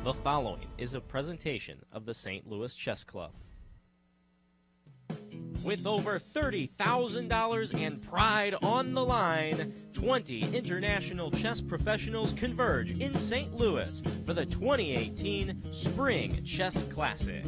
The following is a presentation of the St. Louis Chess Club. With over $30,000 and pride on the line, 20 international chess professionals converge in St. Louis for the 2018 Spring Chess Classic.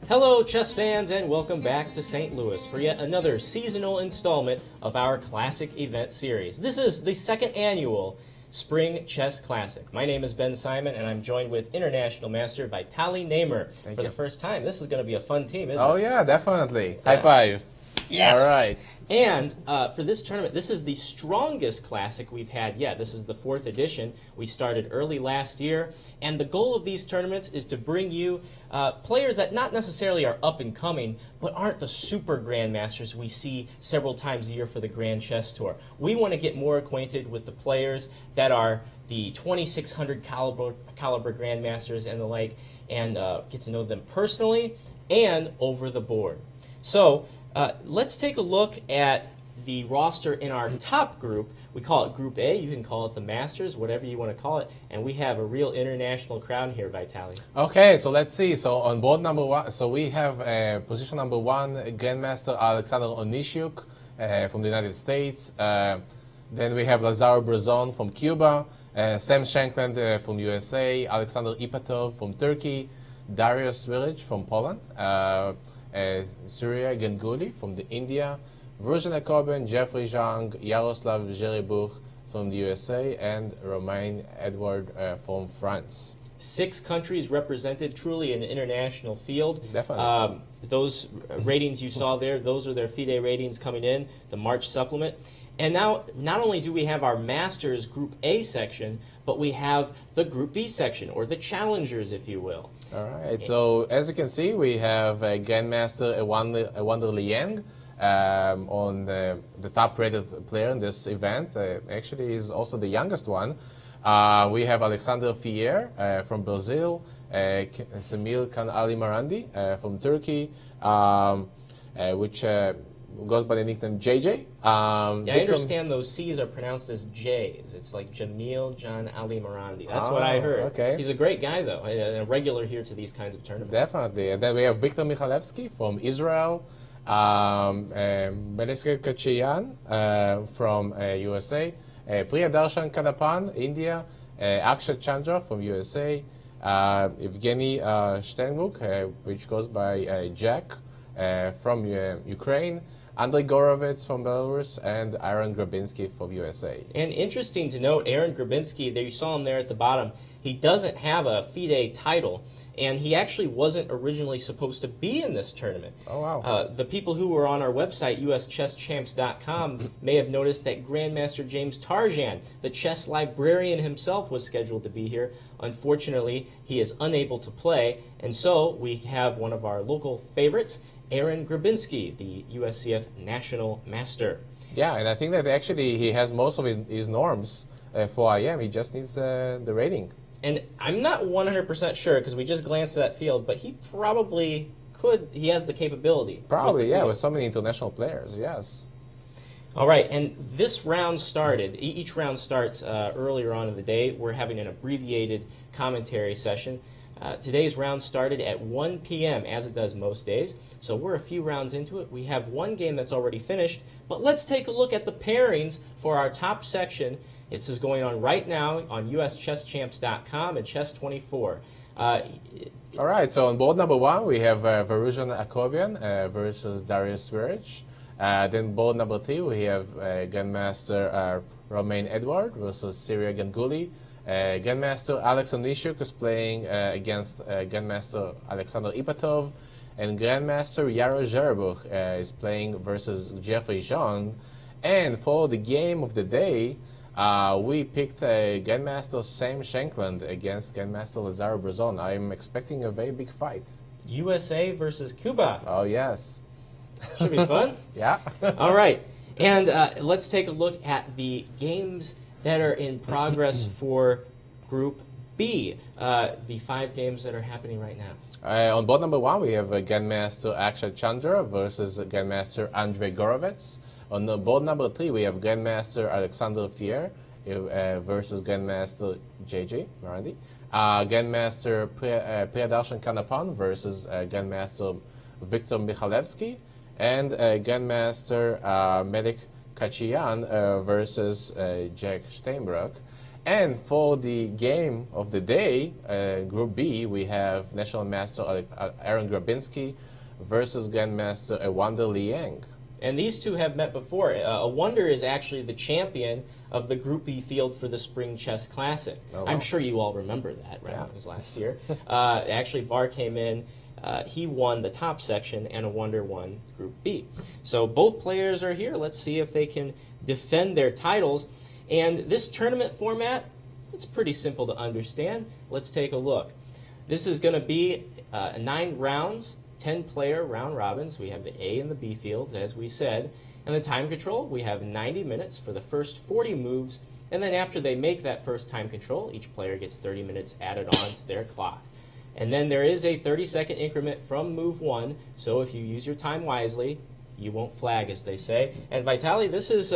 Hello, chess fans, and welcome back to St. Louis for yet another seasonal installment of our Classic event series. This is the second annual Spring Chess Classic. My name is Ben Simon, and I'm joined with International Master Vitaly Neimer for the first time. This is going to be a fun team, isn't it? Oh, yeah, definitely. High five. Yes. All right. And for this tournament, this is the strongest classic we've had yet. This is the 4th edition. We started early last year. And the goal of these tournaments is to bring you players that not necessarily are up and coming, but aren't the super grandmasters we see several times a year for the Grand Chess Tour. We want to get more acquainted with the players that are the 2600 caliber grandmasters and the like, and get to know them personally and over the board. So let's take a look at the roster in our top group. We call it Group A. You can call it the Masters, whatever you want to call it. And we have a real international crowd here, Vitaly. Okay, so let's see. So on board number 1, so we have position number 1, Grandmaster Alexander Onishuk from the United States. Then we have Lazaro Brazon from Cuba, Sam Shanklin from USA, Alexander Ipatov from Turkey, Darius Village from Poland, Surya Ganguly from India, Virginia Coben, Jeffrey Zhang, Yaroslav Zheribuch from the USA, and Romain Edward from France. 6 countries represented, truly an international field. Definitely. Those ratings you saw there, those are their FIDE ratings coming in, the March supplement. And now, not only do we have our Masters Group A section, but we have the Group B section, or the Challengers, if you will. All right. So as you can see, we have Grandmaster Ewander Liang on the top-rated player in this event. Actually, he's also the youngest one. We have Alexander Fier from Brazil, Semil Kan Ali Marandi from Turkey, which goes by the nickname JJ. Yeah, I understand those C's are pronounced as J's. It's like Jamil John Ali Marandi. That's what I heard. Okay. He's a great guy, though, and a regular here to these kinds of tournaments. Definitely. And then we have Viktor Michalevsky from Israel, Melissa Kachiyan from USA, Priyadarshan Kanapan, India, Akshat Chandra from USA, Evgeny Steinmuk, which goes by Jack from Ukraine, Andrei Gorovets from Belarus, and Aaron Gribinsky from USA. And interesting to note, Aaron Gribinsky, there you saw him there at the bottom, he doesn't have a FIDE title, and he actually wasn't originally supposed to be in this tournament. Oh, wow. The people who were on our website, uschesschamps.com, may have noticed that Grandmaster James Tarjan, the chess librarian himself, was scheduled to be here. Unfortunately, he is unable to play, and so we have one of our local favorites, Aaron Gribinsky, the USCF National Master. Yeah, and I think that actually he has most of his norms for IM. He just needs the rating. And I'm not 100% sure because we just glanced at that field, but he probably could. He has the capability. Probably, yeah, with so many international players, yes. All right, and this round started. Each round starts earlier on in the day. We're having an abbreviated commentary session. Today's round started at 1 p.m., as it does most days. So we're a few rounds into it. We have one game that's already finished. But let's take a look at the pairings for our top section. This is going on right now on uschesschamps.com and Chess24. All right, so on board number one, we have Varuzhan Akobian versus Darius Sverich. Then board number three, we have Grandmaster Romain Edward versus Syria Ganguly. Grandmaster Alex Onishuk is playing against Grandmaster Alexander Ipatov, and Grandmaster Yaro Jerebuch is playing versus Jeffrey Zhang. And for the game of the day, we picked Grandmaster Sam Shanklin against Grandmaster Lazaro Brazon. I'm expecting a very big fight. USA versus Cuba. Oh, yes. Should be fun. Yeah. All right, and let's take a look at the games that are in progress for Group B, the 5 games that are happening right now. On board number one, we have Grandmaster Akshat Chandra versus Grandmaster Andrei Gorovets. On board number 3, we have Grandmaster Alexander Fier versus Grandmaster JJ Marandi. Grandmaster Priyadarshan Kanapan versus Grandmaster Viktor Michalevsky. And Grandmaster Melik Kachiyan versus Jack Steinbrook. And for the game of the day, Group B, we have National Master Aaron Gribinsky versus Grandmaster Ewanda Liang. And these two have met before. Ewanda is actually the champion of the Group B field for the Spring Chess Classic. Oh, wow. I'm sure you all remember that, right? Yeah. It was last year. Actually, VAR came in. He won the top section, and Ewanda won Group B. So both players are here. Let's see if they can defend their titles. And this tournament format, it's pretty simple to understand. Let's take a look. This is going to be 9 rounds, 10-player round robins. We have the A and the B fields, as we said. And the time control, we have 90 minutes for the first 40 moves. And then after they make that first time control, each player gets 30 minutes added on to their clock. And then there is a 30-second increment from move 1. So if you use your time wisely, you won't flag, as they say. And Vitaly, this is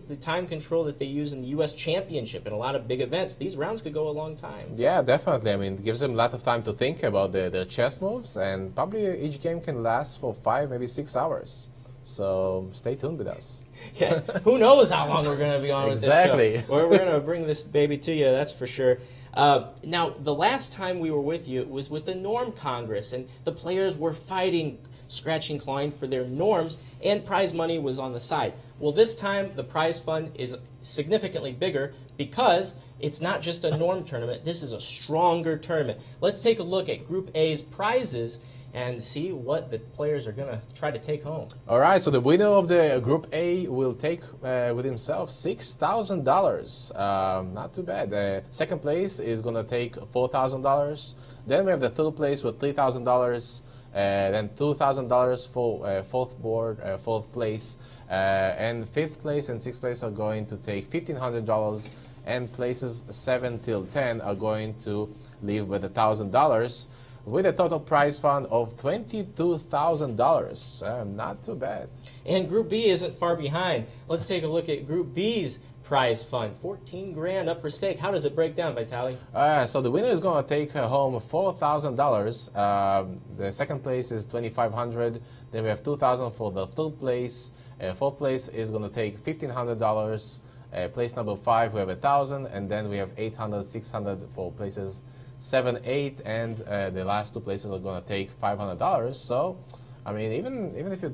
the time control that they use in the U.S. Championship and a lot of big events. These rounds could go a long time. Yeah, definitely. I mean, it gives them a lot of time to think about their chess moves, and probably each game can last for 5, maybe 6 hours. So stay tuned with us. Yeah, who knows how long we're going to be on with this show. Exactly. We're going to bring this baby to you, that's for sure. Now, the last time we were with you was with the Norm Congress, and the players were fighting, scratching, clawing for their norms, and prize money was on the side. Well, this time, the prize fund is significantly bigger because it's not just a norm tournament. This is a stronger tournament. Let's take a look at Group A's prizes and see what the players are going to try to take home. All right, so the winner of the Group A will take with himself $6,000. Not too bad. Second place is going to take $4,000. Then we have the third place with $3,000. Then $2,000 for fourth place. And fifth place and sixth place are going to take $1,500. And places 7 till 10 are going to leave with $1,000. with a total prize fund of $22,000. Not too bad. And Group B isn't far behind. Let's take a look at Group B's prize fund. 14 grand up for stake. How does it break down, Vitaly? So the winner is going to take home $4,000. The second place is $2,500. Then we have $2,000 for the third place. Fourth place is going to take $1,500. Place number 5, we have $1,000, and then we have $800, $600 for places 7, 8, and the last 2 places are going to take $500. So, I mean, even if you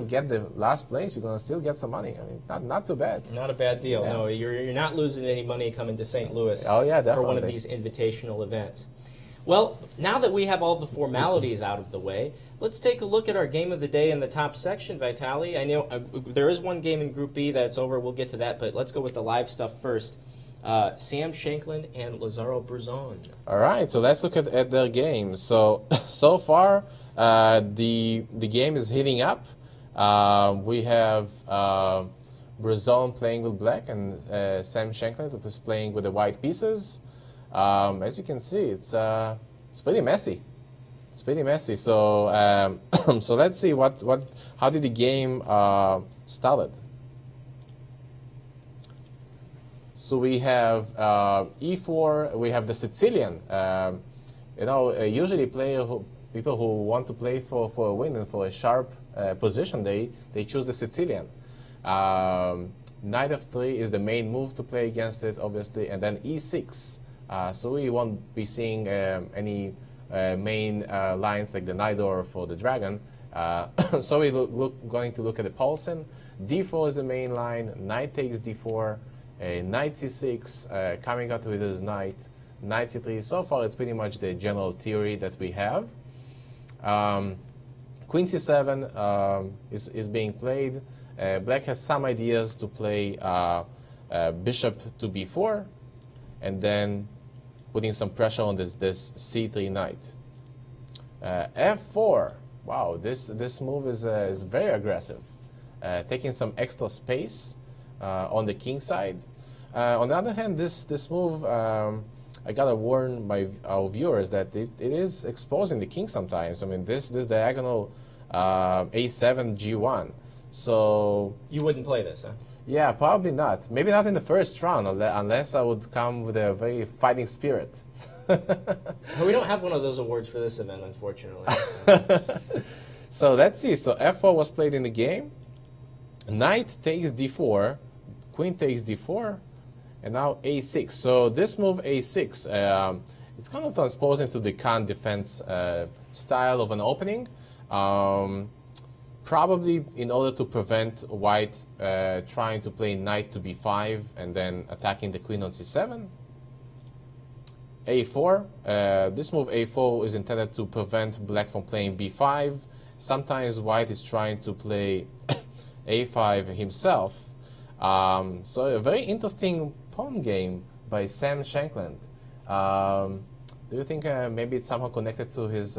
get the last place, you're going to still get some money. I mean, not too bad. Not a bad deal. Yeah. No, you're not losing any money coming to St. Louis. Oh yeah, definitely. For one of these invitational events. Well, now that we have all the formalities out of the way, let's take a look at our game of the day in the top section, Vitaly. I know there is one game in Group B that's over. We'll get to that, but let's go with the live stuff first. Sam Shanklin and Lazaro Brazon. All right, so let's look at their games. So far, the game is heating up. We have Brazon playing with black and Sam Shanklin is playing with the white pieces. As you can see, it's pretty messy. It's pretty messy. So so let's see how did the game started. So we have e4. We have the Sicilian. Usually people who want to play for a win and for a sharp position, they choose the Sicilian. Knight f3 is the main move to play against it, obviously, and then e6. So we won't be seeing any main lines like the knight or for the dragon. So we're going to look at the Paulsen. d4 is the main line. Knight takes d4. Knight c6, coming out with his knight. Knight c3. So far, it's pretty much the general theory that we have. Queen c7 is being played. Black has some ideas to play bishop to b4, and then putting some pressure on this c3 knight. f4. Wow, this move is very aggressive, taking some extra space on the king side. On the other hand, this move, I gotta warn our viewers that it is exposing the king sometimes. I mean, this diagonal a7 g1. So you wouldn't play this, huh? Yeah, probably not. Maybe not in the first round, unless I would come with a very fighting spirit. We don't have one of those awards for this event, unfortunately. So let's see. So f4 was played in the game. Knight takes d4. Queen takes d4. And now a6. So this move a6, it's kind of transposing to the Khan defense style of an opening. Probably in order to prevent white trying to play knight to b5 and then attacking the queen on c7. a4. This move a4 is intended to prevent black from playing b5. Sometimes white is trying to play a5 himself. So a very interesting pawn game by Sam Shanklin. Do you think maybe it's somehow connected to his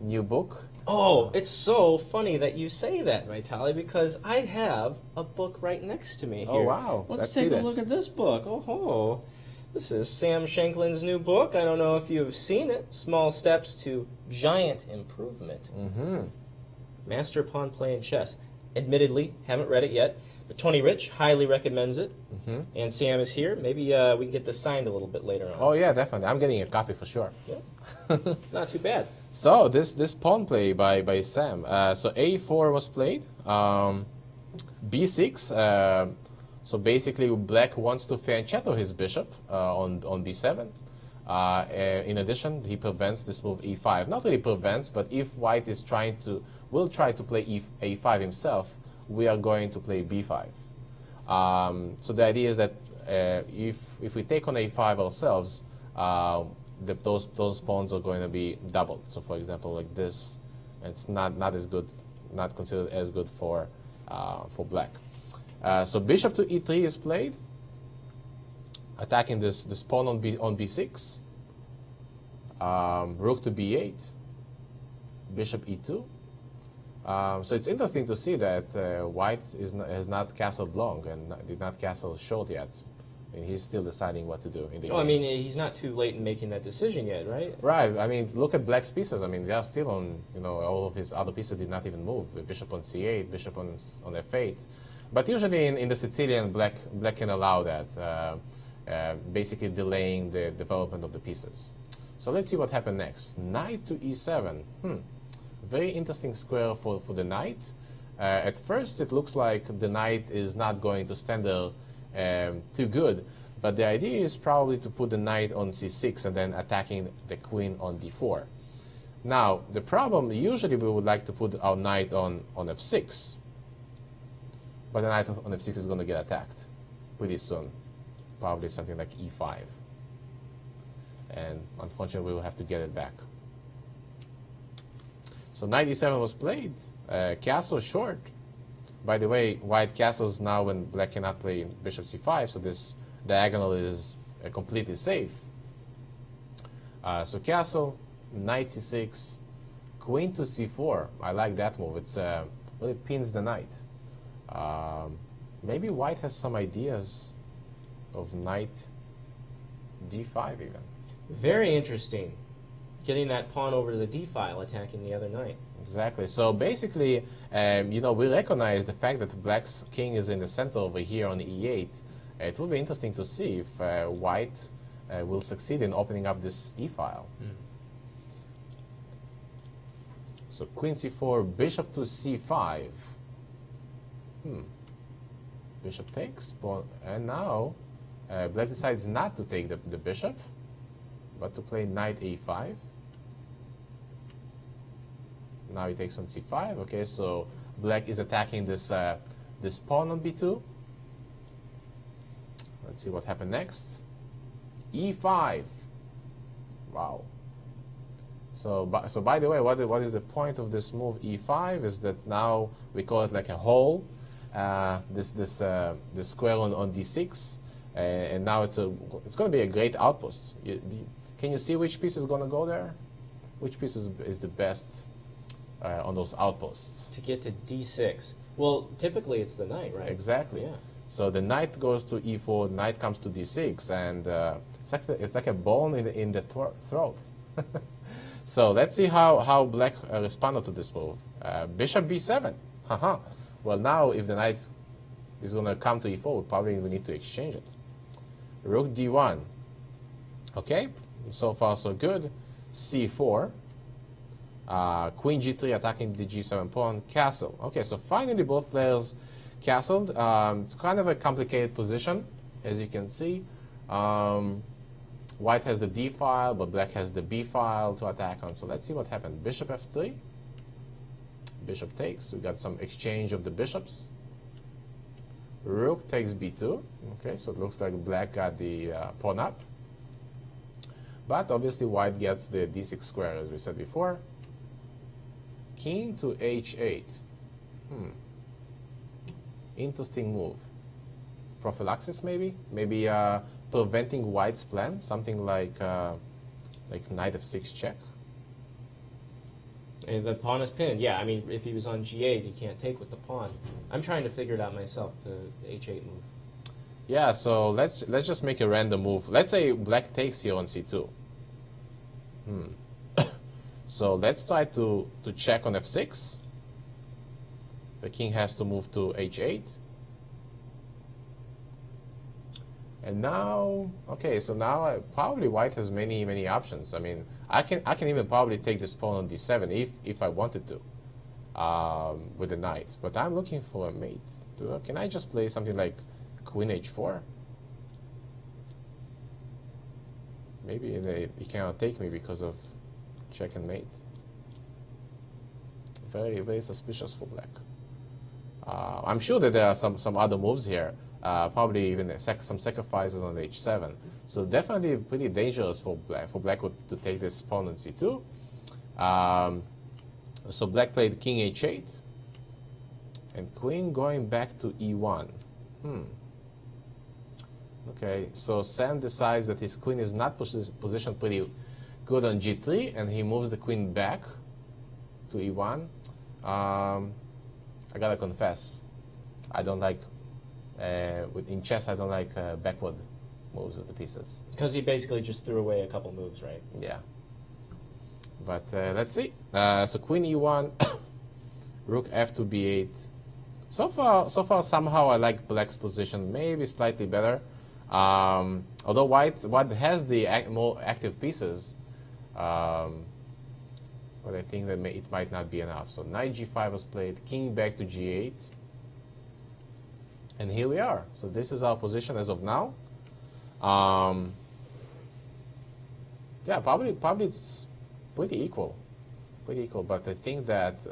new book? Oh, it's so funny that you say that, Vitaly, because I have a book right next to me here. Oh, wow. Let's take a look at this book. Oh, this is Sam Shanklin's new book. I don't know if you've seen it. Small Steps to Giant Improvement. Master Pawn Playing Chess. Admittedly, haven't read it yet, but Tony Rich highly recommends it. And Sam is here. Maybe we can get this signed a little bit later on. Oh, yeah, definitely. I'm getting a copy for sure. Yeah. Not too bad. So this pawn play by Sam. So a4 was played. b6. So basically, black wants to fianchetto his bishop on b7. In addition, he prevents this move e5. Not really prevents, but if white is will try to play a5 himself, we are going to play b5. So the idea is that if we take on a5 ourselves, those pawns are going to be doubled. So for example, like this, it's not as good, not considered as good for black. So bishop to e3 is played, attacking this pawn on b6. Rook to b8, bishop e2. So it's interesting to see that white has not castled long and did not castle short yet. and he's still deciding what to do in the Well, I game. mean, he's not too late in making that decision yet, right? Right. I mean, look at Black's pieces. I mean, they are still on. All of his other pieces did not even move. The bishop on c8, bishop on f8. But usually in the Sicilian, Black can allow that, basically delaying the development of the pieces. So let's see what happened next. Knight to e7. Very interesting square for the knight. At first, it looks like the knight is not going to stand there too good. But the idea is probably to put the knight on c6 and then attacking the queen on d4. Now, the problem, usually we would like to put our knight on f6. But the knight on f6 is going to get attacked pretty soon. Probably something like e5. And unfortunately, we will have to get it back. So knight e7 was played. Castle short. By the way, white castles now when black cannot play bishop c5, so this diagonal is completely safe. So castle, knight c6, queen to c4. I like that move. It's really pins the knight. Maybe white has some ideas of knight d5 even. Very interesting. Getting that pawn over to the d file, attacking the other knight. Exactly. So basically, we recognize the fact that black's king is in the center over here on e8. It will be interesting to see if white will succeed in opening up this e-file. So queen c4, bishop to c5. Bishop takes, and now black decides not to take the bishop, but to play knight a5. Now he takes on c5. Okay, so black is attacking this this pawn on b2. Let's see what happened next. e5. Wow. So by the way, what is the point of this move e5 is that now we call it like a hole. This square on d6, and now it's going to be a great outpost. Can you see which piece is going to go there? Which piece is the best on those outposts? To get to d6. Well, typically it's the knight, right? Exactly. Yeah. So the knight goes to e4, knight comes to d6, and it's like a bone in the throat. So let's see how black responded to this move. Bishop b7. Haha. Well, now if the knight is going to come to e4, probably we need to exchange it. Rook d1. Okay, so far so good. c4. Queen g3 attacking the g7 pawn. Castle. Okay, so finally both players castled. It's kind of a complicated position, as you can see. White has the d file, but black has the b file to attack on. So let's see what happened. Bishop f3. Bishop takes. We got some exchange of the bishops. Rook takes b2. Okay, so it looks like black got the pawn up. But obviously white gets the d6 square, as we said before. King to h8. Interesting move. Prophylaxis, maybe? Maybe preventing white's plan, something like knight f6 check. And the pawn is pinned. Yeah, I mean, if he was on g8, he can't take with the pawn. I'm trying to figure it out myself, the h8 move. Yeah, so let's just make a random move. Let's say black takes here on c2. So let's try to check on f6. The king has to move to h8. And now, okay, so now probably white has many options. I mean, I can even probably take this pawn on d7 if I wanted to, with the knight. But I'm looking for a mate. Can I just play something like queen h4? Maybe he cannot take me because of check and mate. Very suspicious for black. I'm sure that there are some other moves here. Probably even some sacrifices on h7. So definitely pretty dangerous for black to take this pawn on c2. So black played king h8. And queen going back to e1. Okay, so Sam decides that his queen is not positioned pretty good on g3, and he moves the queen back to e1. I gotta confess, I don't like, in chess I don't like backward moves with the pieces. Because he basically just threw away a couple moves, right? Yeah. But let's see. So queen e1, rook f2 b8. So far, somehow I like black's position maybe slightly better. Although white has the more active pieces, but I think that it might not be enough. So knight g5 was played, king back to g8, and here we are. So this is our position as of now. Yeah, probably it's pretty equal, but I think that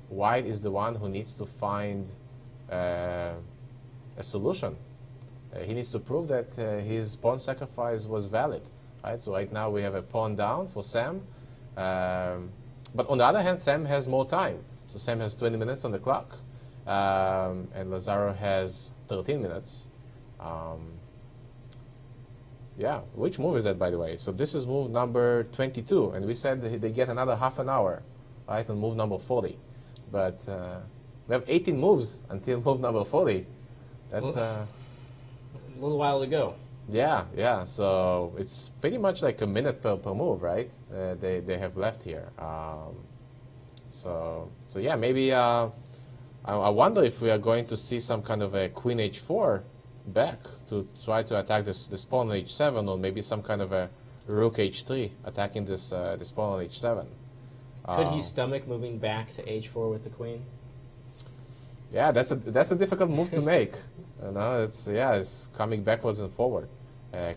white is the one who needs to find a solution. He needs to prove that his pawn sacrifice was valid, right? So right now we have a pawn down for Sam, but on the other hand, Sam has more time. So Sam has 20 minutes on the clock, and Lazaro has 13 minutes. Yeah, which move is that, by the way? So this is move number 22, and we said they get another half an hour, right, on move number 40. But we have 18 moves until move number 40. That's a little while to go. Yeah. So it's pretty much like a minute per move, right? They have left here. So yeah, maybe I wonder if we are going to see some kind of a queen h4 back to try to attack this pawn on h7, or maybe some kind of a rook h3 attacking this pawn on h7. Could he stomach moving back to h4 with the queen? Yeah, that's a difficult move to make. You know, it's coming backwards and forward.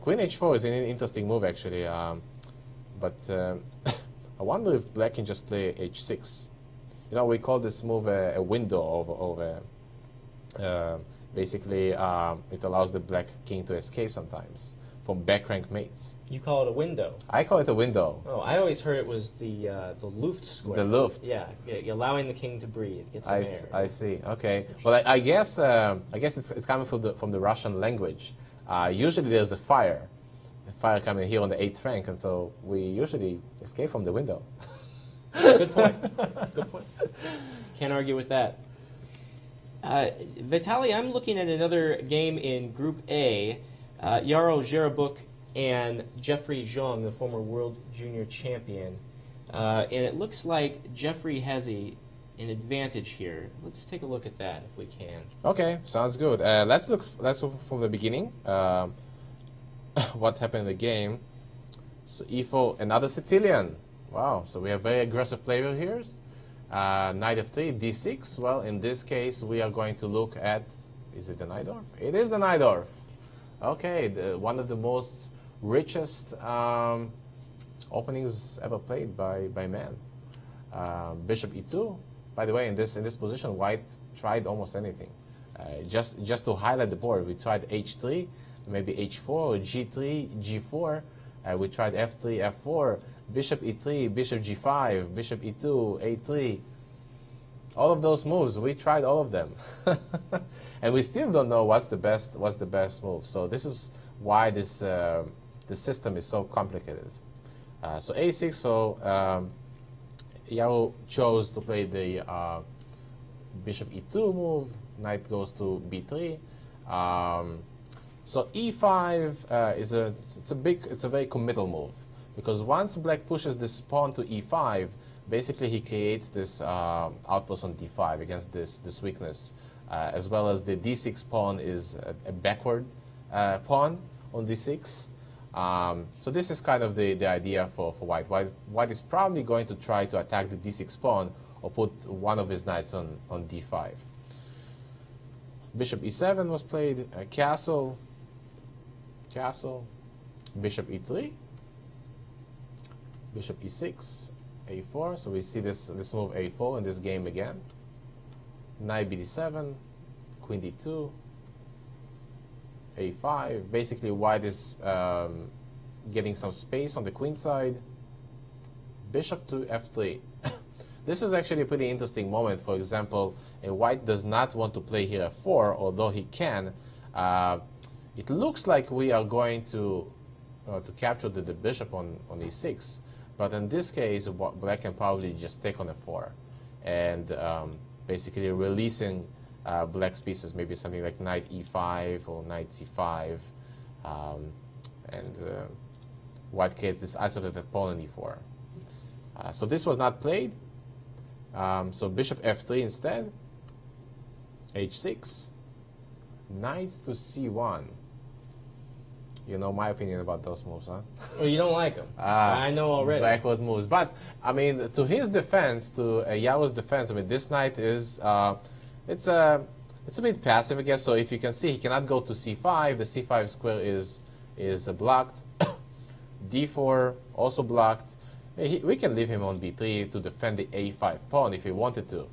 Queen h4 is an interesting move actually, but I wonder if black can just play h6. You know, we call this move a window of basically it allows the black king to escape sometimes from back rank mates. You call it a window? I call it a window. Oh, I always heard it was the Luft square. The Luft. Yeah, allowing the king to breathe, get some air. I see. Okay. Well, I guess it's coming from the Russian language. Usually there's a fire coming here on the 8th rank, and so we usually escape from the window. Good point. Good point. Can't argue with that. Vitaly, I'm looking at another game in Group A. Yaro Zherabuk and Jeffrey Zhang, the former world junior champion. And it looks like Jeffrey has an advantage here. Let's take a look at that if we can. Okay, sounds good. Let's look from the beginning. What happened in the game? So e4, another Sicilian. Wow, so we have very aggressive player here. Knight f3, d6. Well, in this case, we are going to look at, is it the Najdorf? It is the Najdorf. Okay, one of the most richest openings ever played by man. Bishop e2. By the way, in this position, white tried almost anything. Just to highlight the board, we tried h3, maybe h4, or g3, g4. We tried f3, f4, bishop e3, bishop g5, bishop e2, a3. All of those moves, we tried all of them, and we still don't know what's the best move. So this is why this system is so complicated. So a6. So Yaro chose to play the bishop e2 move. Knight goes to b3. So e5 it's a very committal move, because once black pushes this pawn to e5, basically he creates this outpost on d5 against this weakness, as well as the d6 pawn is a backward pawn on d6. So this is kind of the idea for white. White is probably going to try to attack the d6 pawn or put one of his knights on d5. Bishop e7 was played, castle, bishop e3, bishop e6, a4. So we see this move a4 in this game again. Knight bd7, queen d2, a5. Basically, white is getting some space on the queen side. Bishop to f3. This is actually a pretty interesting moment. For example, white does not want to play here f4, although he can. It looks like we are going to capture the bishop on e6, but in this case, black can probably just take on f4, and basically releasing black's pieces, maybe something like knight e5 or knight c5, and white gets this isolated pawn on e4. So this was not played. So bishop f3 instead. h6. Knight to c1. You know my opinion about those moves, huh? Well, you don't like them. I know already. Backward moves. But, I mean, to his defense, to Yao's defense, I mean, this knight is, it's a bit passive, I guess. So if you can see, he cannot go to c5. The c5 square is blocked. d4 also blocked. We can leave him on b3 to defend the a5 pawn if he wanted to.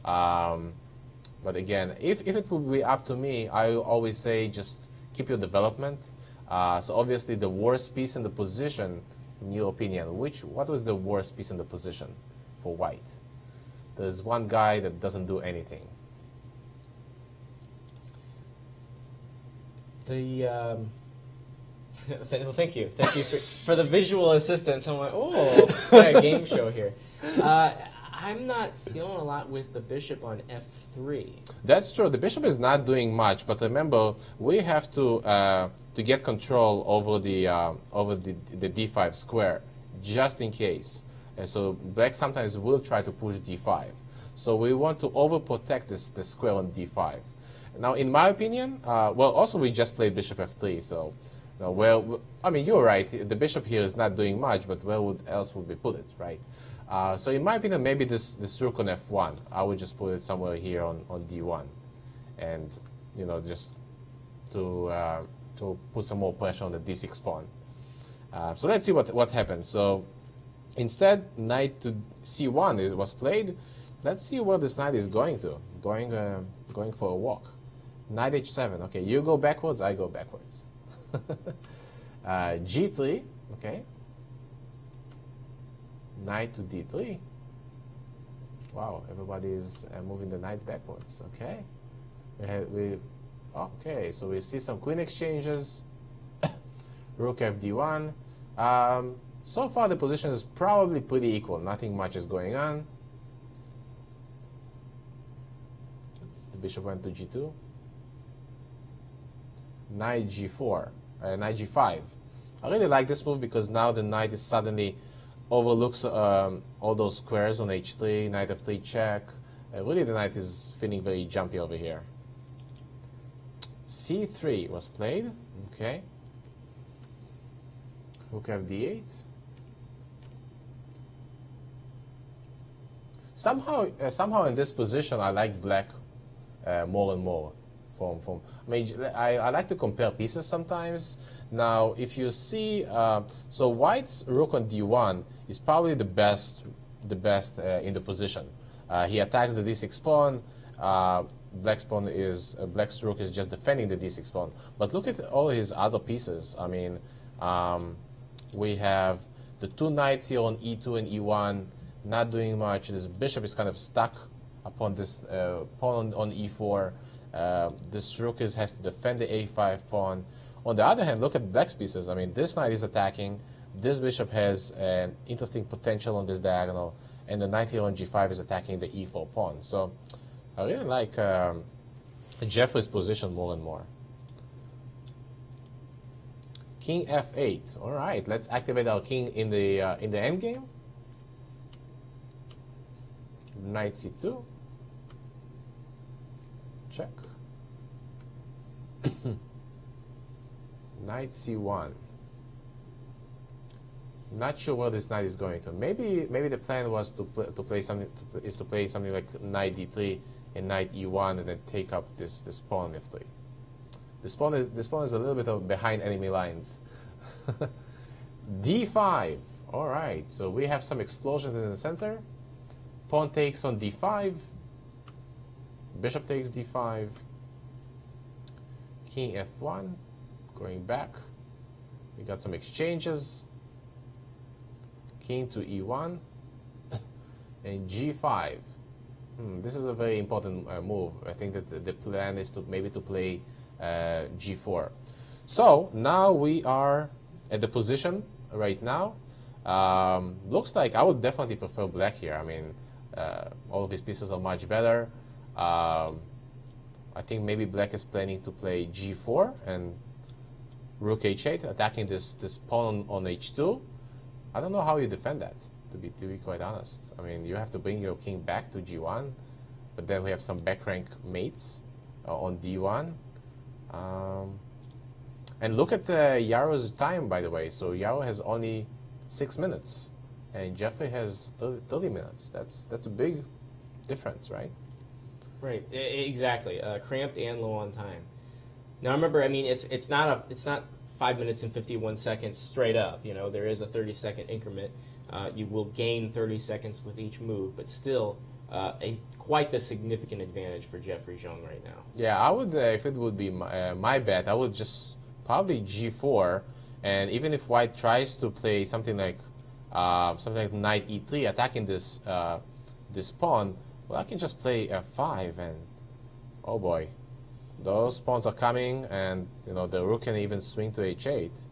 But again, if it would be up to me, I always say just keep your development. So obviously the worst piece in the position, in your opinion, what was the worst piece in the position for white? There's one guy that doesn't do anything. Thank you for the visual assistance. I'm like, oh, it's like a game show here. I'm not feeling a lot with the bishop on f3. That's true. The bishop is not doing much, but remember, we have to get control over the d5 square, just in case. And so black sometimes will try to push d5. So we want to overprotect this square on d5. Now, in my opinion, well, also we just played bishop f3, so. Well, I mean, you're right. The bishop here is not doing much, but where else would we put it, right? So in my opinion, maybe this rook on f1, I would just put it somewhere here on d1, and just to put some more pressure on the d6 pawn. So let's see what happens. So instead, knight to c1 was played. Let's see where this knight is going to. Going for a walk. Knight h7. Okay, you go backwards, I go backwards. g3. Okay. Knight to d3. Wow, everybody is moving the knight backwards. Okay. Okay, so we see some queen exchanges. Rook fd1. So far the position is probably pretty equal. Nothing much is going on. The bishop went to g2. Knight g4. Knight g5. I really like this move because now the knight is suddenly overlooks all those squares on h3, knight f3 check. Really the knight is feeling very jumpy over here. c3 was played. Okay. Rook fd8. Somehow in this position I like black more and more. I mean, I like to compare pieces sometimes. Now, if you see, so white's rook on d1 is probably the best in the position. He attacks the d6 pawn. Black's rook is just defending the d6 pawn. But look at all his other pieces. I mean, we have the two knights here on e2 and e1, not doing much. This bishop is kind of stuck upon this pawn on e4. This rook has to defend the a5 pawn. On the other hand, look at black's pieces. I mean, this knight is attacking. This bishop has an interesting potential on this diagonal. And the knight here on g5 is attacking the e4 pawn. So I really like Jeffrey's position more and more. King f8. All right, let's activate our king in the endgame. Knight c2. Check. Knight c1. Not sure where this knight is going to. Maybe the plan was to play something like knight d3 and knight e1 and then take up this pawn f3. This pawn is a little bit behind enemy lines. d5. All right. So we have some explosions in the center. Pawn takes on d5. Bishop takes d5. King f1. Going back. We got some exchanges. King to e1. And g5. This is a very important move. I think that the plan is to play g4. So now we are at the position right now. Looks like I would definitely prefer black here. I mean, all of his pieces are much better. I think maybe black is planning to play g4 and rook h8, attacking this pawn on h2. I don't know how you defend that, to be quite honest. I mean, you have to bring your king back to g1, but then we have some back rank mates on d1. And look at Yaro's time, by the way. So Yaro has only 6 minutes, and Jeffrey has 30 minutes. That's a big difference, right? Right, exactly. Cramped and low on time. Now remember, I mean, it's not 5 minutes and 51 seconds straight up. You know, there is a 30-second increment. You will gain 30 seconds with each move, but still quite the significant advantage for Jeffrey Zhang right now. Yeah, I would, if it would be my bet, I would just probably g4, and even if white tries to play something like knight e3, attacking this pawn, well, I can just play f5, and oh boy, those pawns are coming, and you know the rook can even swing to h8,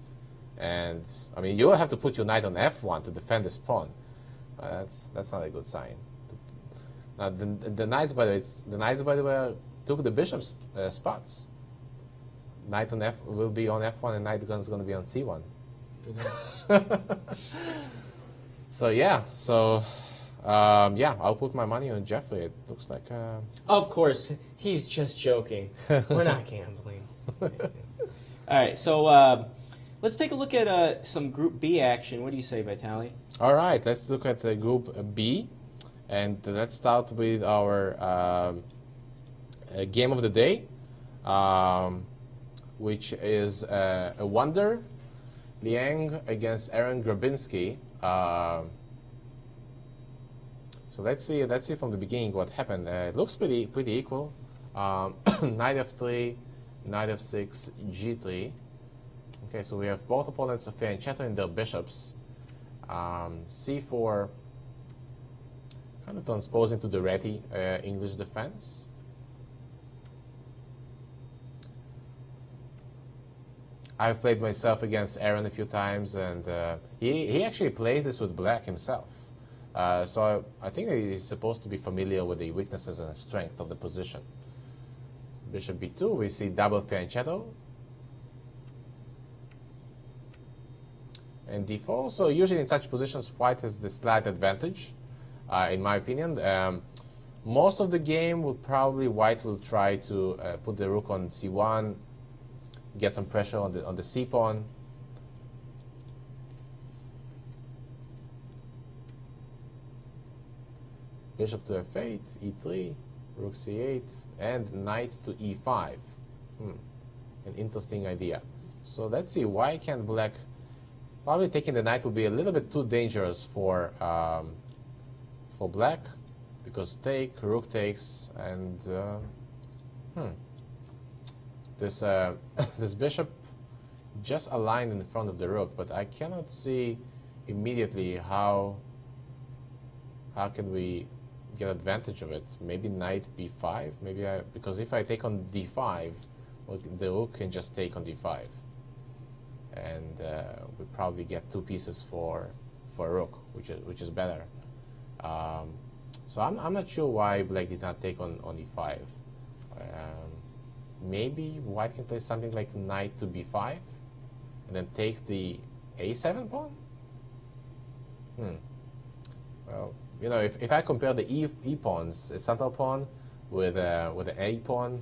and I mean you will have to put your knight on f1 to defend this pawn. That's not a good sign. Now the knights, by the way, took the bishop's spots. Knight on f will be on f1, and knight is going to be on c1. So yeah, I'll put my money on Jeffrey. It looks like. Of course, he's just joking. We're not gambling. All right, so let's take a look at some Group B action. What do you say, Vitaly? All right, let's look at Group B, and let's start with our game of the day, which is a wonder, Liang against Gribinsky. So let's see from the beginning what happened. It looks pretty equal. Knight f3, knight f6, g3. Okay, so we have both opponents of fianchetto in their bishops. c4, kind of transposing to the ready English defense. I've played myself against Aaron a few times, and he actually plays this with black himself. So I think he's supposed to be familiar with the weaknesses and the strength of the position. Bishop b2, we see double fianchetto. And d4, so usually in such positions, white has the slight advantage, in my opinion. Most of the game, white will try to put the rook on c1, get some pressure on the c pawn. Bishop to f8, e3, rook c8, and knight to e5. An interesting idea. So let's see, why can't black... Probably taking the knight will be a little bit too dangerous for black, because rook takes, and this bishop just aligned in front of the rook, but I cannot see immediately how can we get advantage of it. Maybe knight b5, because if I take on d5, well, the rook can just take on d5, and we probably get 2 pieces for a rook, which is better. So I'm not sure why black did not take on e5. Maybe white can play something like knight to b5, and then take the a7 pawn. Well, you know, if I compare the e pawns, the central pawn with the a pawn,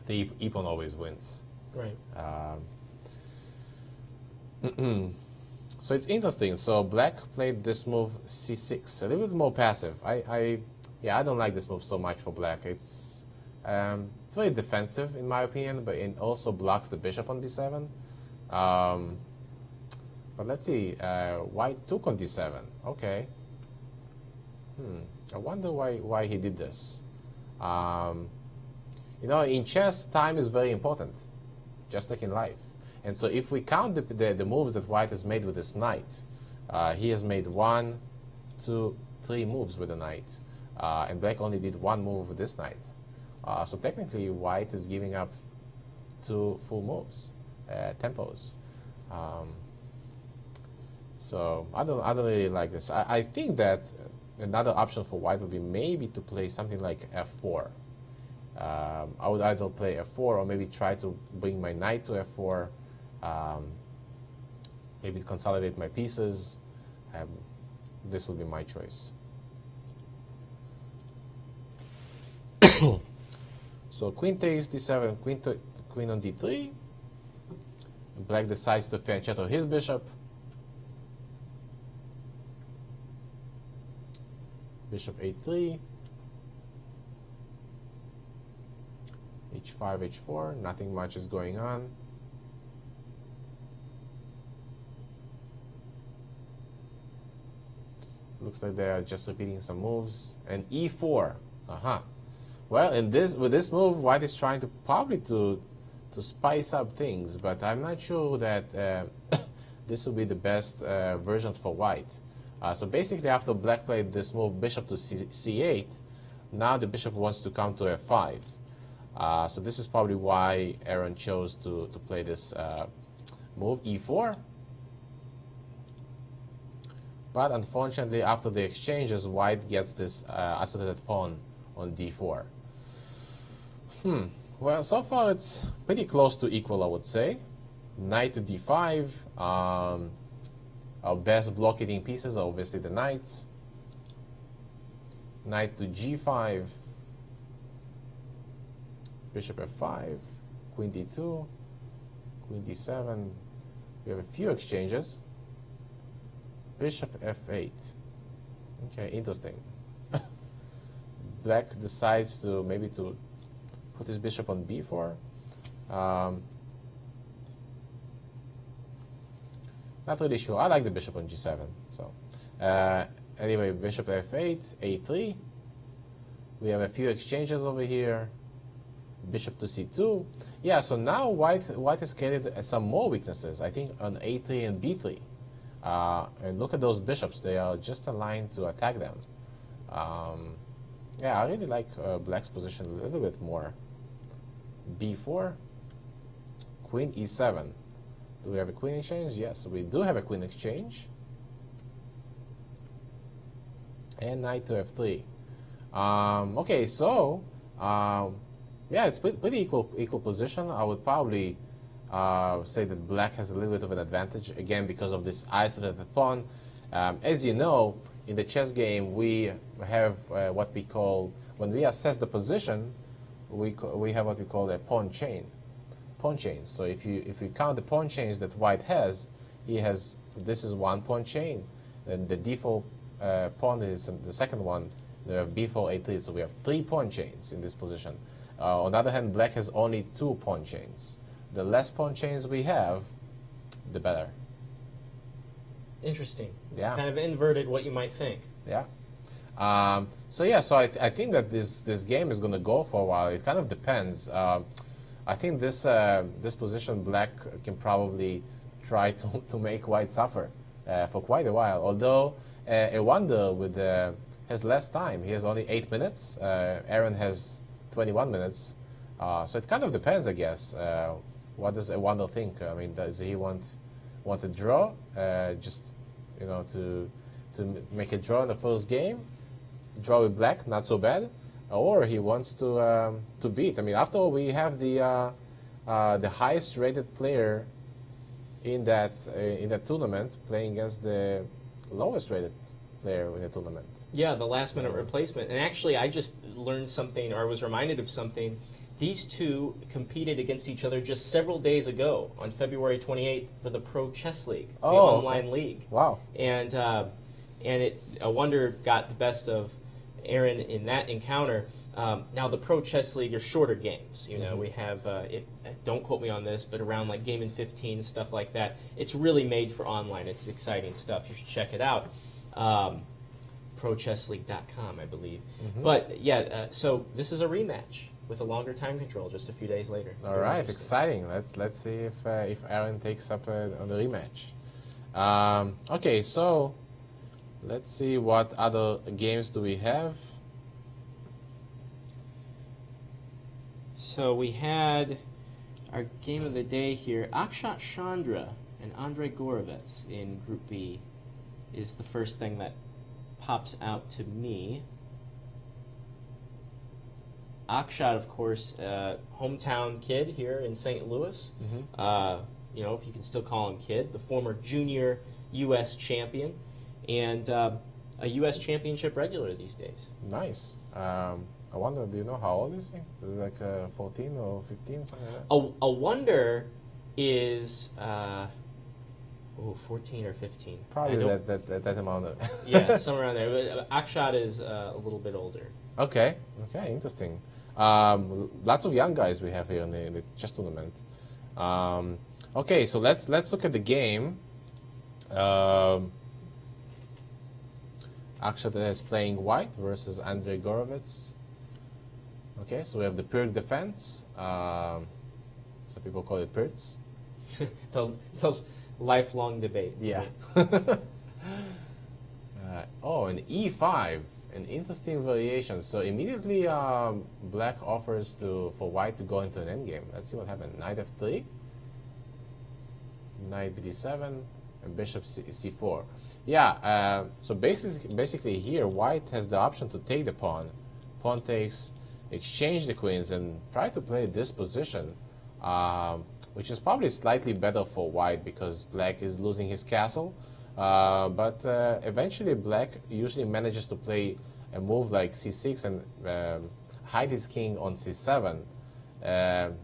the e pawn always wins. Right. So it's interesting. So black played this move c6, a little bit more passive. I don't like this move so much for black. It's very defensive in my opinion, but it also blocks the bishop on b7. But let's see, white took on d7. Okay. I wonder why he did this. You know, in chess, time is very important, just like in life. And so if we count the moves that white has made with this knight, he has made 1, 2, 3 moves with the knight, and black only did 1 move with this knight. So technically, white is giving up 2 full moves, tempos. So I don't really like this. I think that another option for white would be maybe to play something like f4. I would either play f4 or maybe try to bring my knight to f4. Maybe consolidate my pieces. This would be my choice. So queen takes d7, queen on d3. Black decides to fianchetto his bishop. Bishop a3. h5, h4. Nothing much is going on. Looks like they are just repeating some moves. And e4. Well, with this move, White is trying to probably to spice up things, but I'm not sure that this will be the best version for White. So basically, after Black played this move, bishop to c8, now the bishop wants to come to f5. So this is probably why Aaron chose to play this move, e4. But unfortunately, after the exchanges, White gets this isolated pawn on d4. Well, so far it's pretty close to equal, I would say. Knight to d5. Our best blockading pieces are obviously the knights. Knight to g5. Bishop f5. Queen d2. Queen d7. We have a few exchanges. Bishop f8. Okay, interesting. Black decides to maybe to put his bishop on b4. Not really sure. I like the bishop on g7. So anyway, bishop f8, a3. We have a few exchanges over here. Bishop to c2. Yeah, so now White has created some more weaknesses, I think, on a3 and b3. And look at those bishops. They are just aligned to attack them. Yeah, I really like Black's position a little bit more. b4. Queen e7. Do we have a queen exchange? Yes, we do have a queen exchange. And knight to f3. Okay, so yeah, it's pretty equal position. I would probably say that Black has a little bit of an advantage, again, because of this isolated pawn. As you know, in the chess game, we have what we call, when we assess the position, we have what we call a pawn chain. Pawn chains. So if we count the pawn chains that White has, this is one pawn chain, and the default pawn is the second one. We have b4, a3, so we have 3 pawn chains in this position. On the other hand, Black has only 2 pawn chains. The less pawn chains we have, the better. Interesting. Yeah. Kind of inverted what you might think. Yeah. So yeah, so I think that this game is going to go for a while. It kind of depends. I think this position, Black can probably try to make White suffer for quite a while. Although a wonder has less time. He has only 8 minutes. Aaron has 21 minutes. So it kind of depends, I guess. What does a wonder think? I mean, does he want a draw? Just to make a draw in the first game, draw with Black, not so bad. Or he wants to beat. I mean, after all, we have the highest rated player in that tournament playing against the lowest rated player in the tournament. Yeah, the last minute replacement. And actually, I just learned something, or was reminded of something. These two competed against each other just several days ago on February 28th for the Pro Chess League, the online league. Wow! And a wonder got the best of Aaron in that encounter. Now the Pro Chess League are shorter games. We have don't quote me on this, but around like game in 15, stuff like that. It's really made for online. It's exciting stuff. You should check it out. ProChessLeague.com, I believe. But yeah, so this is a rematch with a longer time control just a few days later. All right, exciting. Let's see if Aaron takes up on the rematch. Okay, so let's see what other games do we have. So we had our game of the day here. Akshat Chandra and Andrei Gorovets in Group B is the first thing that pops out to me. Akshat, of course, hometown kid here in St. Louis. you know, if you can still call him kid, the former junior U.S. champion, and a U.S. championship regular these days. Nice. I wonder, do you know how old is he? Is it like 14 or 15, something like that? A wonder is 14 or 15. Probably that amount of. Yeah, somewhere around there. But Akshat is a little bit older. Okay, interesting. Lots of young guys we have here in the chess tournament. Okay, so let's look at the game. Akshat is playing white versus Andrei Gorovets. Okay, so we have the Pirk defense. Some people call it Pirts. the lifelong debate. Yeah. Oh, an E5, an interesting variation. So immediately black offers for white to go into an endgame. Let's see what happened. Knight F3, Knight BD7, and Bishop C4. Yeah, so basically here white has the option to take the pawn. Pawn takes, exchange the queens, and try to play this position, which is probably slightly better for white because black is losing his castle. But eventually black usually manages to play a move like c6 and hide his king on c7,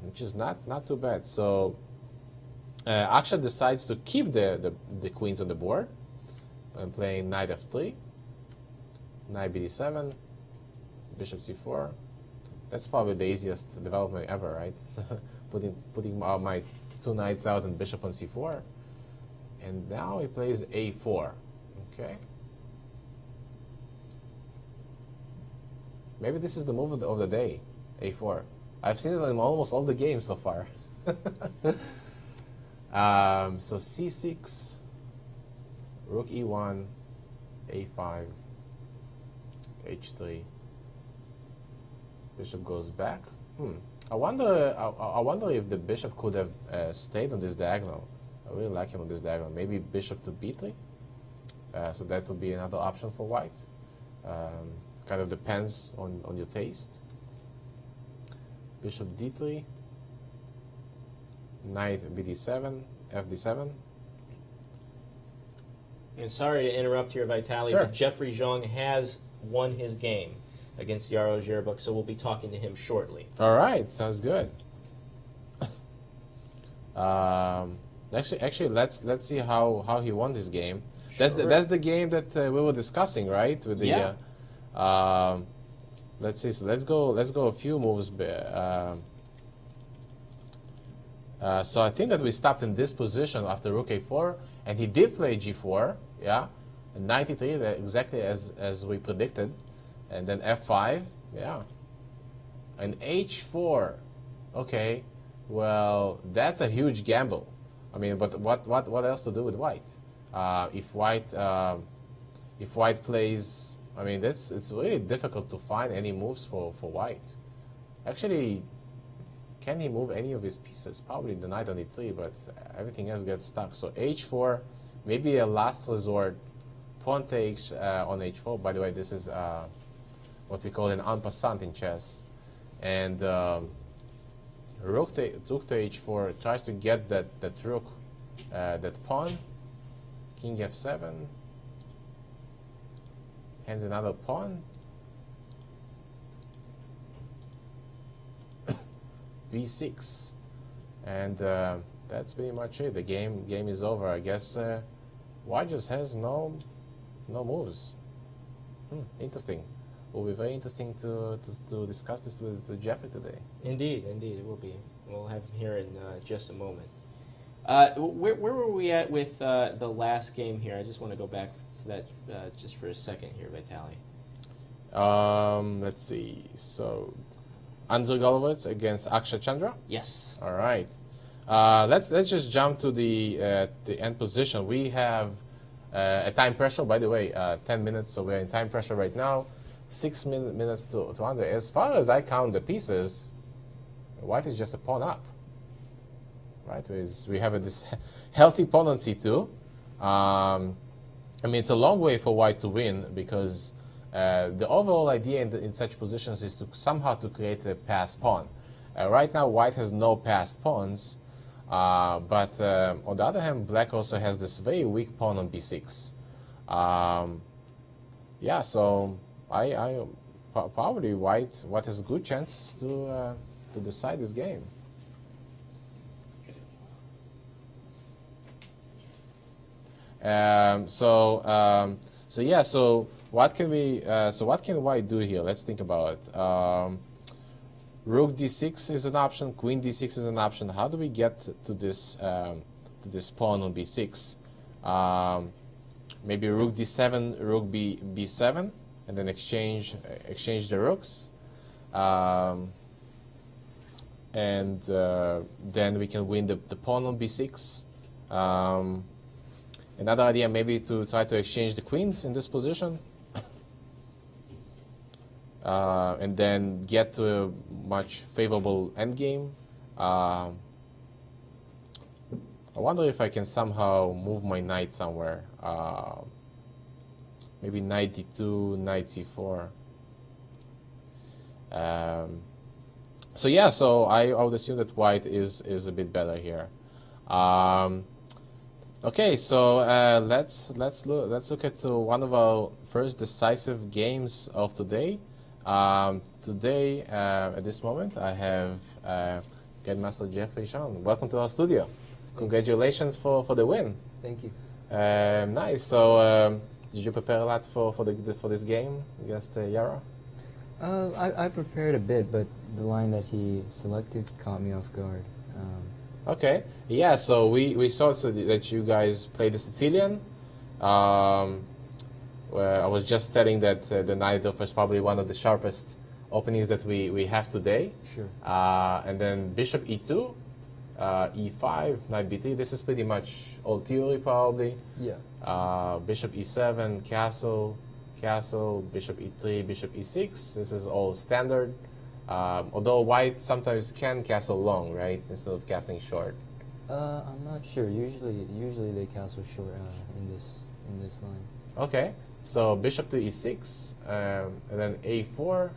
which is not too bad. So Akshat decides to keep the queens on the board and playing knight f3, knight bd7, bishop c4. That's probably the easiest development ever, right? putting my two knights out and bishop on c4. And now he plays a4. Okay. Maybe this is the move of the day, a4. I've seen it in almost all the games so far. So c6, rook e1, a5, h3. Bishop goes back. I wonder if the bishop could have stayed on this diagonal. I really like him on this diagonal. Maybe bishop to b3. So that would be another option for white. Kind of depends on your taste. Bishop d3. Knight bd7, fd7. And sorry to interrupt here, Vitaly, Sure. but Jeffrey Zhang has won his game against Yaro Zherbuk, so we'll be talking to him shortly. All right, sounds good. Actually, let's see how he won this game. That's Sure. that's the game that we were discussing, right? With the Yeah. let's see. So let's go a few moves. So I think that we stopped in this position after rook a4, and he did play g4. Yeah, and 93, exactly as we predicted, and then f5. Yeah, and h4. Okay, well that's a huge gamble. I mean, but what else to do with white? If white plays, I mean, it's really difficult to find any moves for white. Actually, can he move any of his pieces? Probably the knight on e3, but everything else gets stuck. So h4, maybe a last resort. Pawn takes on h4. By the way, this is what we call an en passant in chess. And rook to h4 tries to get that rook, that pawn. King f7. Hands another pawn. b6. And that's pretty much it. The game is over. I guess white just has no moves. Interesting. Will be very interesting to discuss this with Jeffrey today. Indeed, it will be. We'll have him here in just a moment. Where were we at with the last game here? I just want to go back to that just for a second here, Vitaly. Let's see. So, Andrei Golovets against Akshat Chandra. Yes. All right. Let's just jump to the end position. We have a time pressure. By the way, 10 minutes. So we're in time pressure right now. 6 minutes to Andrei. As far as I count the pieces, white is just a pawn up. Right, we have this healthy pawn on c2. I mean, it's a long way for white to win because the overall idea in such positions is to somehow to create a passed pawn. Right now, white has no passed pawns, But on the other hand, black also has this very weak pawn on b6. Yeah, so probably white has good chances to decide this game. So yeah, so what can white do here? Let's think about it. Rook d6 is an option. Queen d6 is an option. How do we get to this pawn on b6? Maybe rook d7, rook b7, and then exchange the rooks, and then we can win the pawn on b6. Another idea maybe to try to exchange the queens in this position, and then get to a much favorable endgame. I wonder if I can somehow move my knight somewhere. Maybe knight d2, knight c4. So yeah, so I would assume that white is a bit better here. Okay, so let's look at one of our first decisive games of today. Today, at this moment, I have Grandmaster Jeffrey Zhang. Welcome to our studio. Thanks. Congratulations for the win. Thank you. Nice. So, did you prepare a lot for this game against Yara? I prepared a bit, but the line that he selected caught me off guard. Okay. Yeah. So we saw that you guys played the Sicilian. Where I was just telling that the knight offers probably one of the sharpest openings that we have today. Sure. And then bishop e2, e5, knight b3. This is pretty much old theory probably. Yeah. Bishop e7, castle, bishop e3, bishop e6. This is all standard. Although white sometimes can castle long, right, instead of castling short. I'm not sure. Usually they castle short in this line. Okay. So bishop to e6, and then a4.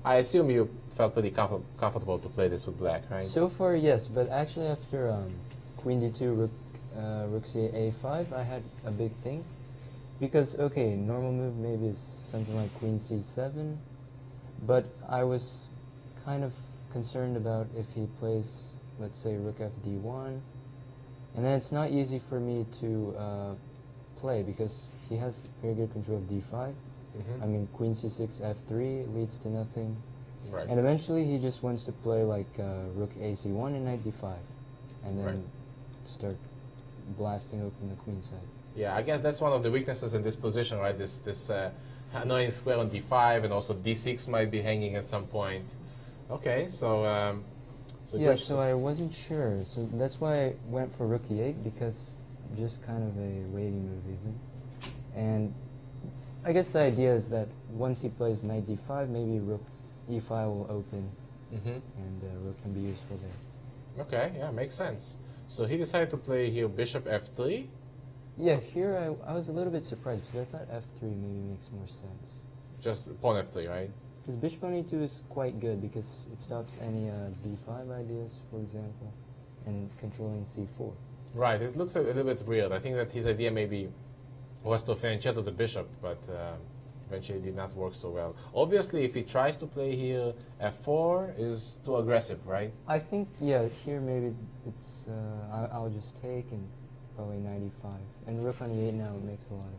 I assume you felt pretty comfortable to play this with black, right? So far, yes. But actually, after queen d2, rook c a5, I had a big thing. Because, okay, normal move maybe is something like queen c7. But I was kind of concerned about if he plays, let's say, rook fd1. And then it's not easy for me to play because he has very good control of d5. Mm-hmm. I mean, queen c6, f3 leads to nothing. Right. And eventually he just wants to play like rook ac1 and knight d5. And then start blasting open the queen side. Yeah, I guess that's one of the weaknesses in this position, right? This annoying square on d5, and also d6 might be hanging at some point. Okay, so yeah, so I wasn't sure. So that's why I went for rook e8, because just kind of a waiting move even. And I guess the idea is that once he plays knight d5, maybe rook e5 will open, and rook can be useful there. Okay, yeah, makes sense. So he decided to play here bishop f3. Yeah, here I was a little bit surprised because I thought f3 maybe makes more sense. Just pawn f3, right? Because bishop on e2 is quite good because it stops any b5 ideas, for example, and controlling c4. Right, it looks a little bit weird. I think that his idea maybe was to fianchetto the bishop, but eventually it did not work so well. Obviously, if he tries to play here, f4 is too aggressive, right? I think, yeah, here maybe it's, I'll just take and probably knight e5. And rook on e8 now makes a lot of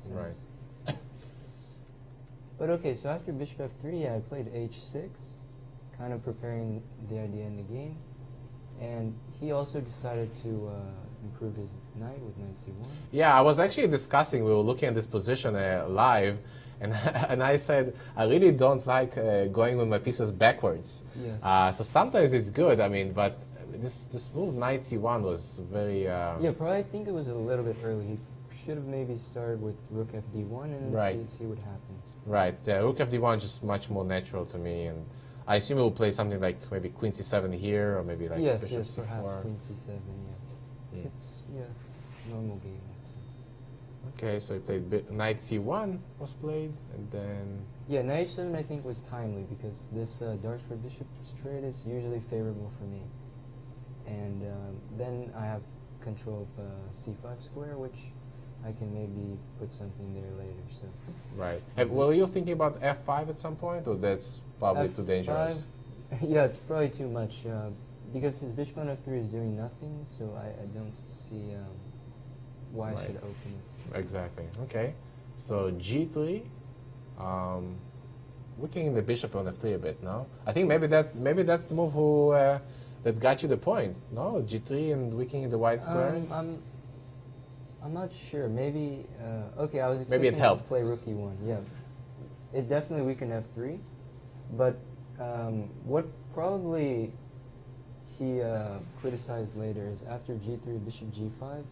sense. Right. But okay, so after bishop f3, yeah, I played h6, kind of preparing the idea in the game. And he also decided to improve his knight with knight c1. Yeah, I was actually discussing, we were looking at this position live, and, and I said, I really don't like going with my pieces backwards. Yes. So sometimes it's good, I mean, but this move knight c1 was very... yeah, probably I think it was a little bit early. He should have maybe started with rook fd1 and then see what happens. Right, yeah, rook fd1 is just much more natural to me, and I assume it will play something like maybe queen c7 here, or maybe like yes, bishop yes, c4. Perhaps queen c7, yes. It's, yeah, normal game, I'd say. Okay, so he played knight c1 was played, and then Yeah, knight h7 I think was timely because this dark square bishop trade is usually favorable for me. And then I have control of c5 square, which I can maybe put something there later. So right. Were you thinking about f5 at some point, or that's probably too dangerous? Yeah, it's probably too much because his bishop on f3 is doing nothing, so I don't see why I should open it. Exactly. Okay. So g3, weakening the bishop on f3 a bit. No, I think maybe that's the move who that got you the point. No, g3 and weakening the white squares. I'm not sure. Maybe okay. I was Maybe it expecting helped. to play rook e1. Yeah, it definitely weakened f3, but what probably he criticized later is after g3, bishop g5,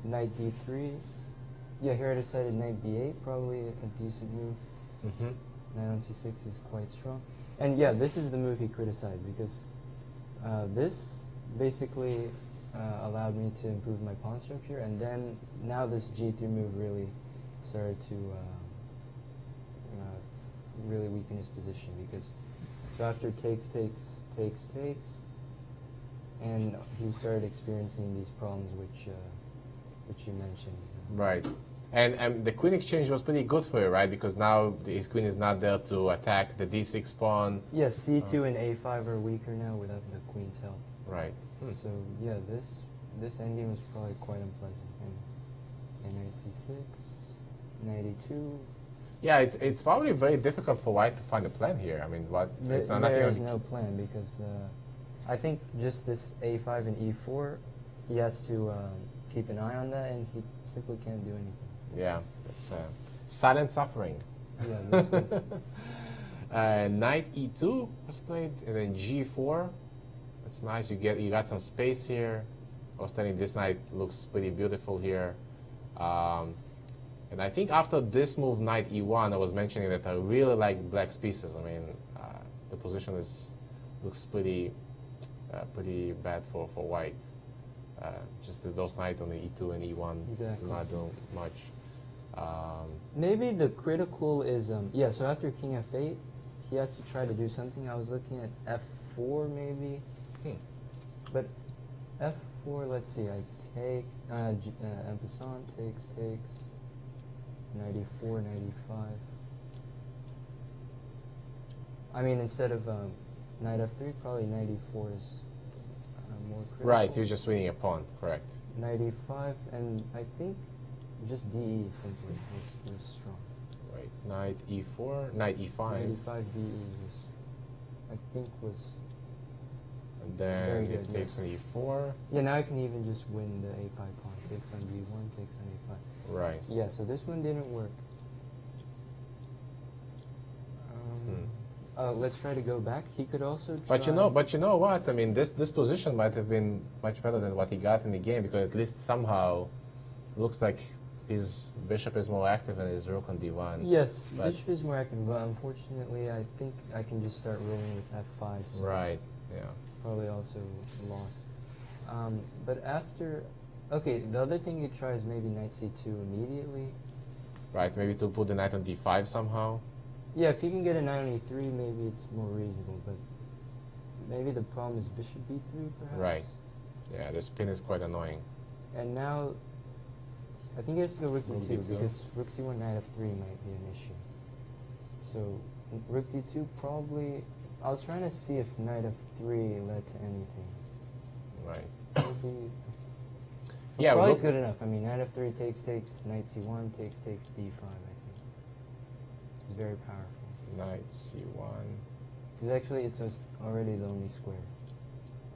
knight d3. Yeah, here I decided knight b8, probably a decent move. Mm-hmm. Knight on c6 is quite strong. And yeah, this is the move he criticized because this basically allowed me to improve my pawn structure, and then now this g3 move really started to really weaken his position because so after takes, and he started experiencing these problems which you mentioned. Right. And the queen exchange was pretty good for you, right? Because now his queen is not there to attack the d6 pawn. Yes, c2 and a5 are weaker now without the queen's help. Right. So yeah, this endgame was probably quite unpleasant. And knight c6, knight e2. Yeah, it's probably very difficult for white to find a plan here. I mean, what? It's not There is nothing. no plan because I think just this a5 and e4, he has to keep an eye on that, and he simply can't do anything. Yeah, it's silent suffering. Yeah, this was, Knight e2 was played, and then g4. It's nice. You got some space here. I was telling you this knight looks pretty beautiful here. And I think after this move, knight e1, I was mentioning that I really like black's pieces. I mean, the position looks pretty bad for white. Just those knights on the e2 and e1 do not do much. maybe the critical is yeah. So after king f8, he has to try to do something. I was looking at f4 maybe, but f4. Let's see. I take en passant takes. Knight e4, knight e5. I mean, instead of knight f3, probably knight e4 is more critical. Right, you're just winning a pawn, correct. Knight e5, and I think just de simply was strong. Right, knight e4, knight e5. Knight e5, de was, I think was And then very it good, takes yes. on e4. Yeah, now I can even just win the a5 pawn. Takes on d1, takes on a5. Right. Yeah, so this one didn't work. Let's try to go back. He could also try... But you know what? I mean, this position might have been much better than what he got in the game, because at least somehow looks like his bishop is more active and his rook on d1. Yes, But- bishop is more active, but unfortunately I think I can just start rolling with f5, so Right. Yeah. probably also lost. But after... Okay, the other thing you try is maybe knight c2 immediately. Right. Maybe to put the knight on d5 somehow. Yeah, if you can get a knight on e3, maybe it's more reasonable, but maybe the problem is bishop b3, perhaps? Right. Yeah. The spin is quite annoying. And now, I think he has to go rook Rook d2, d2. because rook c1, knight f3 might be an issue. So, rook d2 probably... I was trying to see if knight f3 led to anything. Right. Maybe... Yeah. probably Rook, it's good enough. I mean, knight f3 takes, knight c1 takes d5, I think. It's very powerful. knight c1. Because actually, it's already the only square.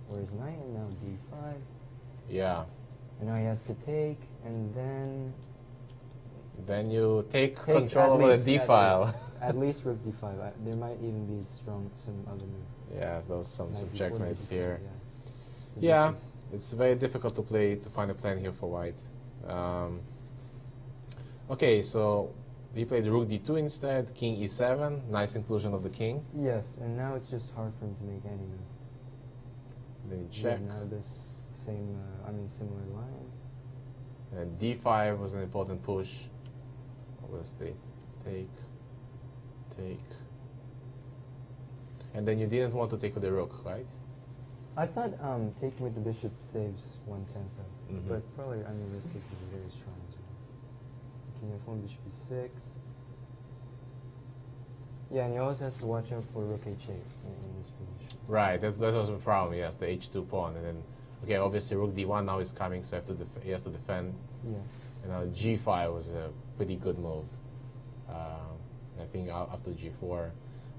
Whereas knight, and now d5. Yeah. And now he has to take, and then... Then you take Take control at over least- the d at file. least- At least rook d5. There might even be some other move. Yeah, those some Knight d4, checkmates d5, here. Yeah, So Yeah, this is- it's very difficult to find a plan here for white. Okay, so he played rook d2 instead, king e7, nice inclusion of the king. Yes, and now it's just hard for him to make any move. Then he Yeah, check. now this same, similar line. And d5 was an important push. Obviously, take. And then you didn't want to take with the rook, right? I thought taking with the bishop saves one tempo, but probably, rook takes is very strong as well. King f1, bishop e6. Yeah, and he always has to watch out for rook h8 in this position. Right, that's also the problem, yes, the h2 pawn. And then, okay, obviously rook d1 now is coming, so he has to defend. Yes. And now g5 was a pretty good move. I think after g4.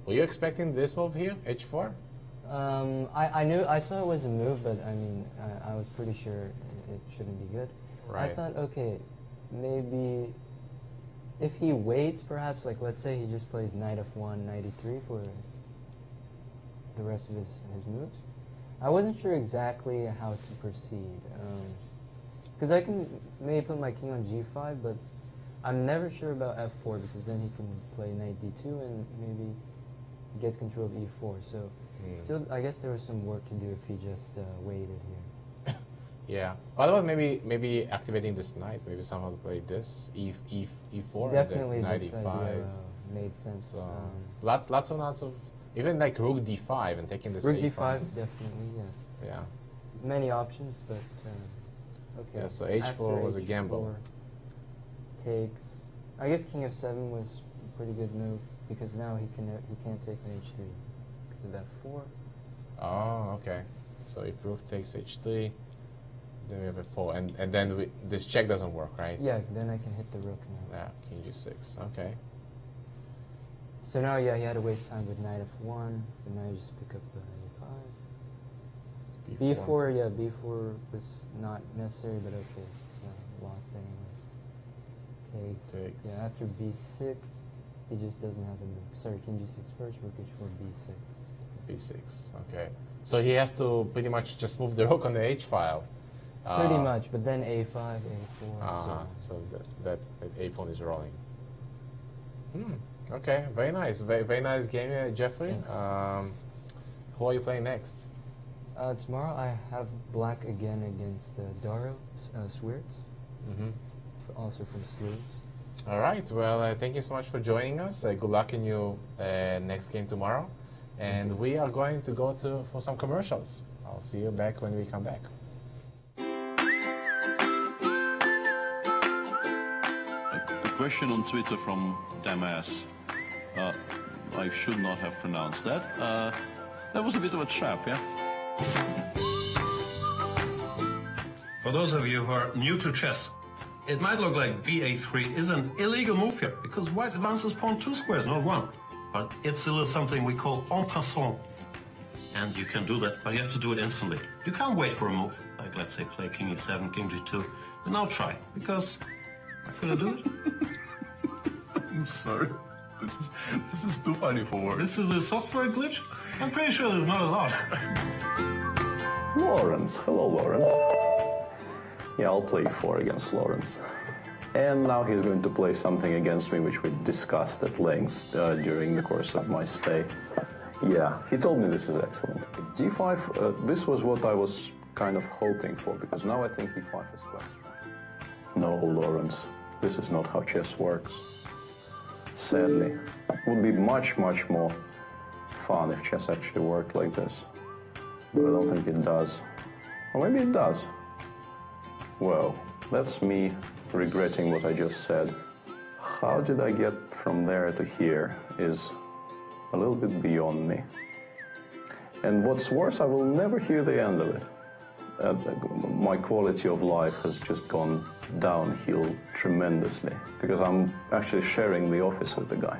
Were you expecting this move here, h4? I saw it was a move, but I was pretty sure it shouldn't be good. Right. I thought, okay, maybe if he waits, perhaps, like let's say he just plays knight f1, knight e3 for the rest of his moves. I wasn't sure exactly how to proceed. Because I can maybe put my king on g5, but I'm never sure about f4 because then he can play knight d2 and maybe gets control of e4. So still, I guess there was some work to do if he just waited here. Yeah. What about maybe activating this knight? Maybe somehow to play this e4. Definitely, and then knight this e5. idea made sense. So lots of even like rook d5 and taking this Rook a5. d5, definitely, yes. Yeah. Many options, but okay. Yeah. So h4 After was a gamble. Takes. I guess king f7 was a pretty good move because now he can't take an h3 because of f4. Oh, okay. So if rook takes h3, then we have f4, and then this check doesn't work, right? Yeah, then I can hit the rook now. Yeah, king g6. Okay. So now, yeah, he had to waste time with knight f1, but now you just pick up a5. b4, yeah, b4 was not necessary, but okay, it's lost anyway. Takes. Yeah, after b6, he just doesn't have a move. Sorry, king g6 first, rook h4, b6. b6, okay. So he has to pretty much just move the rook on the h file. Pretty much, but then a5, a4. So that a pawn is rolling. Okay, very nice. Very nice game, Jeffrey. Who are you playing next? Tomorrow I have black again against Daro Swirtz, also from Sleeves. All right. Well, thank you so much for joining us. Good luck in your next game tomorrow. And we are going to go for some commercials. I'll see you back when we come back. A question on Twitter from Damas. I should not have pronounced that. That was a bit of a trap, yeah? For those of you who are new to chess, it might look like ba3 is an illegal move here, because white advances pawn 2 squares, not 1. But it's still something we call en passant. And you can do that, but you have to do it instantly. You can't wait for a move, like let's say play king e7, king g2. But now try, because I'm gonna do it. I'm sorry. This is too funny for words. This is a software glitch? I'm pretty sure there's not a lot. Lawrence. Hello, Lawrence. Yeah, I'll play 4 against Lawrence. And now he's going to play something against me which we discussed at length during the course of my stay. Yeah, he told me this is excellent. g5, this was what I was kind of hoping for, because now I think e5 is quite strong. No, Lawrence, this is not how chess works. Sadly, it would be much, much more fun if chess actually worked like this. But I don't think it does. Or maybe it does. Well, that's me regretting what I just said. How did I get from there to here is a little bit beyond me. And what's worse, I will never hear the end of it. My quality of life has just gone downhill tremendously because I'm actually sharing the office with the guy.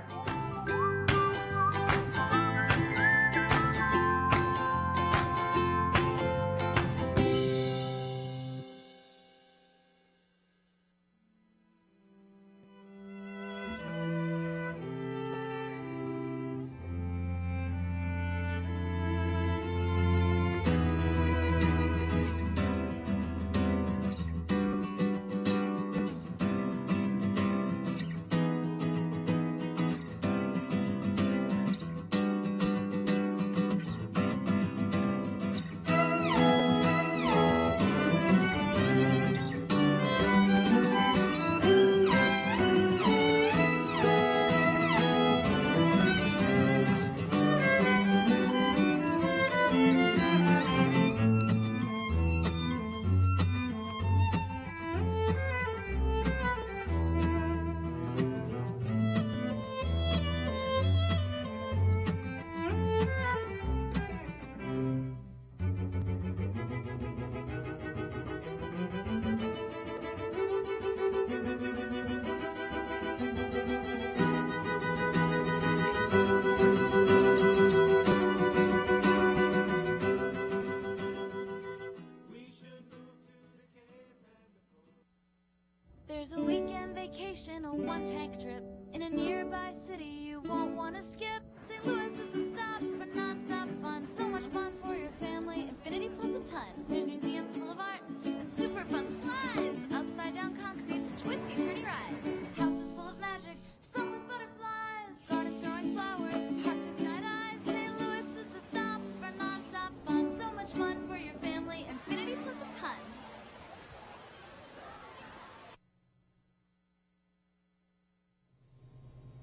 one tank trip in a nearby city you won't want to skip. St. Louis is the stop for non-stop fun. So much fun for your family. Infinity plus a ton. There's museums full of art and super fun slides. Upside down concretes, twisty turny rides. Houses full of magic, some with butterflies. Gardens growing flowers, parks with giant eyes. St. Louis is the stop for non-stop fun. So much fun for your family. Infinity plus a ton.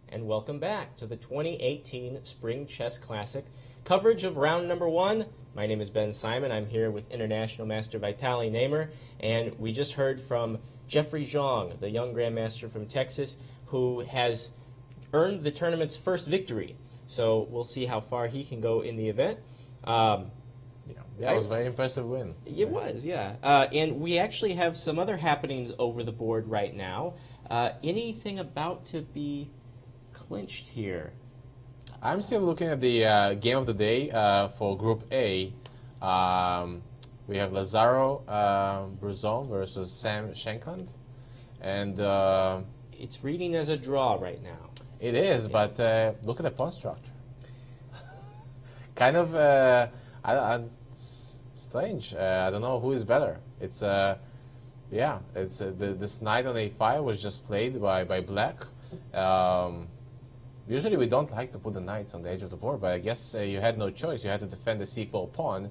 And welcome back to the 2018 Spring Chess Classic. Coverage of round number 1. My name is Ben Simon. I'm here with International Master Vitaly Neimer. And we just heard from Jeffrey Zhang, the young grandmaster from Texas, who has earned the tournament's first victory. So we'll see how far he can go in the event. Yeah, it was a very impressive win. It was, yeah. And we actually have some other happenings over the board right now. Anything about to be clinched here? I'm still looking at the game of the day for Group A. We have Lazaro Bruzon versus Sam Shanklin. And It's reading as a draw right now. it is, but look at the pawn structure. Kind of it's strange. I don't know who is better. It's yeah, it's this knight on a5 was just played by black. Usually we don't like to put the knights on the edge of the board, but I guess you had no choice. You had to defend the c4 pawn.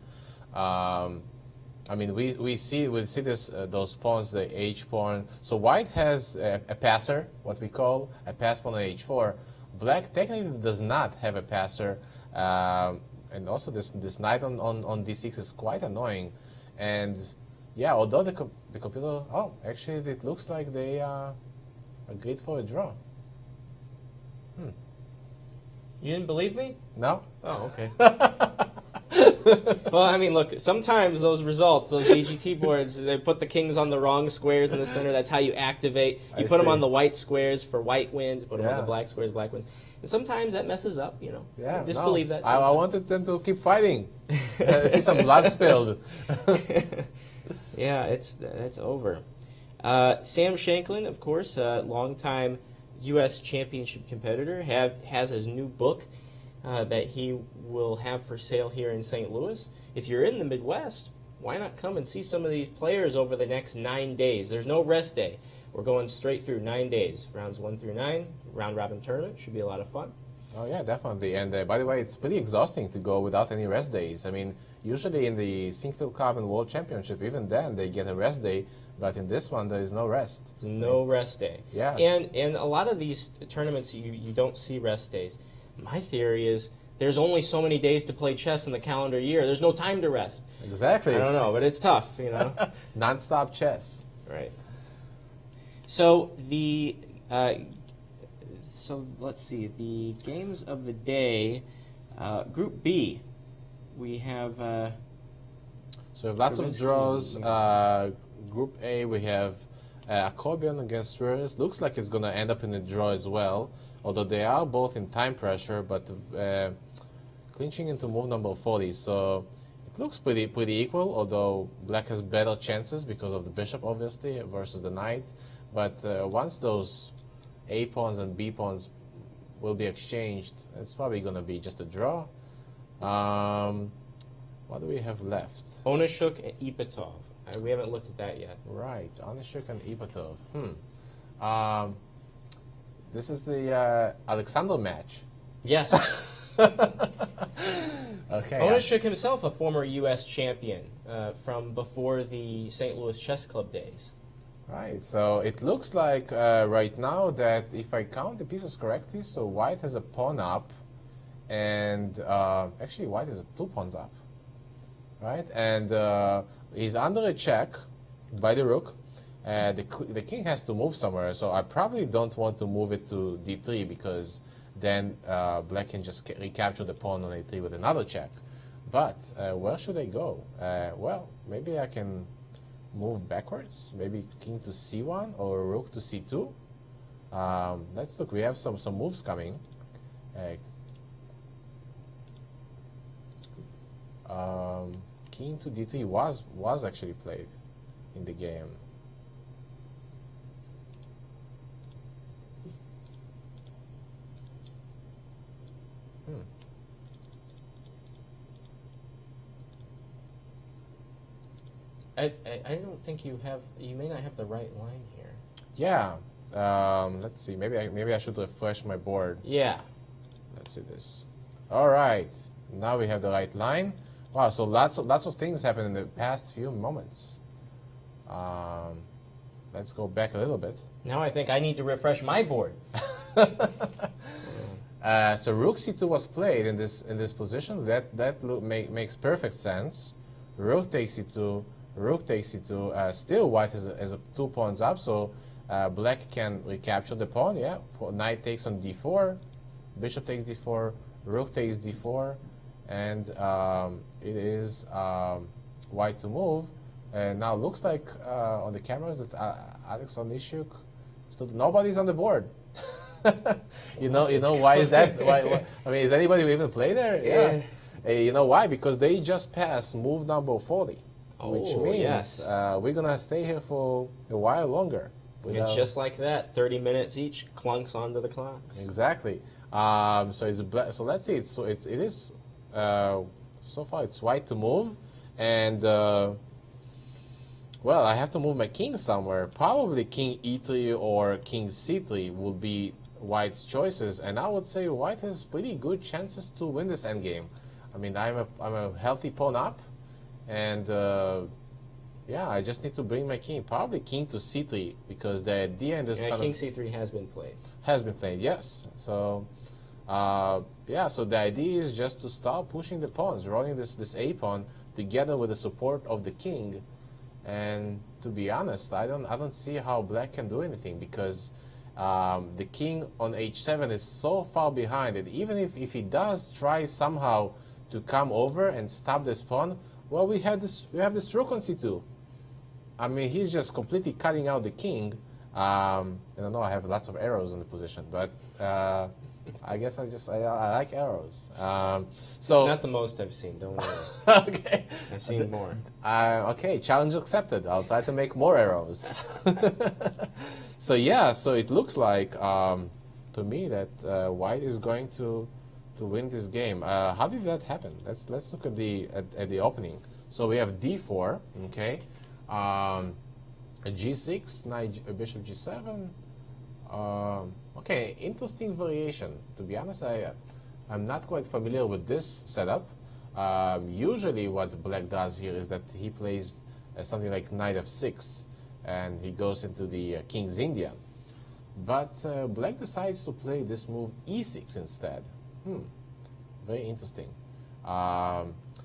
I mean, we see this those pawns, the h pawn. So white has a passer, what we call a pass pawn on h4. Black technically does not have a passer, and also this knight on d6 is quite annoying. And yeah, although the computer, actually it looks like they agreed for a draw. You didn't believe me? No? Oh, okay. Well, I mean, look, sometimes those results, those DGT boards, they put the kings on the wrong squares in the center. That's how you activate. You put them on the white squares for white wins, put them on the black squares, black wins. And sometimes that messes up, you know. Yeah, Disbelieve that I wanted them to keep fighting. See some blood spilled. Yeah, that's over. Sam Shanklin, of course, longtime U.S. championship competitor, has his new book that he will have for sale here in St. Louis. If you're in the Midwest, why not come and see some of these players over the next 9 days? There's no rest day. We're going straight through 9 days, rounds 1 through 9, round-robin tournament. Should be a lot of fun. Oh, yeah, definitely. And by the way, it's pretty exhausting to go without any rest days. I mean, usually in the Sinquefield Cup and World Championship, even then, they get a rest day. But in this one, there is no rest. No rest day. Yeah. And a lot of these tournaments, you don't see rest days. My theory is there's only so many days to play chess in the calendar year. There's no time to rest. Exactly. I don't know, but it's tough, you know. Non-stop chess. Right. So so let's see, the games of the day, Group B, we have. So we have lots of Gribinsky, draws. Group A, we have Akobian against Swears. Looks like it's going to end up in a draw as well, although they are both in time pressure, but clinching into move number 40. So it looks pretty equal, although black has better chances because of the bishop, obviously, versus the knight. But once those A pawns and B pawns will be exchanged, it's probably going to be just a draw. What do we have left? Onishuk and Ipatov. We haven't looked at that yet. Right, Onishuk and Ipatov. This is the Alexander match. Yes. Okay. Onishuk himself, a former U.S. champion from before the St. Louis Chess Club days. Right, so it looks like right now that if I count the pieces correctly, so white has a pawn up, and actually white has 2 pawns up. Right, and he's under a check by the rook. The king has to move somewhere, so I probably don't want to move it to d3 because then black can just recapture the pawn on a3 with another check. But where should I go? Well, maybe I can move backwards. Maybe king to c1 or rook to c2. Let's look. We have some moves coming. King to d3 was actually played in the game. I don't think you have. You may not have the right line here. Yeah. Let's see. Maybe I should refresh my board. Yeah. Let's see this. All right. Now we have the right line. Wow. So lots of things happened in the past few moments. Let's go back a little bit. Now I think I need to refresh my board. So Rook C2 was played in this position. That makes perfect sense. Rook takes C2. Rook takes C2. Still white has a 2 pawns up, so black can recapture the pawn. Yeah. Knight takes on D4. Bishop takes D4. Rook takes D4, and it is white to move. And now looks like on the cameras that Alex Onishuk, nobody's on the board. you know why is that? Why, I mean, is anybody even play there? Yeah. You know why? Because they just passed move number 40, which means yes. We're gonna stay here for a while longer. And just like that, 30 minutes each clunks onto the clocks. Exactly. So let's see. It is so far it's white to move, and well, I have to move my king somewhere. Probably king e3 or king c3 will be white's choices, and I would say white has pretty good chances to win this endgame. I mean, I'm a healthy pawn up, and yeah, I just need to bring my king. Probably king to c3, because the idea in this king c3 has been played. Has been played, yes. So yeah, so the idea is just to start pushing the pawns, rolling this a pawn together with the support of the king. And to be honest, I don't see how black can do anything, because the king on h7 is so far behind it. Even if he does try somehow to come over and stop this pawn, well, we have this rook on c2. I mean, he's just completely cutting out the king. I don't know, I have lots of arrows in the position, but I guess I like arrows. So it's not the most I've seen, don't worry. Okay. I've seen more. Okay, challenge accepted. I'll try to make more arrows. So yeah, so it looks like to me that white is going to win this game. How did that happen? Let's look at the opening. So we have d4, okay, g6, knight, bishop g7. Okay, interesting variation. To be honest, I'm not quite familiar with this setup. Usually what black does here is that he plays something like knight f6, and he goes into the king's India. But black decides to play this move e6 instead. Very interesting.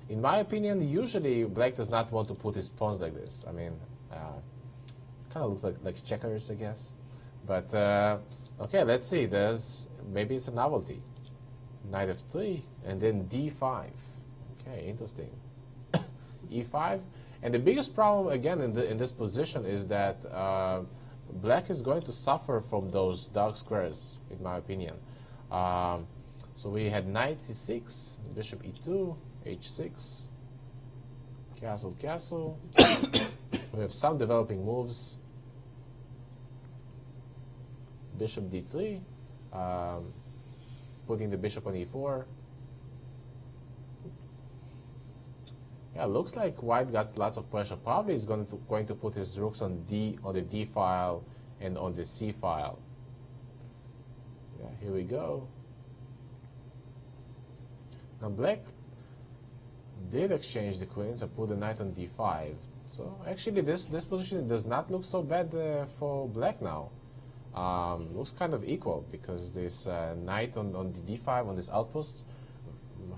In my opinion, usually black does not want to put his pawns like this. I mean, kind of looks like checkers, I guess. But okay, let's see. Maybe it's a novelty. Knight f3 and then d5. Okay, interesting. e5, and the biggest problem again in this position is that black is going to suffer from those dark squares, in my opinion. So we had knight c6, bishop e2, h6, castle, castle. We have some developing moves. Bishop d3, putting the bishop on e4. Yeah, looks like white got lots of pressure. Probably is going to put his rooks on the d file and on the c file. Yeah, here we go. Now black did exchange the queens and put the knight on d5. So actually this position does not look so bad for black now. Looks kind of equal, because this knight on the d5 on this outpost,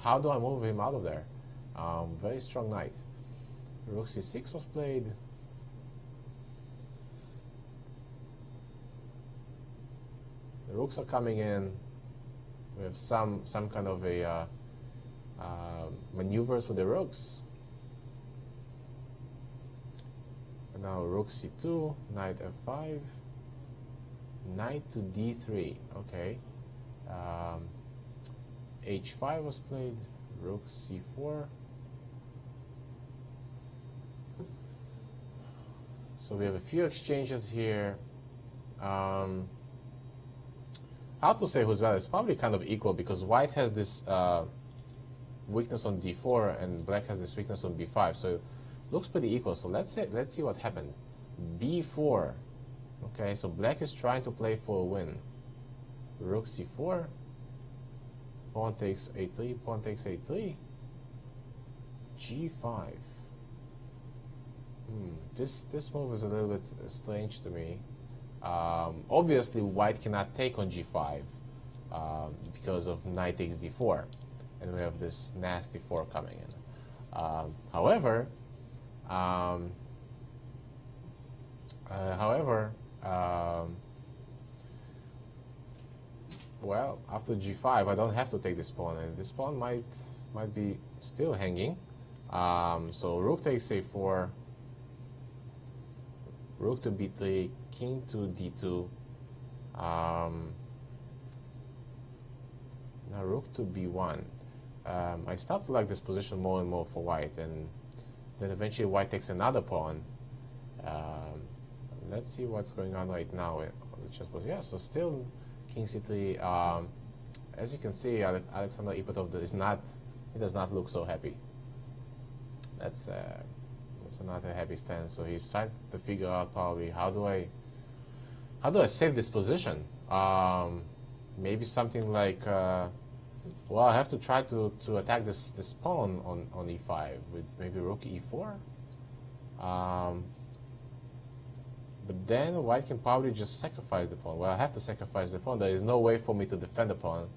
how do I move him out of there? Very strong knight. Rook c6 was played. The rooks are coming in. We have some kind of a maneuvers with the rooks. And now rook c2, knight f5. Knight to d3, okay. h5 was played, rook c4. So we have a few exchanges here. How to say who's better? It's probably kind of equal, because white has this weakness on d4 and black has this weakness on b5. So looks pretty equal. So let's see what happened. B4. Okay, so black is trying to play for a win. Rook C4. Pawn takes A3. Pawn takes A3. G5. This move is a little bit strange to me. Obviously, white cannot take on G5 because of knight takes D4, and we have this nasty 4 coming in. However, well, after G5, I don't have to take this pawn, and this pawn might be still hanging. So rook takes A4, rook to B3, king to D2. Now rook to B1. I start to like this position more and more for white, and then eventually white takes another pawn. Let's see what's going on right now on the chessboard. Yeah, so still king C3. As you can see, Alexander Ipatov does not look so happy. That's not a happy stance. So he's trying to figure out probably how do I save this position. Maybe something like well, I have to try to attack this pawn on E5 with maybe rook E4. But then white can probably just sacrifice the pawn. Well, I have to sacrifice the pawn. There is no way for me to defend the pawn.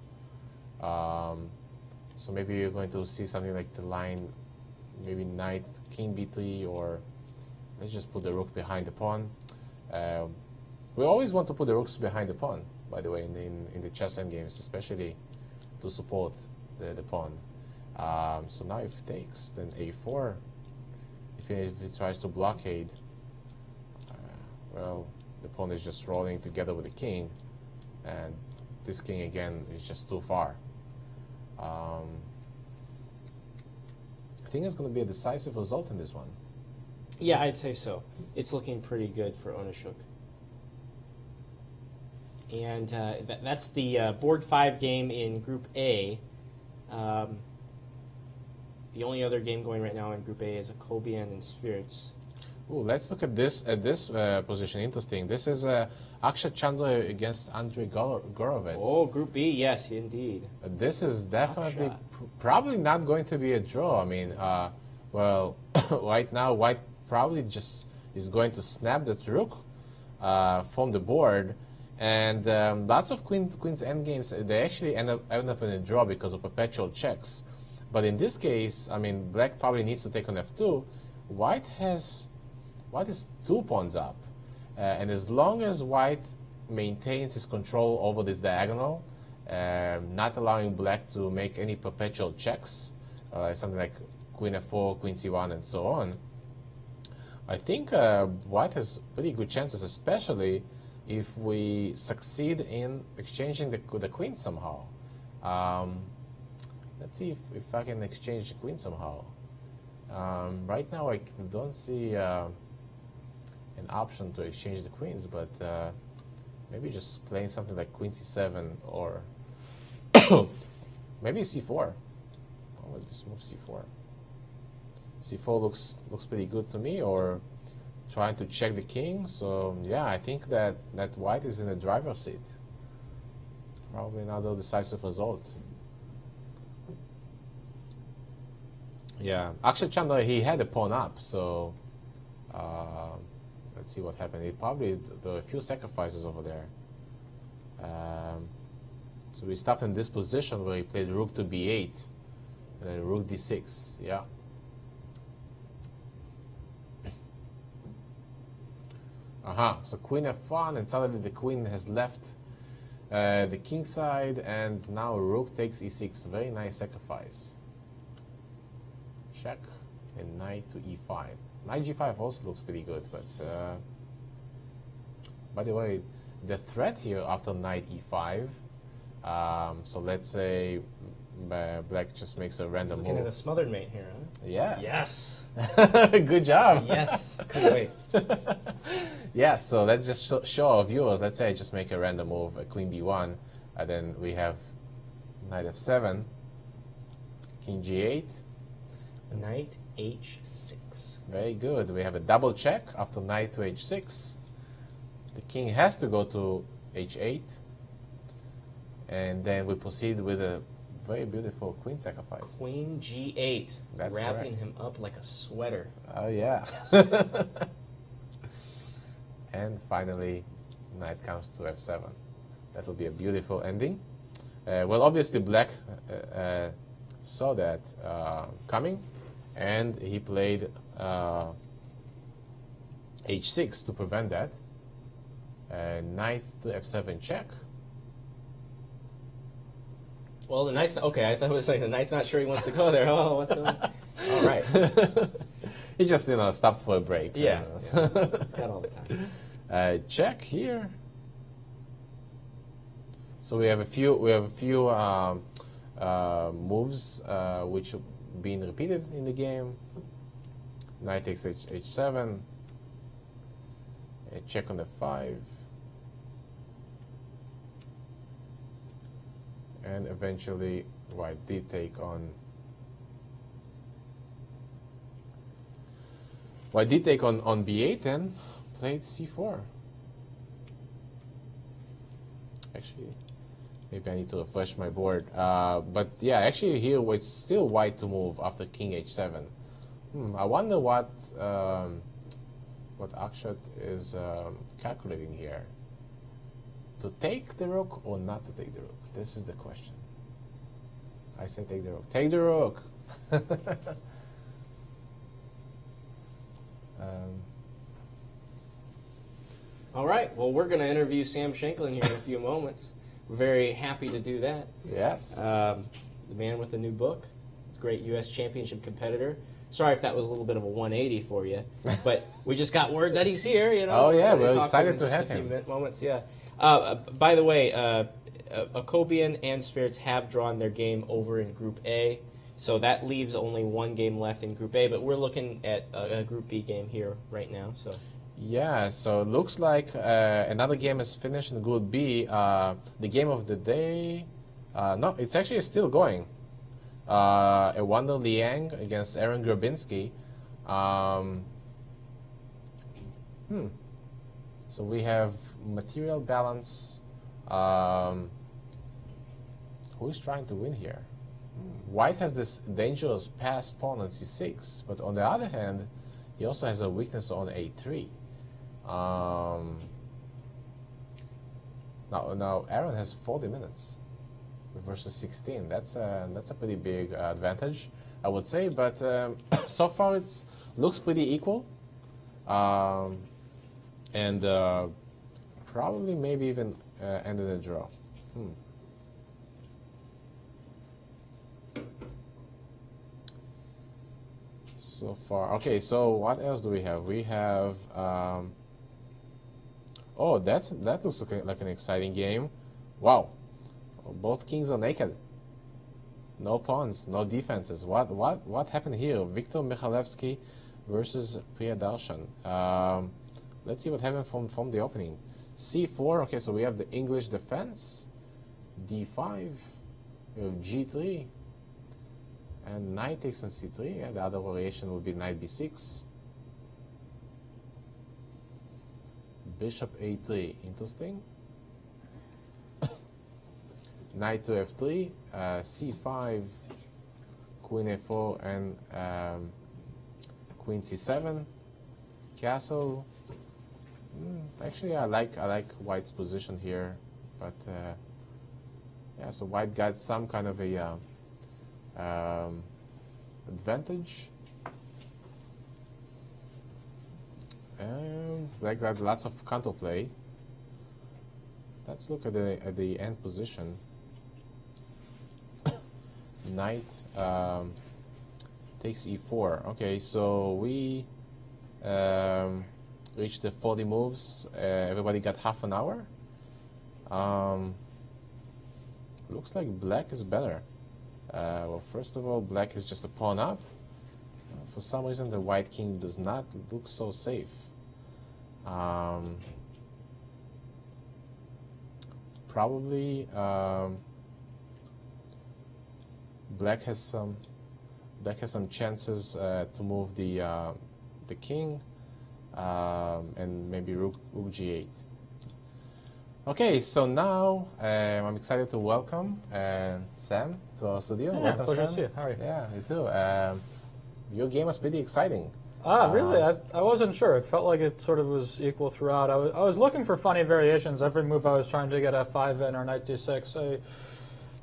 So maybe you're going to see something like the line, maybe knight, king B3, or let's just put the rook behind the pawn. We always want to put the rooks behind the pawn, by the way, in the chess endgames, especially to support the pawn. So now if it takes, then A4. If it tries to blockade, well, the pawn is just rolling together with the king, and this king again is just too far. I think it's going to be a decisive result in this one. Yeah, I'd say so. It's looking pretty good for Onishuk. And that's the board 5 game in Group A. The only other game going right now in Group A is Akobian and Svirts. Ooh, let's look at this position. Interesting. This is Akshat Chandra against Andrei Gorovets. Oh, Group B, yes, indeed. This is definitely probably not going to be a draw. I mean, well, right now white probably just is going to snap the rook from the board, and lots of queen's endgames they actually end up in a draw because of perpetual checks. But in this case, I mean, black probably needs to take on F2. White is 2 pawns up, and as long as white maintains his control over this diagonal, not allowing black to make any perpetual checks, something like queen F4, queen C1, and so on, I think white has pretty good chances, especially if we succeed in exchanging the queen somehow. Let's see if I can exchange the queen somehow. Right now I don't see an option to exchange the queens, but maybe just playing something like queen C7 or maybe C4. Oh, just move C4. C4 looks pretty good to me, or trying to check the king. So yeah, I think that white is in the driver's seat. Probably another decisive result. Yeah, actually Chandra, he had a pawn up, so let's see what happened. There were a few sacrifices over there. So we stopped in this position where he played rook to b8 and then rook d6. Yeah. So queen f1, and suddenly the queen has left the king side, and now rook takes e6. Very nice sacrifice. Check, and knight to e5. Knight g5 also looks pretty good, but by the way, the threat here after knight e5, so let's say black just makes a random Looking move. at a smothered mate here, huh? Yes. Yes. Good job. Yes. Couldn't wait. Yes, so let's just show our viewers. Let's say I just make a random move, queen b1, and then we have knight f7, king g8. Knight h6. Very good. We have a double check after knight to h6. The king has to go to h8. And then we proceed with a very beautiful queen sacrifice. Queen g8. That's wrapping correct. him up like a sweater. Oh, yeah. And finally, knight comes to f7. That will be a beautiful ending. Well, obviously, black saw that coming, and he played h6 to prevent that. Knight to f7 check. Well, the knight's okay. I thought it was like the knight's not sure he wants to go there. Oh, what's going on? All right. He just stops for a break. Yeah, it's got all the time. Check here. So we have a few moves which have been repeated in the game. Knight takes h7. A check on f5. And eventually white did take on b8 and played c4. Actually, maybe I need to refresh my board. But yeah, actually here it's still white to move after king h7. I wonder what Akshat is calculating here. To take the rook or not to take the rook? This is the question. I say take the rook. Take the rook! All right. Well, we're going to interview Sam Shanklin here in a few moments. We're very happy to do that. Yes. The man with the new book, great U.S. championship competitor. Sorry if that was a little bit of a 180 for you, but we just got word that he's here. Oh yeah, we're we're excited to have him. A few moments, yeah. By the way, Akobian and Spirits have drawn their game over in Group A, so that leaves only one game left in Group A. But we're looking at a Group B game here right now. So. Yeah, so it looks like another game is finished in Group B. The game of the day, no, it's actually still going. A Wonder Liang against Aaron Gribinsky. So we have material balance. Who is trying to win here? White has this dangerous passed pawn on c6, but on the other hand, he also has a weakness on a3. Now Aaron has 40 minutes versus 16. That's a pretty big advantage, I would say. But so far it looks pretty equal, and probably maybe even end in a draw. So far, okay. So what else do we have? We have. Oh, that looks like an exciting game. Wow, both kings are naked. No pawns, no defenses. What happened here? Viktor Mikhailevsky versus Priyadarshan. Let's see what happened from the opening. c4. Okay, so we have the English defense. d5. We have g3. And knight takes on c3. Yeah, the other variation would be knight b6. Bishop a3. Interesting. Knight to f3. c5. Queen a4 and queen c7. Castle. Actually, I like White's position here, but yeah. So White got some kind of a advantage. And Black got lots of counterplay. Let's look at the end position. Knight takes e4. Okay, so we reached the 40 moves. Everybody got half an hour. Looks like Black is better. Well, first of all, Black is just a pawn up. For some reason, the White king does not look so safe. Probably Black has some Black has some chances to move the king, and maybe rook g8. Okay, so now I'm excited to welcome Sam to our studio. Yeah, welcome, pleasure Sam. to see you. How are you? Yeah, me too. Your game was pretty exciting. Really? I wasn't sure. It felt like it sort of was equal throughout. I was looking for funny variations. Every move I was trying to get f5 in or knight d6.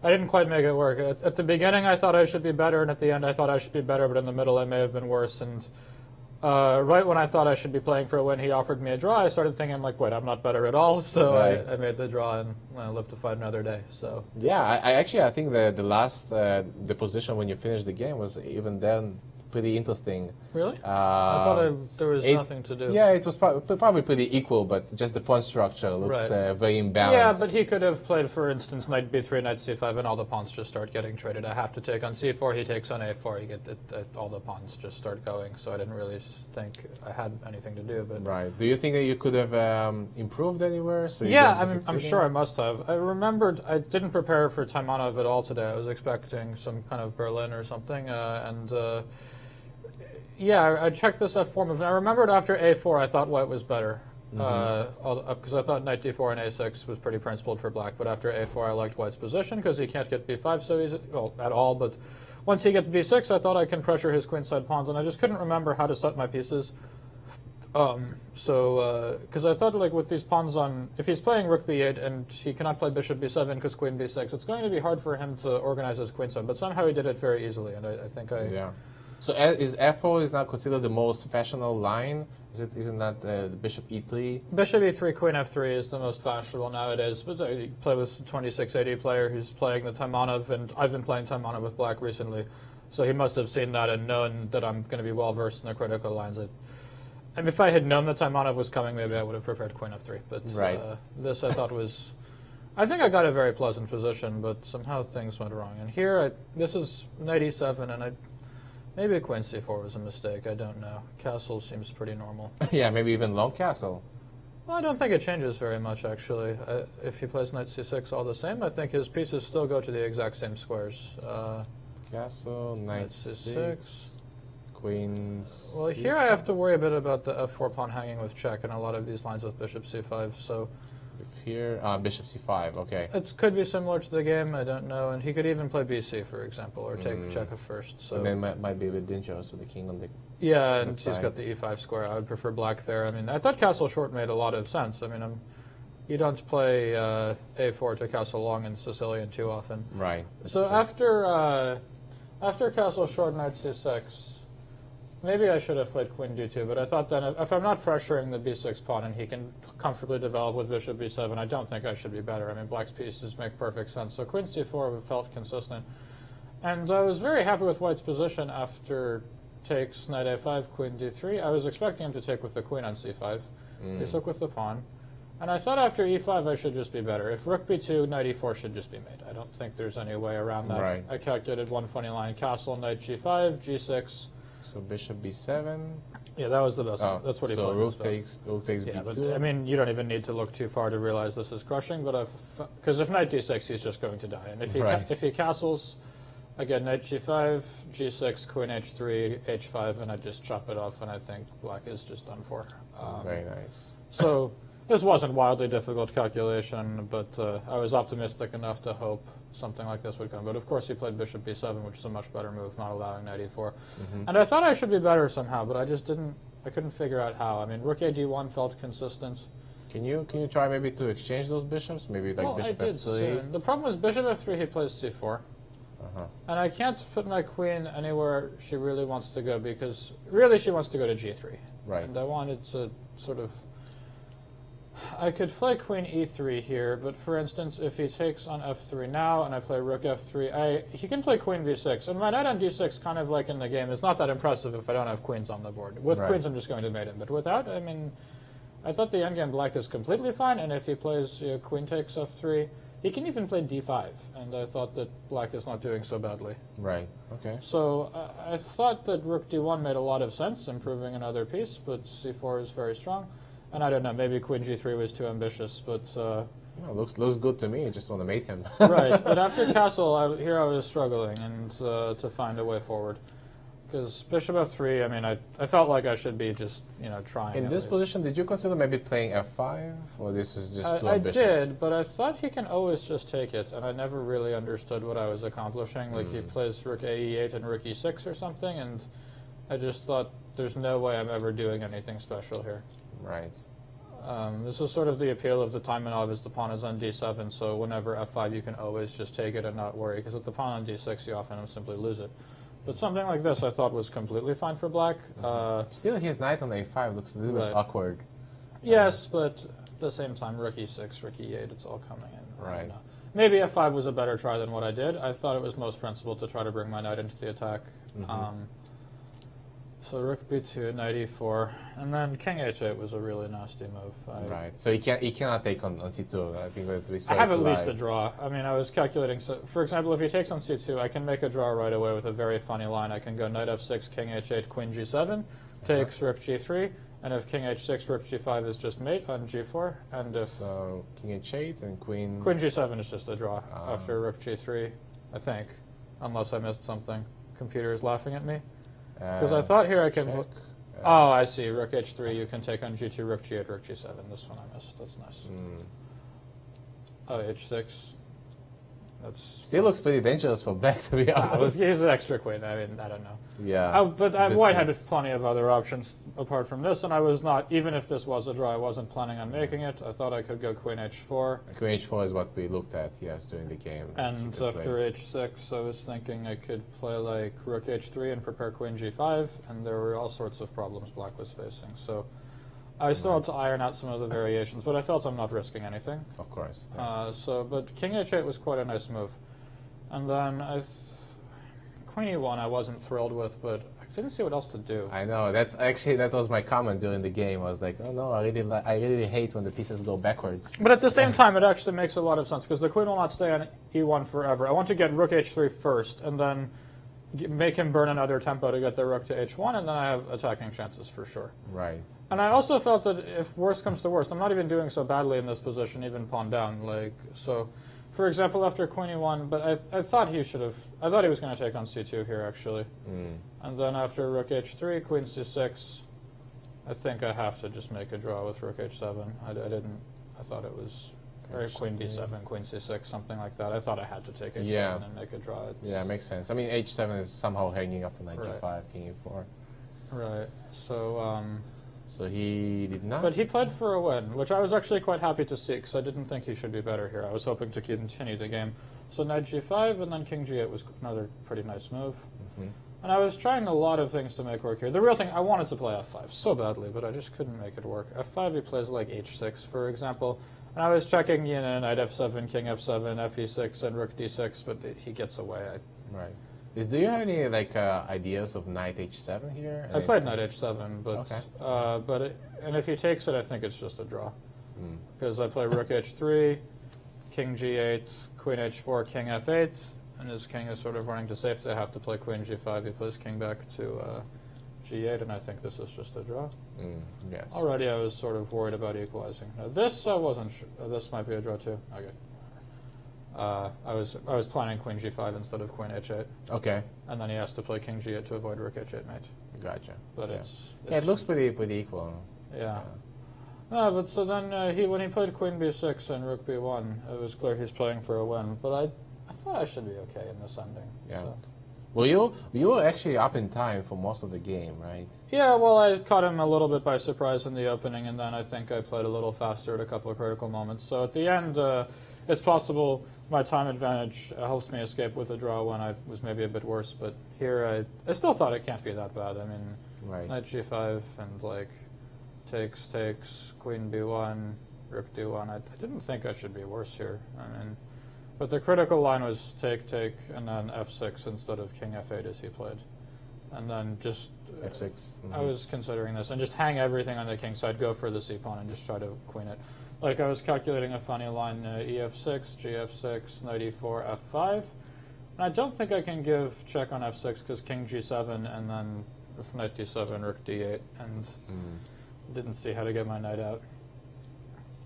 I didn't quite make it work. At the beginning, I thought I should be better, and at the end, I thought I should be better, but in the middle, I may have been worse. And right when I thought I should be playing for a win, he offered me a draw. I started thinking, like, wait, I'm not better at all. So Right. I made the draw and lived to fight another day. So Yeah, I think the last the position when you finished the game was even then pretty interesting. really, I thought there was nothing to do. Yeah, it was probably pretty equal, but just the pawn structure looked Right. very Yeah, imbalanced. but he could have played, for instance, knight b3, knight c5, and all the pawns just start getting traded. I have to take on c4, he takes on a4, you get all the pawns just start going. So I didn't really think I had anything to do. But Right. Do you think that you could have improved anywhere? So you yeah, didn't I'm succeed? sure I must have. I remembered I didn't prepare for Taimanov at all today. I was expecting some kind of Berlin or something, yeah, I checked this f4 move, and I remembered after a4 I thought white was better. Because I thought knight d4 and a6 was pretty principled for black, but after a4 I liked white's position because he can't get b5 so easy, well, at all, but once he gets b6 I thought I can pressure his queenside pawns, and I just couldn't remember how to set my pieces. Because I thought, like, with these pawns on, if he's playing rook b8 and he cannot play bishop b7 because queen b6, it's going to be hard for him to organize his queenside, but somehow he did it very easily, and I think I... Yeah. So is f4 is now considered the most fashionable line? Isn't that the bishop e3? Bishop e3, queen f3 is the most fashionable nowadays, but I play with a 2680 player who's playing the Taimanov, and I've been playing Taimanov with black recently, so he must have seen that and known that I'm going to be well versed in the critical lines. And if I had known that Taimanov was coming, maybe I would have prepared queen f3, but Right. This I thought was... I think I got a very pleasant position, but somehow things went wrong. And here, this is knight e7, and maybe queen c4 was a mistake, I don't know. Castle seems pretty normal. Yeah, maybe even long castle. Well, I don't think it changes very much, actually. If he plays knight c6 all the same, I think his pieces still go to the exact same squares. Castle, knight c6, queen Well, here I have to worry a bit about the f4 pawn hanging with check, and a lot of these lines with bishop c5, so... If here, bishop c5, okay. It could be similar to the game, I don't know, and he could even play bc, for example, or take check at first. So And then might be a bit dangerous with the king on the... yeah, and that he's side. got the e5 square. I would prefer black there. I mean, I thought castle short made a lot of sense. I mean, you don't play a4 to castle long in Sicilian too often. Right. So after castle short knight c6, maybe I should have played queen d2, but I thought then if I'm not pressuring the b6 pawn and he can comfortably develop with bishop b7, I don't think I should be better. I mean, black's pieces make perfect sense. So queen c4 felt consistent. And I was very happy with white's position after takes knight a5, queen d3. I was expecting him to take with the queen on c5. He took with the pawn. And I thought after e5 I should just be better. If rook b2, knight e4 should just be made. I don't think there's any way around that. Right. I calculated one funny line, castle, knight g5, g6. So bishop b7. Yeah, that was the best. Oh, That's what he so played. rook takes Yeah, b2. but I mean, you don't even need to look too far to realize this is crushing. But because if knight d6, he's just going to die. And if he Right. if he castles, again, knight g5, g6, queen h3, h5, and I just chop it off. And I think black is just done for. Very nice. So this wasn't wildly difficult calculation, but I was optimistic enough to hope something like this would come. But of course he played bishop b7, which is a much better move, not allowing knight e4. And I thought I should be better somehow, but I just I couldn't figure out how. I mean, rook a d1 felt consistent. Can you try maybe to exchange those bishops? Maybe like Well, bishop I did f3? soon. The problem was bishop f3, he plays c4. And I can't put my queen anywhere she really wants to go, because really she wants to go to g3. Right. And I wanted to sort of... I could play queen e3 here, but for instance, if he takes on f3 now and I play rook f3, he can play queen b6. And my knight on d6, kind of like in the game, is not that impressive if I don't have queens on the board. With Right. queens, I'm just going to mate him. But without, I mean, I thought the endgame black is completely fine, and if he plays queen takes f3, he can even play d5. And I thought that black is not doing so badly. Right. Okay. So I thought that rook d1 made a lot of sense, improving another piece, but c4 is very strong. And I don't know, maybe queen g3 was too ambitious, but... Yeah, looks good to me. I just want to mate him. right, but after castle, here I was struggling and to find a way forward. Because bishop f3, I mean, I felt like I should be just, trying. In this position, did you consider maybe playing f5, or this is just too ambitious? I did, but I thought he can always just take it, and I never really understood what I was accomplishing. Like, he plays rook a8 and rook e6 or something, and I just thought there's no way I'm ever doing anything special here. Right. This is sort of the appeal of the Taimanov is the pawn is on d7, so whenever f5 you can always just take it and not worry, because with the pawn on d6 you often simply lose it. But something like this I thought was completely fine for black. Still, his knight on a5 looks a little bit awkward. Yes, but at the same time, rook e6, rook e8, it's all coming in. Right. Maybe f5 was a better try than what I did. I thought it was most principled to try to bring my knight into the attack. So rook b2, knight e4, and then king h8 was a really nasty move. Right. So he cannot take on c2. I think that we saw I have it at least a live. draw. I mean, I was calculating. So, for example, if he takes on c2, I can make a draw right away with a very funny line. I can go knight f6, king h8, queen g7, takes rook g3, and if king h6, rook g5 is just mate on g4, and if So king h8 and queen g7 is just a draw after rook g3, I think, unless I missed something. Computer is laughing at me. Because I thought here I can... check. Oh, I see. Rook h3, you can take on g2, rook g8, rook g7. This one I missed. That's nice. Oh, h6. That's... Still looks pretty dangerous for black, to be honest. He's an extra queen. I mean, I don't know. Yeah. But white had plenty of other options apart from this, and I was not... Even if this was a draw, I wasn't planning on making it. I thought I could go queen h4. Queen h4 is what we looked at, yes, during the game. And after h6, I was thinking I could play like rook h3 and prepare queen g5, and there were all sorts of problems black was facing. So I still had to iron out some of the variations, but I felt I'm not risking anything. Of course. But king h8 was quite a nice move. And then queen e1 I wasn't thrilled with, but I didn't see what else to do. I know. That was my comment during the game. I was like, oh no, I really hate when the pieces go backwards. But at the same time, it actually makes a lot of sense, because the queen will not stay on e1 forever. I want to get rook h3 first, and then make him burn another tempo to get the rook to h1, and then I have attacking chances for sure. Right. And I also felt that if worst comes to worst, I'm not even doing so badly in this position, even pawn down. Like, so, for example, after queen e1, but I thought he should have, I thought he was going to take on c2 here, actually. And then after rook h3, queen c6, I think I have to just make a draw with rook h7. I thought it was queen b7, queen c6, something like that. I thought I had to take h7 and make a draw. Yeah, makes sense. I mean, h7 is somehow hanging after knight g5, king e4. Right. So. So he did not. But he played for a win, which I was actually quite happy to see, because I didn't think he should be better here. I was hoping to continue the game. So knight g5 and then king g8 was another pretty nice move. And I was trying a lot of things to make work here. The real thing, I wanted to play f5 so badly, but I just couldn't make it work. f5, he plays like h6, for example. And I was checking, knight f7, king f7, fe6, and rook d6, but he gets away. Right. Do you have any ideas of knight h7 here? I played knight h7, but and if he takes it, I think it's just a draw, because I play rook h3, king g8, queen h4, king f8, and his king is sort of running to safety. I have to play queen g5. He plays king back to g8, and I think this is just a draw. Yes. Already, I was sort of worried about equalizing. Now, this I wasn't sure. This might be a draw too. Okay. I was planning queen g5 instead of queen h8. Okay. And then he has to play king g8 to avoid rook h8 mate. Gotcha. But it looks pretty equal. Yeah. No, but so then when he played queen b6 and rook b1, it was clear he's playing for a win. But I thought I should be okay in this ending. Yeah. So. Well, you were actually up in time for most of the game, right? Yeah, well, I caught him a little bit by surprise in the opening, and then I think I played a little faster at a couple of critical moments. So at the end, it's possible my time advantage helped me escape with a draw when I was maybe a bit worse. But here, I still thought it can't be that bad. I mean, knight g5 and takes, queen b1, rook d1. I didn't think I should be worse here. I mean, but the critical line was take, and then f6 instead of king f8 as he played. And then just f6. I was considering this, and just hang everything on the king side, go for the c-pawn, and just try to queen it. Like, I was calculating a funny line, ef6, gf6, knight e4, f5. And I don't think I can give check on f6, because king g7, and then if knight d7, rook d8, and didn't see how to get my knight out.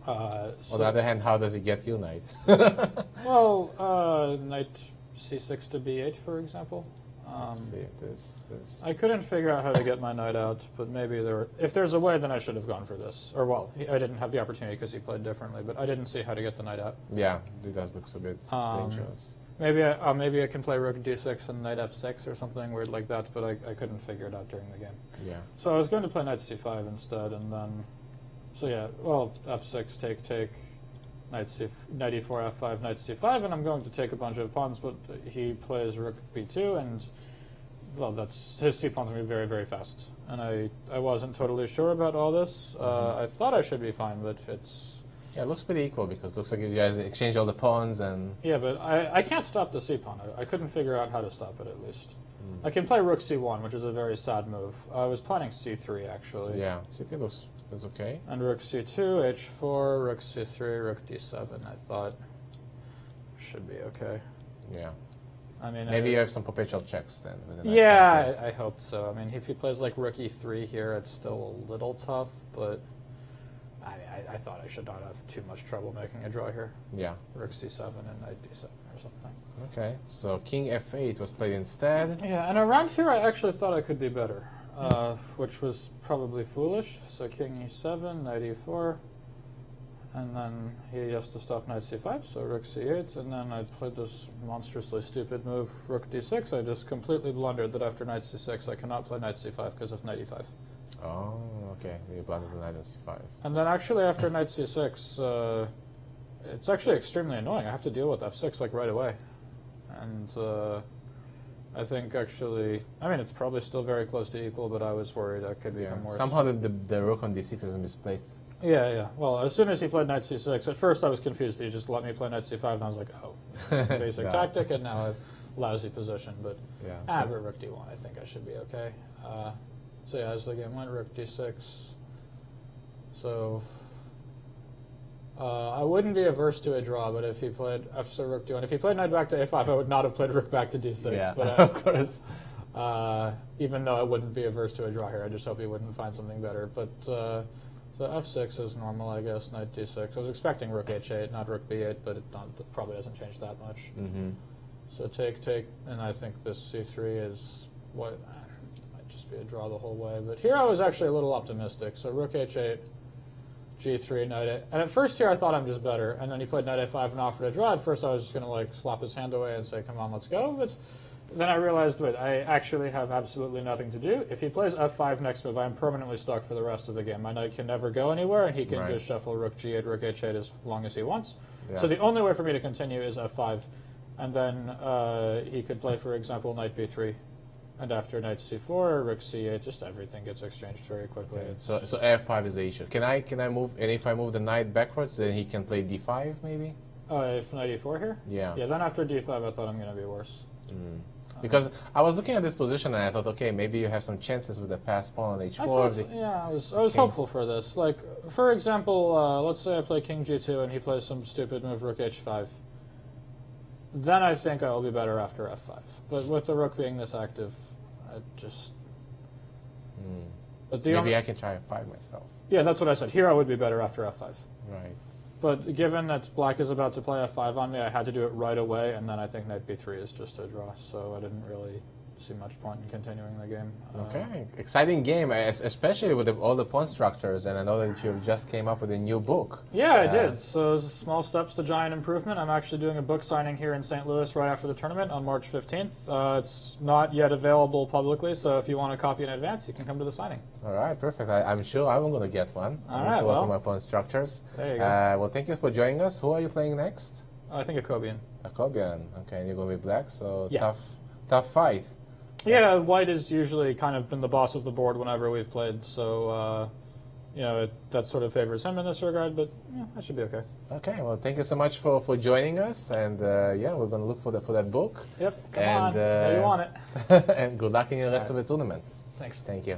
On the other hand, how does he get you knight? Well, knight c6 to b8, for example. Let's see, this. I couldn't figure out how to get my knight out, but maybe if there's a way, then I should have gone for this. Or, well, I didn't have the opportunity because he played differently, but I didn't see how to get the knight out. Yeah, it does look a bit dangerous. Maybe I can play rook d6 and knight f6 or something weird like that, but I couldn't figure it out during the game. Yeah. So I was going to play knight c5 instead, and then... So yeah, well, f6, take, knight e4, f5, knight c5, and I'm going to take a bunch of pawns, but he plays rook b2, and, well, his c-pawn's going to be very, very fast. And I wasn't totally sure about all this. I thought I should be fine, but it's... Yeah, it looks pretty equal, because it looks like you guys exchange all the pawns, and... Yeah, but I can't stop the c-pawn. I couldn't figure out how to stop it, at least. I can play rook c1, which is a very sad move. I was planning c3, actually. Yeah, c3 looks okay. And rook c2, h4, rook c3, rook d7, I thought should be okay. Yeah. I mean, maybe you have some perpetual checks then. Yeah, I hope so. I mean, if he plays like rook e3 here, it's still a little tough, but I thought I should not have too much trouble making a draw here. Yeah. Rook c7 and knight d7 or something. Okay, so king f8 was played instead. Yeah, and around here I actually thought I could be better. Which was probably foolish. So king e7, knight e4, and then he has to stop knight c5, so rook c8, and then I played this monstrously stupid move, rook d6. I just completely blundered that after knight c6 I cannot play knight c5 because of knight e5. Oh, okay, you blundered the knight on c5. And then actually after knight c6, it's actually extremely annoying. I have to deal with f6 like right away. And I think actually, I mean, it's probably still very close to equal, but I was worried I could become worse. Somehow the rook on d6 is misplaced. Yeah. Well, as soon as he played knight c6, at first I was confused. He just let me play knight c5, and I was like, oh, that's a basic tactic, and now I have lousy position. But but rook d1, I think I should be okay. So yeah, as the game went, rook d6. So I wouldn't be averse to a draw, but if he played so rook d1, if he played knight back to a5, I would not have played rook back to d6. Yeah, but of course. Even though I wouldn't be averse to a draw here, I just hope he wouldn't find something better. But so f6 is normal, I guess. Knight d6. I was expecting rook h8, not rook b8, but it probably doesn't change that much. So take, and I think this c3 is what might just be a draw the whole way. But here I was actually a little optimistic. So rook h8. G3, knight a, and at first here I thought I'm just better, and then he played knight a5 and offered a draw. At first I was just going to like slap his hand away and say, come on, let's go. But then I realized, wait, I actually have absolutely nothing to do. If he plays f5 next move, I'm permanently stuck for the rest of the game. My knight can never go anywhere, and he can just shuffle rook g8, rook h8 as long as he wants. Yeah. So the only way for me to continue is f5, and then he could play, for example, knight b3. And after knight c4, rook c8, just everything gets exchanged very quickly. Okay. So f5 is the issue. Can I move? And if I move the knight backwards, then he can play d5 maybe. If knight e4 here. Yeah. Yeah. Then after d5, I thought I'm going to be worse. Because I was looking at this position and I thought, okay, maybe you have some chances with the pass pawn on h4. I was hopeful for this. Like, for example, let's say I play king g2 and he plays some stupid move rook h5. Then I think I'll be better after f5. But with the rook being this active, I just... But maybe I can try f5 myself. Yeah, that's what I said. Here I would be better after f5. Right. But given that black is about to play f5 on me, I had to do it right away, and then I think knight b3 is just a draw, so I didn't really see much point in continuing the game. Okay, exciting game, especially with all the pawn structures, and I know that you just came up with a new book. Yeah, I did. So it's small steps to giant improvement. I'm actually doing a book signing here in St. Louis right after the tournament on March 15th. It's not yet available publicly, so if you want a copy in advance, you can come to the signing. All right, perfect. I'm sure I'm going to get one. All I right, need to work on my pawn structures. There you go. Well, thank you for joining us. Who are you playing next? I think Jacobian. Jacobian. Okay, and you're going to be black, so yeah. tough fight. Yeah, white has usually kind of been the boss of the board whenever we've played, so you know, that sort of favors him in this regard, but yeah, that should be okay. Okay, well, thank you so much for joining us, and yeah, we're going to look for that book. Yep, come on, you want it. And good luck in the rest of the tournament. Thanks. Thank you.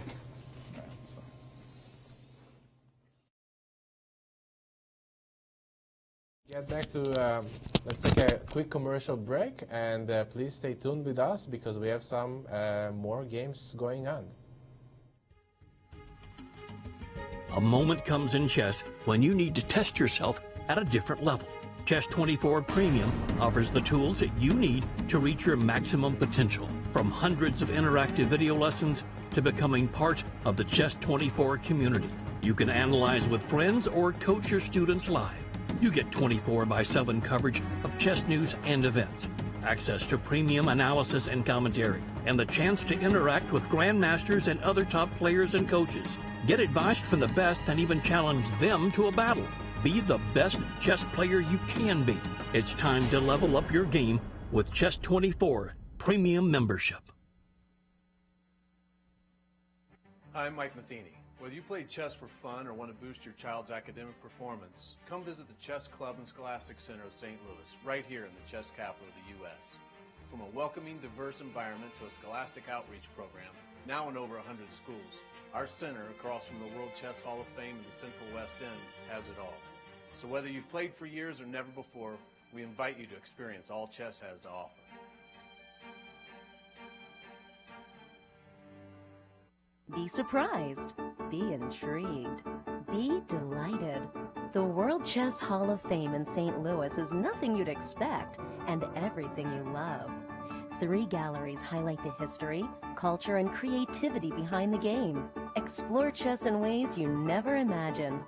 Get back to, let's take a quick commercial break, and please stay tuned with us because we have some more games going on. A moment comes in chess when you need to test yourself at a different level. Chess 24 Premium offers the tools that you need to reach your maximum potential. From hundreds of interactive video lessons to becoming part of the Chess24 community. You can analyze with friends or coach your students live. You get 24/7 coverage of chess news and events, access to premium analysis and commentary, and the chance to interact with grandmasters and other top players and coaches. Get advice from the best and even challenge them to a battle. Be the best chess player you can be. It's time to level up your game with Chess24 Premium Membership. I'm Mike Matheny. Whether you play chess for fun or want to boost your child's academic performance, come visit the Chess Club and Scholastic Center of St. Louis, right here in the chess capital of the U.S. From a welcoming, diverse environment to a scholastic outreach program, now in over 100 schools, our center, across from the World Chess Hall of Fame in the Central West End, has it all. So whether you've played for years or never before, we invite you to experience all chess has to offer. Be surprised, be intrigued, be delighted. The World Chess Hall of Fame in St. Louis is nothing you'd expect and everything you love. 3 galleries highlight the history, culture, and creativity behind the game. Explore chess in ways you never imagined.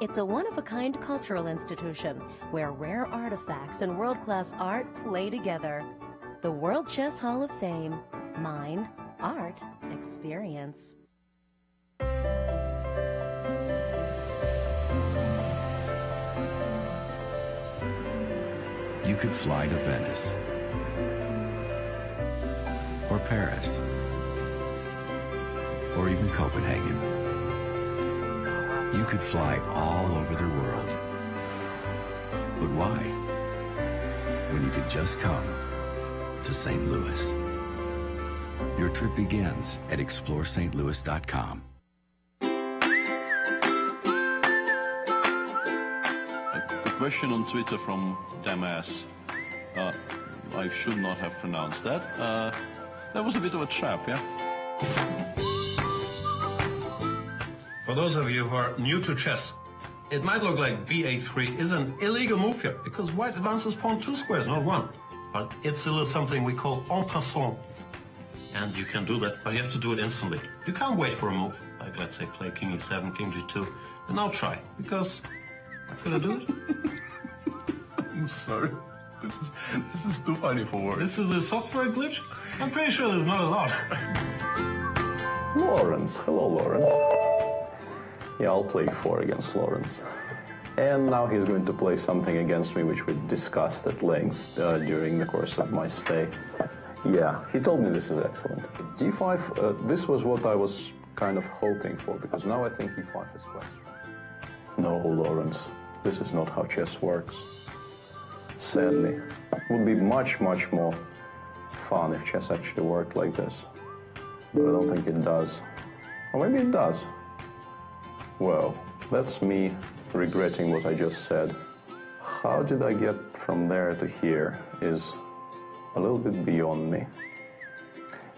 It's a one-of-a-kind cultural institution where rare artifacts and world-class art play together. The World Chess Hall of Fame. Mind, art, experience. You could fly to Venice or Paris or even Copenhagen. You could fly all over the world. But why? When you could just come to St. Louis. Your trip begins at ExploreStLouis.com. A question on Twitter from Damas. I should not have pronounced that. That was a bit of a trap, yeah? For those of you who are new to chess, it might look like ba3 is an illegal move here because white advances pawn 2 squares, not 1. But it's still something we call en passant. And you can do that, but you have to do it instantly. You can't wait for a move, like let's say play king e7, king g2, and now try, because could I do it? I'm sorry. This is too funny for words. This is a software glitch? I'm pretty sure there's not a lot. Lawrence. Hello, Lawrence. Yeah, I'll play 4 against Lawrence. And now he's going to play something against me which we discussed at length during the course of my stay. Yeah, he told me this is excellent. d5, this was what I was kind of hoping for, because now I think e5 is quite strong. No, Lawrence, this is not how chess works. Sadly, it would be much, much more fun if chess actually worked like this. But I don't think it does. Or maybe it does. Well, that's me regretting what I just said. How did I get from there to here is a little bit beyond me.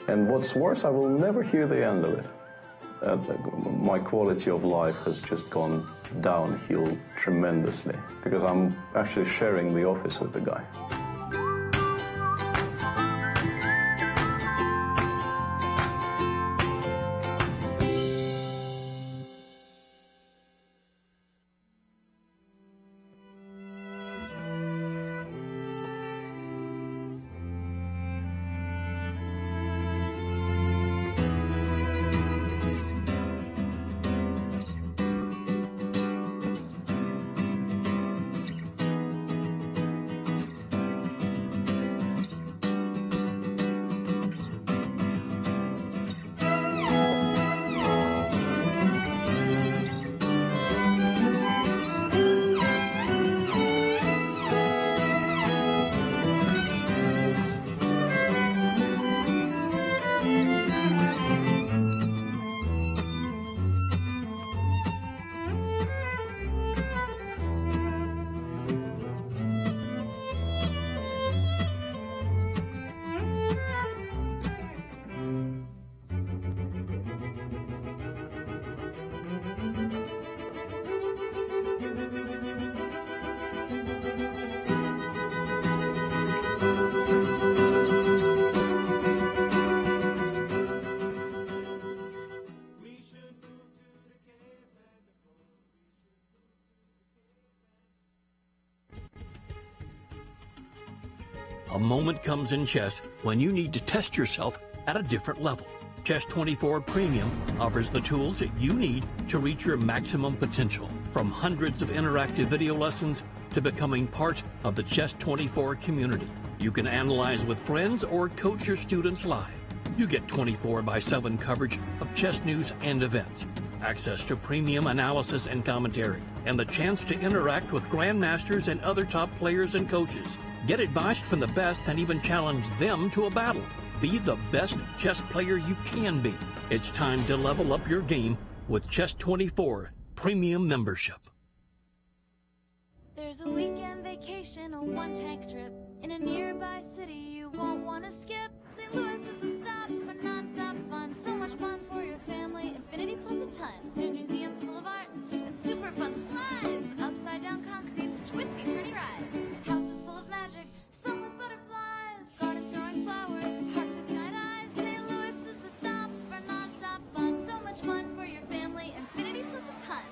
And what's worse, I will never hear the end of it. My quality of life has just gone downhill tremendously because I'm actually sharing the office with the guy. A moment comes in chess when you need to test yourself at a different level. Chess 24 Premium offers the tools that you need to reach your maximum potential. From hundreds of interactive video lessons to becoming part of the Chess 24 community. You can analyze with friends or coach your students live. You get 24/7 coverage of chess news and events, access to premium analysis and commentary, and the chance to interact with grandmasters and other top players and coaches. Get advice from the best and even challenge them to a battle. Be the best chess player you can be. It's time to level up your game with Chess 24 Premium membership. There's a weekend vacation on one tank trip in a nearby city you won't want to skip. St. Louis is the stop for non-stop fun. So much fun for your family. Infinity plus a ton. There's museums full of art and super fun slides. Upside down concretes, twisty turny rides. Houses full of magic, some with butterflies. Gardens growing flowers, parks with giant eyes. St. Louis is the stop for non-stop fun. So much fun for your family. Infinity plus a ton.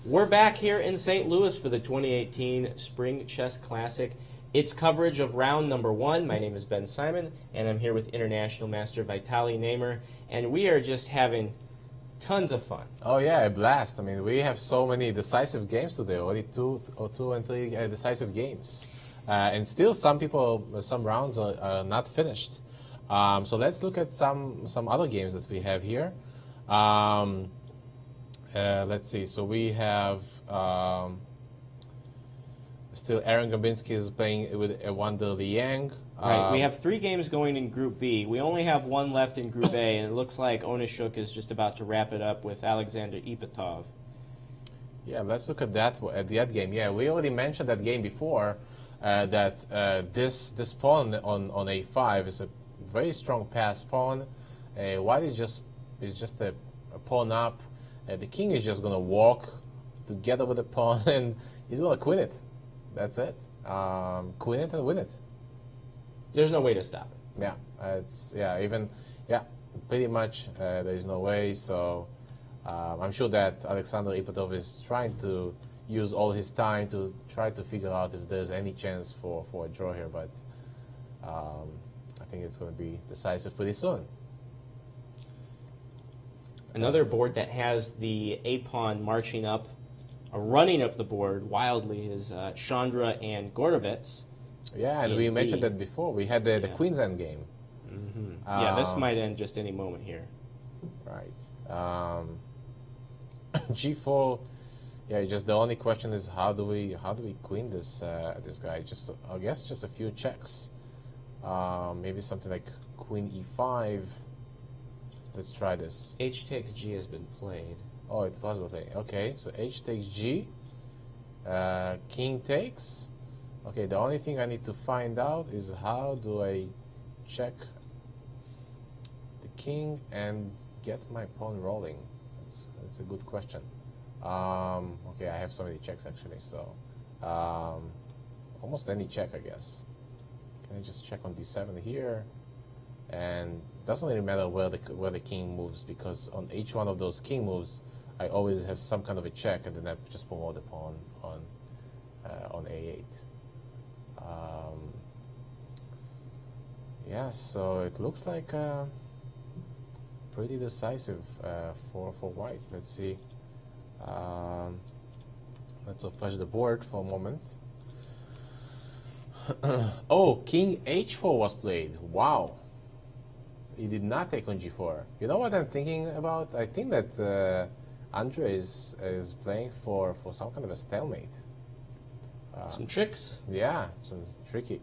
We're back here in St. Louis for the 2018 Spring Chess Classic. It's coverage of round number 1. My name is Ben Simon, and I'm here with International Master Vitaly Neimer, and we are just having tons of fun. Oh yeah, a blast. I mean, we have so many decisive games today, already two and three decisive games. And still some rounds are not finished. So let's look at some other games that we have here. Let's see. So we have still Aaron Gribinsky is playing with a Wonder Liang. Right. We have 3 games going in Group B. We only have 1 left in Group A, and it looks like Onishuk is just about to wrap it up with Alexander Ipatov. Yeah, let's look at that game. Yeah, we already mentioned that game before. That this pawn on A5 is a very strong pass pawn. White is just a pawn up. The king is just going to walk together with the pawn, and he's going to queen it. That's it. Queen it and win it. There's no way to stop it. Yeah, pretty much there is no way. So I'm sure that Alexander Ipatov is trying to use all his time to try to figure out if there's any chance for a draw here, but I think it's going to be decisive pretty soon. Another board that has the A-pawn marching up, running up the board wildly is Chandra and Gorovets. Yeah, and we mentioned that before. We had the Queen's End game. Mm-hmm. Yeah, this might end just any moment here. Right. G4. Yeah, just the only question is how do we queen this guy? Just I guess just a few checks. Maybe something like Queen E5. Let's try this. H takes G has been played. Oh, it's possible thing. Okay, so H takes G. King takes. Okay, the only thing I need to find out is how do I check the king and get my pawn rolling. That's a good question. Okay, I have so many checks actually, so almost any check, I guess. Can I just check on D7 here? And doesn't really matter where the king moves, because on each one of those king moves, I always have some kind of a check, and then I just promote the pawn on A8. Yeah, so it looks like pretty decisive for white. Let's see. Let's refresh the board for a moment. Oh, King H4 was played. Wow. He did not take on G4. You know what I'm thinking about? I think that Andre is playing for some kind of a stalemate. Some tricks? Yeah, some tricky.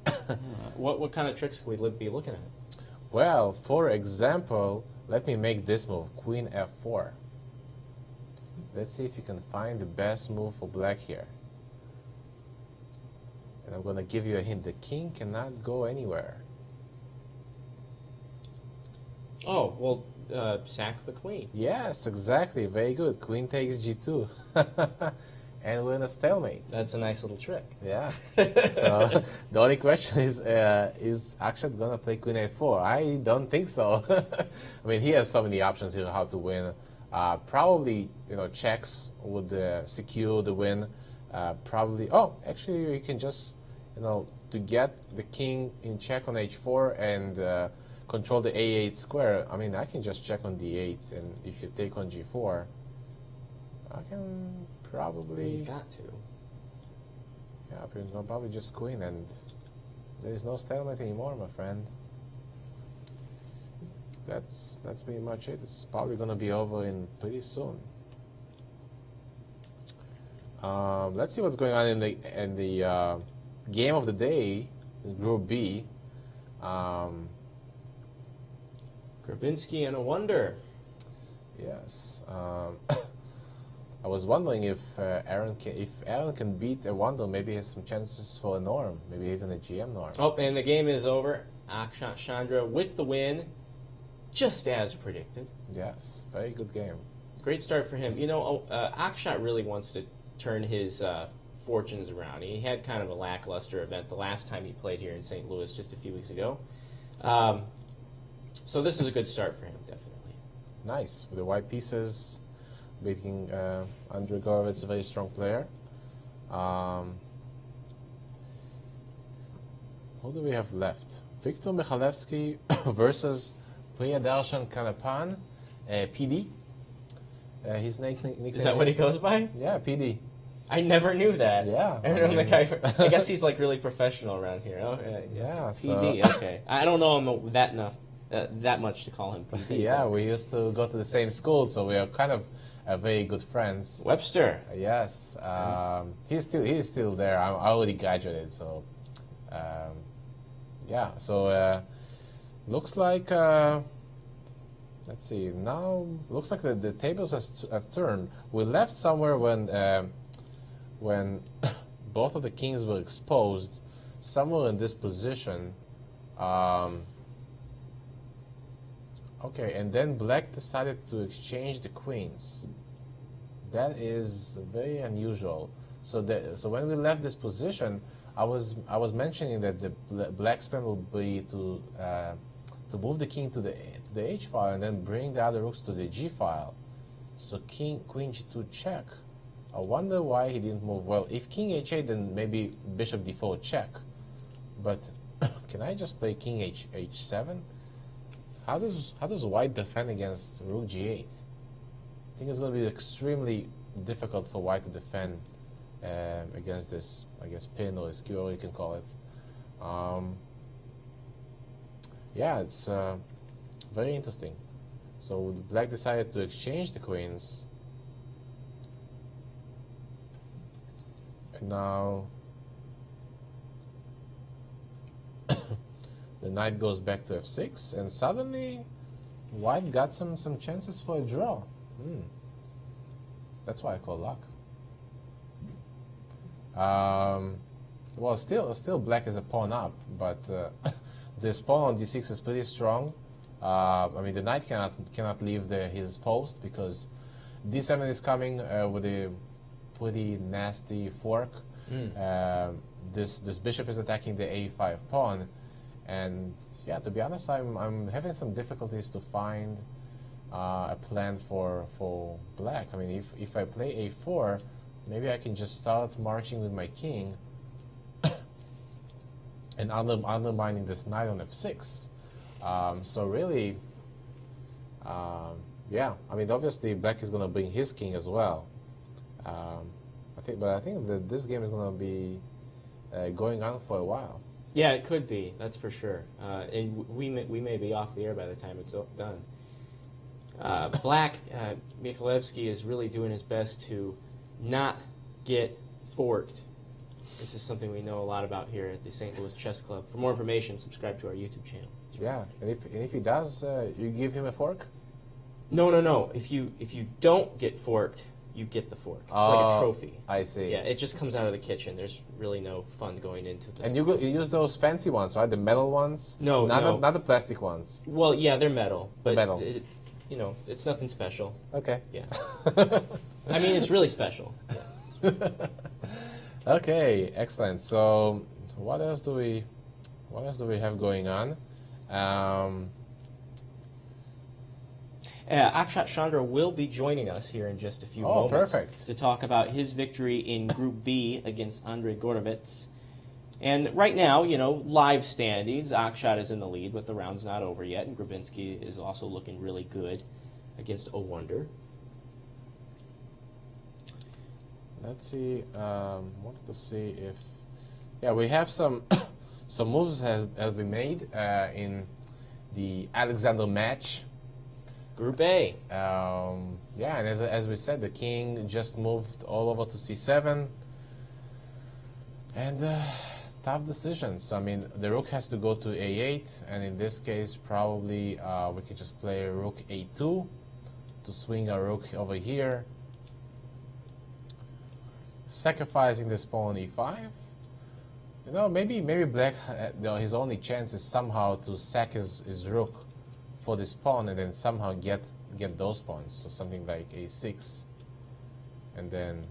What kind of tricks could we be looking at? Well, for example, let me make this move, Queen F4. Let's see if you can find the best move for black here. And I'm going to give you a hint. The king cannot go anywhere. Oh, well, sack the queen. Yes, exactly. Very good. Queen takes G2. And we're in a stalemate. That's a nice little trick. Yeah. So the only question is Akshat going to play Queen A4? I don't think so. I mean, he has so many options here how to win. Probably, checks would secure the win. Probably. Oh, actually, you can just, to get the king in check on h4 and control the a8 square. I mean, I can just check on d8, and if you take on g4, I can probably. He's got to. Yeah, you can probably just queen, and there is no stalemate anymore, my friend. That's pretty much it. It's probably gonna be over in pretty soon. Let's see what's going on in the game of the day in Group B. Gribinsky and a wonder. Yes. I was wondering if Aaron can beat a wonder, maybe he has some chances for a norm, maybe even a GM norm. Oh, and the game is over. Akshat Chandra with the win, just as predicted. Yes, very good game. Great start for him. Akshat really wants to turn his fortunes around. He had kind of a lackluster event the last time he played here in St. Louis just a few weeks ago. So this is a good start for him, definitely. Nice. With the white pieces, beating Andrei Gorovets, a very strong player. Who do we have left? Viktor Michalevsky versus Priyadarshan Kanapan, PD. His nickname is that what he goes by? Yeah, PD. I never knew that. Yeah. I guess he's like really professional around here. Okay. Yeah. PD. Okay. I don't know him that much to call him PD. Yeah, we used to go to the same school, so we are kind of very good friends. Webster. Yes. He's still there. I already graduated, so yeah. So looks like. Let's see. Now looks like the tables have turned. We left somewhere when both of the kings were exposed, somewhere in this position. Okay, and then black decided to exchange the queens. That is very unusual. So when we left this position, I was mentioning that the black's plan would be to move the king to the h file and then bring the other rooks to the g file. So queen g2 check. I wonder why he didn't move. Well, if king h8, then maybe bishop d4 check. But can I just play king h7? How does white defend against rook g8? I think it's going to be extremely difficult for white to defend against this, I guess, pin or skewer, you can call it. Yeah, it's very interesting. So black decided to exchange the queens. And now the knight goes back to f6, and suddenly white got some chances for a draw. That's why I call luck. Well, still black is a pawn up, but this pawn on d6 is pretty strong. I mean, the knight cannot leave his post because d7 is coming with a pretty nasty fork. This bishop is attacking the a5 pawn, and yeah, to be honest, I'm having some difficulties to find a plan for black. I mean, if I play a4, maybe I can just start marching with my king and undermining this knight on f6. So really, yeah, I mean, obviously black is going to bring his king as well. I think that this game is going to be going on for a while. Yeah, it could be. That's for sure. And we may be off the air by the time it's done. Black, Michalevsky is really doing his best to not get forked. This is something we know a lot about here at the St. Louis Chess Club. For more information, subscribe to our YouTube channel. Yeah, and if he does, you give him a fork? No. If you don't get forked, you get the fork. It's like a trophy. I see. Yeah, it just comes out of the kitchen. There's really no fun going into the... And you use those fancy ones, right? The metal ones? No. Not the plastic ones. Well, yeah, they're metal. But metal. It's nothing special. Okay. Yeah. I mean, it's really special. Yeah. Okay, excellent. So, what else do we have going on? Akshat Chandra will be joining us here in just a few moments perfect. to talk about his victory in Group B against Andrei Gorovets. And right now, you know, live standings, Akshat is in the lead, but the round's not over yet, and Gribinsky is also looking really good against O Wonder. Let's see. Wanted to see if, yeah, we have some some moves have been made in the Alexander match. Group A. Yeah, and as we said, the king just moved all over to c7, and tough decisions. I mean, the rook has to go to a8, and in this case, probably we could just play rook a2 to swing a rook over here, sacrificing this pawn e5. You know, maybe black, his only chance is somehow to sack his rook for this pawn and then somehow get those pawns. So something like a6, and then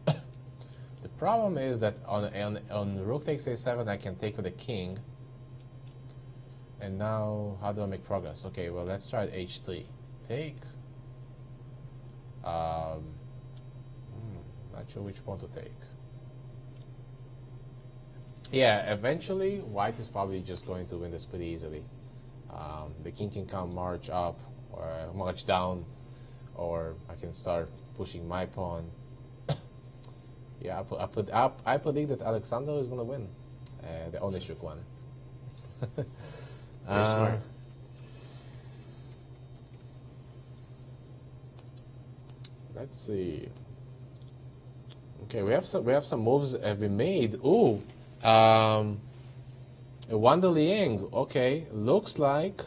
the problem is that on rook takes a7, I can take with the king. And now, how do I make progress? Okay, well, let's try h3. Take. Not sure which pawn to take. Yeah, eventually, white is probably just going to win this pretty easily. The king can come march up or march down, or I can start pushing my pawn. Yeah, I predict that Alexander is going to win the Onishuk one. Very smart. Let's see. Okay, we have some moves have been made. Ooh, Wonder Liang. Okay, looks like.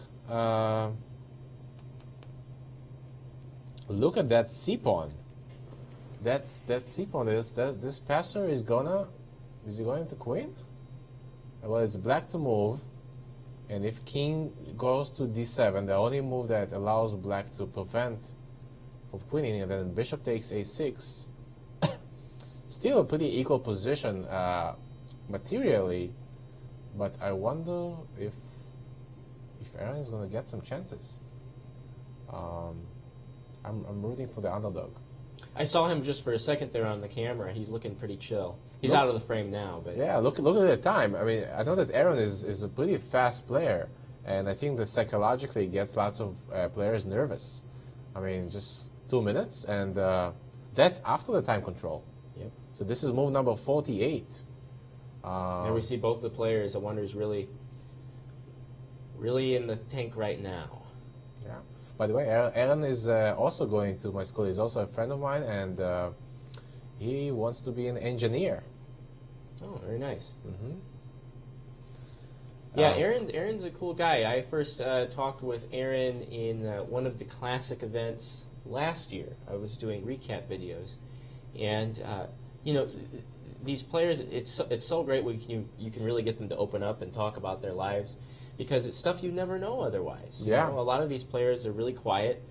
Look at that c pawn. That c pawn. This passer is he going to queen? Well, it's black to move, and if king goes to d7, the only move that allows black to prevent from queening, and then bishop takes a6. Still a pretty equal position materially, but I wonder if Aaron is going to get some chances. I'm rooting for the underdog. I saw him just for a second there on the camera. He's looking pretty chill. He's out of the frame now, but yeah, look at the time. I mean, I know that Aaron is a pretty fast player, and I think that psychologically gets lots of players nervous. I mean, just 2 minutes, and that's after the time control. Yep. So this is move number 48. And we see both the players. I wonder is really in the tank right now. Yeah. By the way, Aaron is also going to my school. He's also a friend of mine, and he wants to be an engineer. Oh, very nice. Mm-hmm. Yeah, Aaron's a cool guy. I first talked with Aaron in one of the classic events last year. I was doing recap videos, and you know, these players. It's so great when you can really get them to open up and talk about their lives, because it's stuff you never know otherwise. Yeah. You know, a lot of these players are really quiet.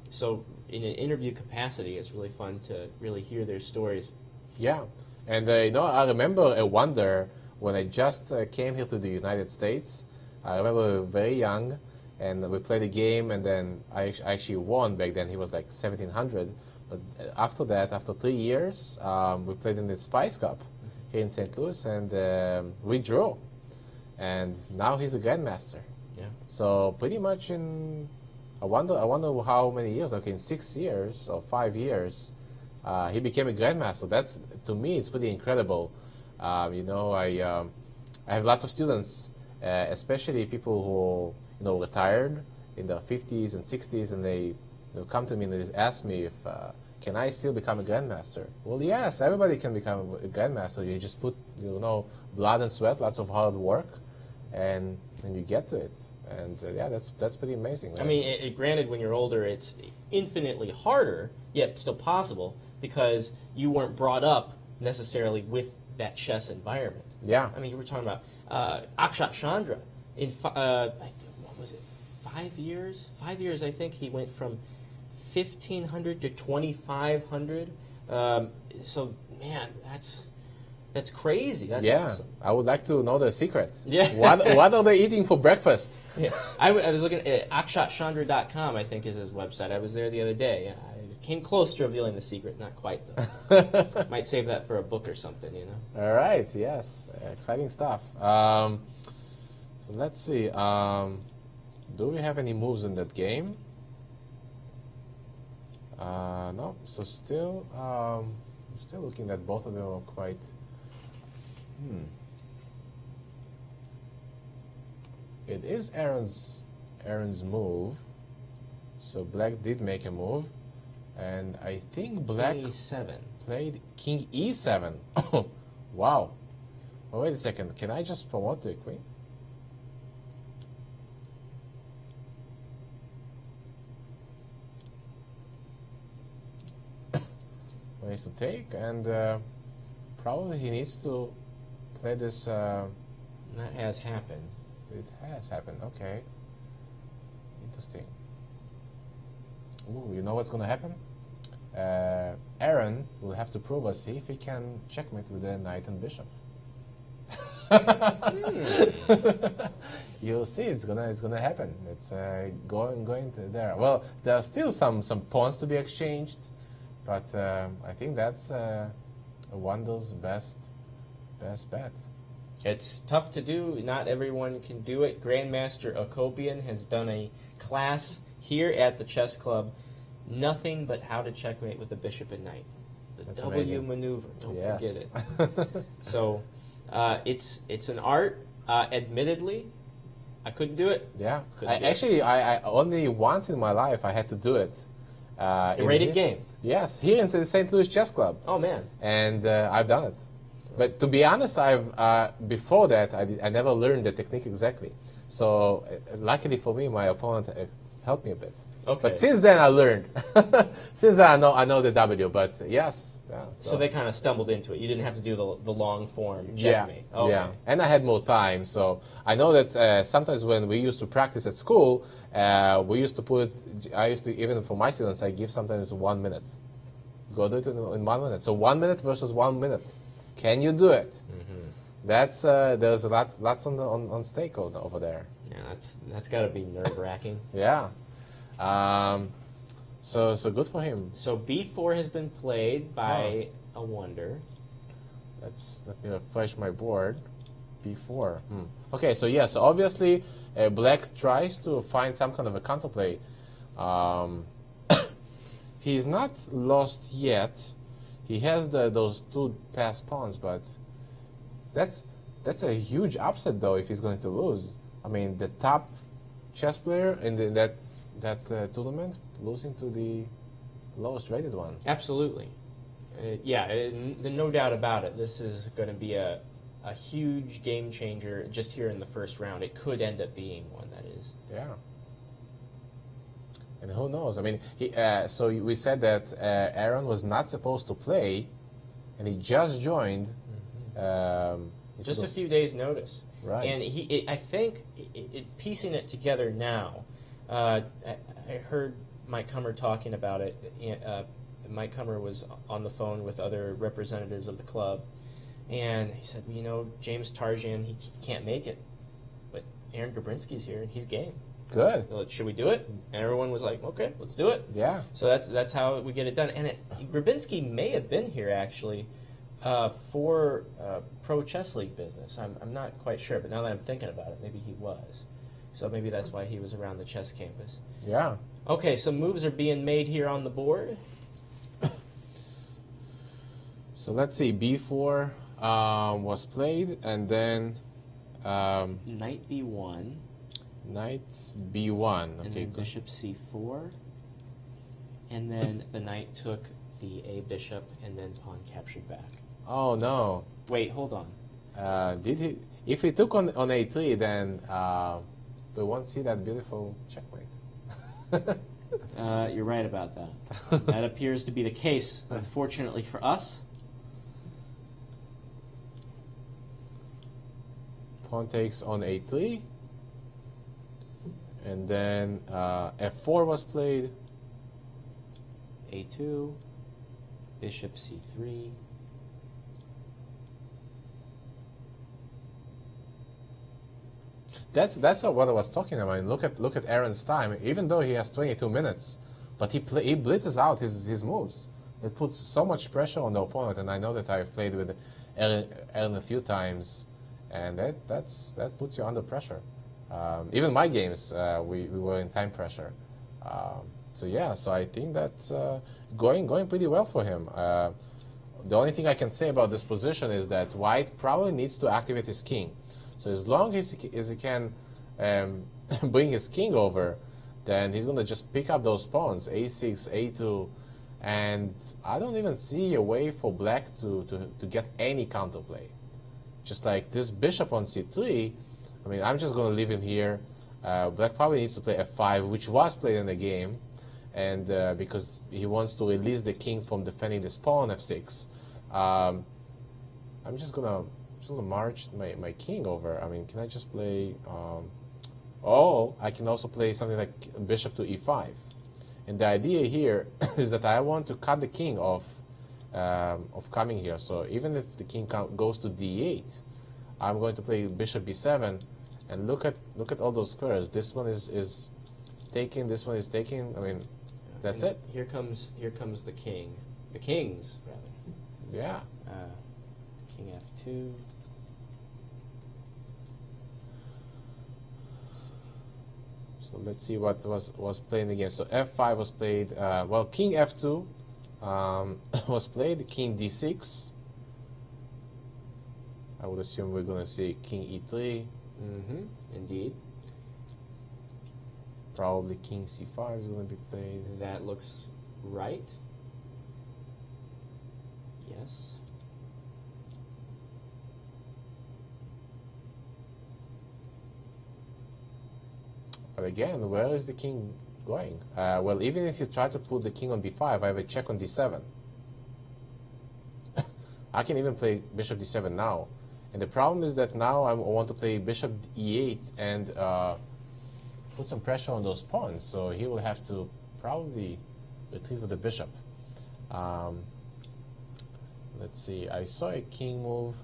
So in an interview capacity, it's really fun to really hear their stories. Yeah, and you know, I remember a wonder when I just came here to the United States. I remember very young, and we played a game, and then I actually won. Back then he was like 1700, but after that, after 3 years, we played in the Spice Cup here in St. Louis, and we drew. And now he's a grandmaster. Yeah. So pretty much in, I wonder how many years. Okay, in 6 years or 5 years, he became a grandmaster. That's, to me, it's pretty incredible. You know, I have lots of students, especially people who retired in their 50s and 60s, and they come to me and they ask me if can I still become a grandmaster? Well, yes, everybody can become a grandmaster. You just put blood and sweat, lots of hard work, and you get to it. And yeah, that's pretty amazing. Right? I mean, granted, when you're older, it's infinitely harder, yet still possible, because you weren't brought up necessarily with that chess environment. Yeah. I mean, you were talking about Akshat Chandra. In what was it, 5 years? 5 years, I think he went from 1,500 to 2,500. So man, that's That's crazy. That's yeah, awesome. I would like to know the secret. Yeah. What are they eating for breakfast? Yeah. I was looking at AkshatChandra.com, I think is his website. I was there the other day. I came close to revealing the secret. Not quite, though. Might save that for a book or something, you know? All right, yes. Exciting stuff. So let's see. Do we have any moves in that game? No. So still looking at both of them are quite... It is Aaron's move. So Black did make a move. And I think Black King E7. played King E7. Wow. Oh, wait a second. Can I just promote the queen? Ways to take, and probably he needs to play this. That has happened. It has happened. Okay. Interesting. Ooh, you know what's going to happen? Aaron will have to prove us if he can checkmate with the knight and bishop. You'll see, it's gonna happen. It's going to there. Well, there are still some pawns to be exchanged, but I think that's Wandel's best bet. It's tough to do. Not everyone can do it. Grandmaster Akopian has done a class here at the chess club. Nothing but how to checkmate with the bishop and knight. The That's W amazing. maneuver. Don't Yes. forget it. So it's an art. Admittedly, I couldn't do it. Yeah. Couldn't do it. I only once in my life I had to do it. A rated game. Yes, here in the St. Louis Chess Club. Oh man. And I've done it. But to be honest, before that I never learned the technique exactly. So luckily for me, my opponent helped me a bit. Okay. But since then I learned. Since then I know the W. But yes. Yeah, So they kind of stumbled into it. You didn't have to do the long form yeah, checkmate. Okay. yeah. And I had more time, so I know that sometimes when we used to practice at school, we used to I used to, even for my students, I give sometimes 1 minute. Go do it in 1 minute. So 1 minute versus 1 minute. Can you do it? Mm-hmm. That's there's lots on stake over there. Yeah, that's got to be nerve-wracking. Yeah. So good for him. So B4 has been played by a wonder. Let me refresh my board. B4. Okay, so yeah, so obviously Black tries to find some kind of a counterplay. He's not lost yet. He has those two passed pawns, but that's a huge upset though if he's going to lose. I mean, the top chess player in that tournament losing to the lowest rated one. Absolutely. No doubt about it. This is going to be a huge game changer just here in the first round. It could end up being one, that is. Yeah. And who knows? I mean, so we said that Aaron was not supposed to play, and he just joined. Just a few days' notice. Right. And I think, piecing it together now, I heard Mike Kummer talking about it. Mike Kummer was on the phone with other representatives of the club, and he said, James Tarjan, he can't make it, but Aaron Gribinsky's here, and he's game. Good. Should we do it? And everyone was like, okay, let's do it. Yeah. So that's how we get it done. And Gribinsky may have been here, actually, for Pro Chess League business. I'm not quite sure, but now that I'm thinking about it, maybe he was. So maybe that's why he was around the chess campus. Yeah. Okay, some moves are being made here on the board. So let's see, B4 was played, and then Knight B1. Knight B1. And Okay, then good. Bishop C4. And then the knight took the A bishop, and then pawn captured back. Oh no. Wait, hold on. Did he? If he took on A3, then we won't see that beautiful checkmate. You're right about that. That appears to be the case, unfortunately for us. Pawn takes on A3. And then F4 was played. A2, Bishop C3. That's what I was talking about. I mean, look at Aaron's time. Even though he has 22 minutes, but he blitzes out his moves. It puts so much pressure on the opponent, and I know that I've played with Aaron a few times, and that puts you under pressure. Even my games, we were in time pressure. So yeah, so I think that's going pretty well for him. The only thing I can say about this position is that White probably needs to activate his king. So as long as he can bring his king over, then he's going to just pick up those pawns, a6, a2, and I don't even see a way for black to get any counterplay. Just like this bishop on c3, I mean, I'm just going to leave him here. Black probably needs to play f5, which was played in the game, and because he wants to release the king from defending this pawn f6. I'm just gonna march my king over. I mean, can I just play? Oh, I can also play something like bishop to e5. And the idea here is that I want to cut the king off of coming here. So even if the king goes to d8, I'm going to play bishop b7. And look at all those squares. This one is taking. This one is taking. I mean, that's it. Here comes the king. The kings rather. Yeah. King f2. So let's see what was played in the game. So f5 was played. Well, king f2 was played. King d6. I would assume we're going to see king e3. Indeed. Probably king c5 is going to be played. That looks right. Yes. But again, where is the king going? Well, even if you try to put the king on b5, I have a check on d7. I can even play bishop d7 now. And the problem is that now I want to play bishop e8 and put some pressure on those pawns. So he will have to probably retreat with the bishop. Let's see. I saw a king move.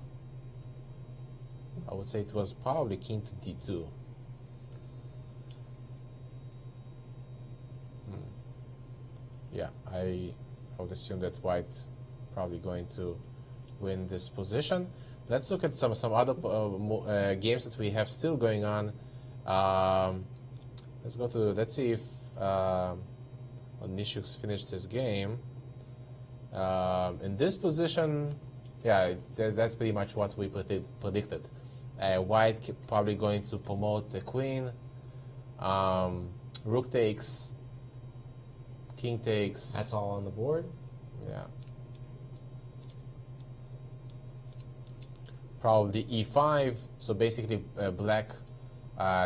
I would say it was probably king to d2. Yeah, I would assume that white probably going to win this position. Let's look at some other games that we have still going on. Let's see if Onishuk's finished his game. In this position, yeah, that's pretty much what we predicted. White probably going to promote the queen. Rook takes. King takes. That's all on the board. Yeah. Probably e5. So basically, black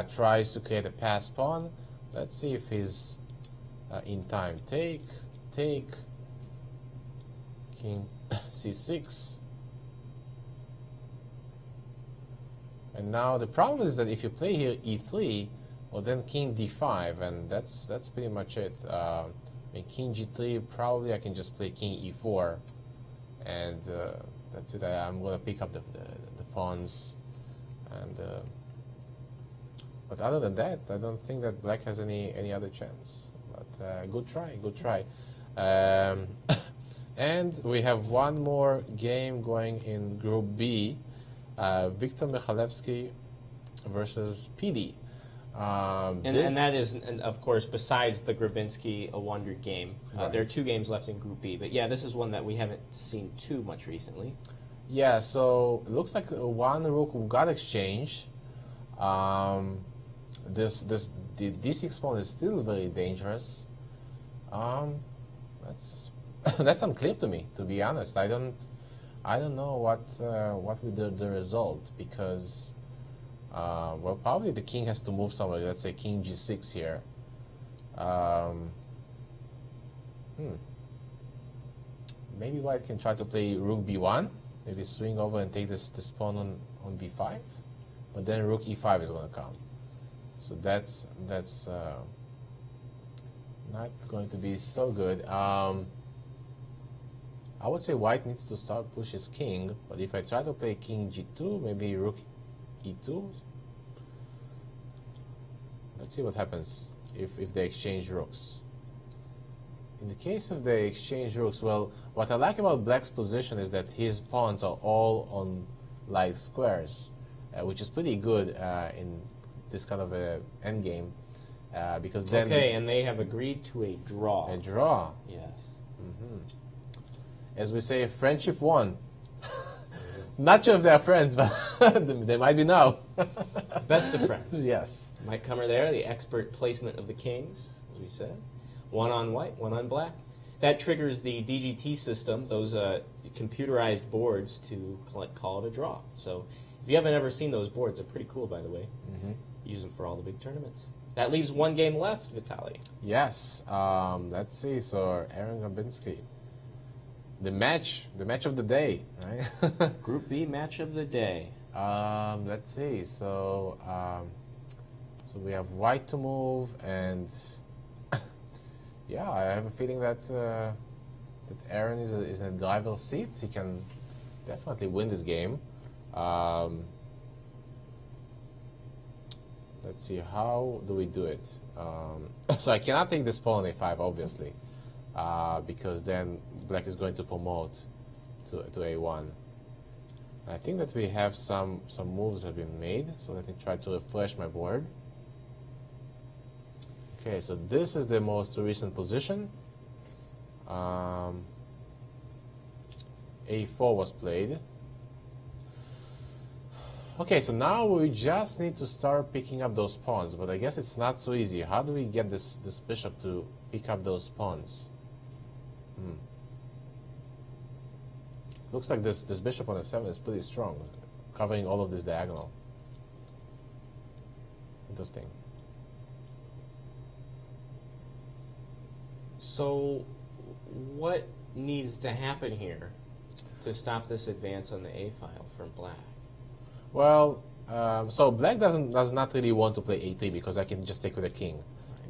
tries to create a pass pawn. Let's see if he's in time. Take. King c6. And now the problem is that if you play here e3, well then king d5, and that's pretty much it. King g3, probably I can just play king e4, and that's it. I'm going to pick up the pawns, and but other than that, I don't think that black has any other chance. But good try. And we have one more game going in Group B, Viktor Michalewski versus PD. And that is, of course, besides the Gribinsky, a wonder game. Right. There are 2 games left in Group B. But yeah, this is one that we haven't seen too much recently. Yeah, so it looks like one rook got exchanged. The d6 pawn is still very dangerous. That's unclear to me, to be honest. I don't know what will the result, because well, probably the king has to move somewhere. Let's say king g6 here. Maybe white can try to play rook b1. Maybe swing over and take this pawn on b5. But then rook e5 is going to come. So that's not going to be so good. I would say white needs to start push his king. But if I try to play king g2, maybe rook e2. Let's see what happens if they exchange rooks. In the case of the exchange rooks, well, what I like about black's position is that his pawns are all on light squares, which is pretty good in this kind of a endgame, because then... Okay, and they have agreed to a draw. A draw. Yes. As we say, friendship won. Not sure if they're friends, but they might be now. Best of friends. Yes. Mike Comer there, the expert placement of the kings, as we said. One on white, one on black. That triggers the DGT system, those computerized boards, to call it a draw. So if you haven't ever seen those boards, they're pretty cool, by the way. Use them for all the big tournaments. That leaves one game left, Vitaly. Yes. Let's see. So Aaron Gribinsky. The match of the day, right? Group B match of the day. Let's see. So so we have white to move, and yeah, I have a feeling that that Aaron is in a driver's seat. He can definitely win this game. Let's see, how do we do it? So I cannot take this pawn on a5, obviously, because then black is going to promote to a1. I think that we have some moves have been made, so let me try to refresh my board. Okay, so this is the most recent position. A4 was played. Okay, so now we just need to start picking up those pawns, but I guess it's not so easy. How do we get this bishop to pick up those pawns? Looks like this bishop on f7 is pretty strong, covering all of this diagonal. Interesting. So what needs to happen here to stop this advance on the A file from black? Well, so black does not really want to play a3 because I can just take with a king.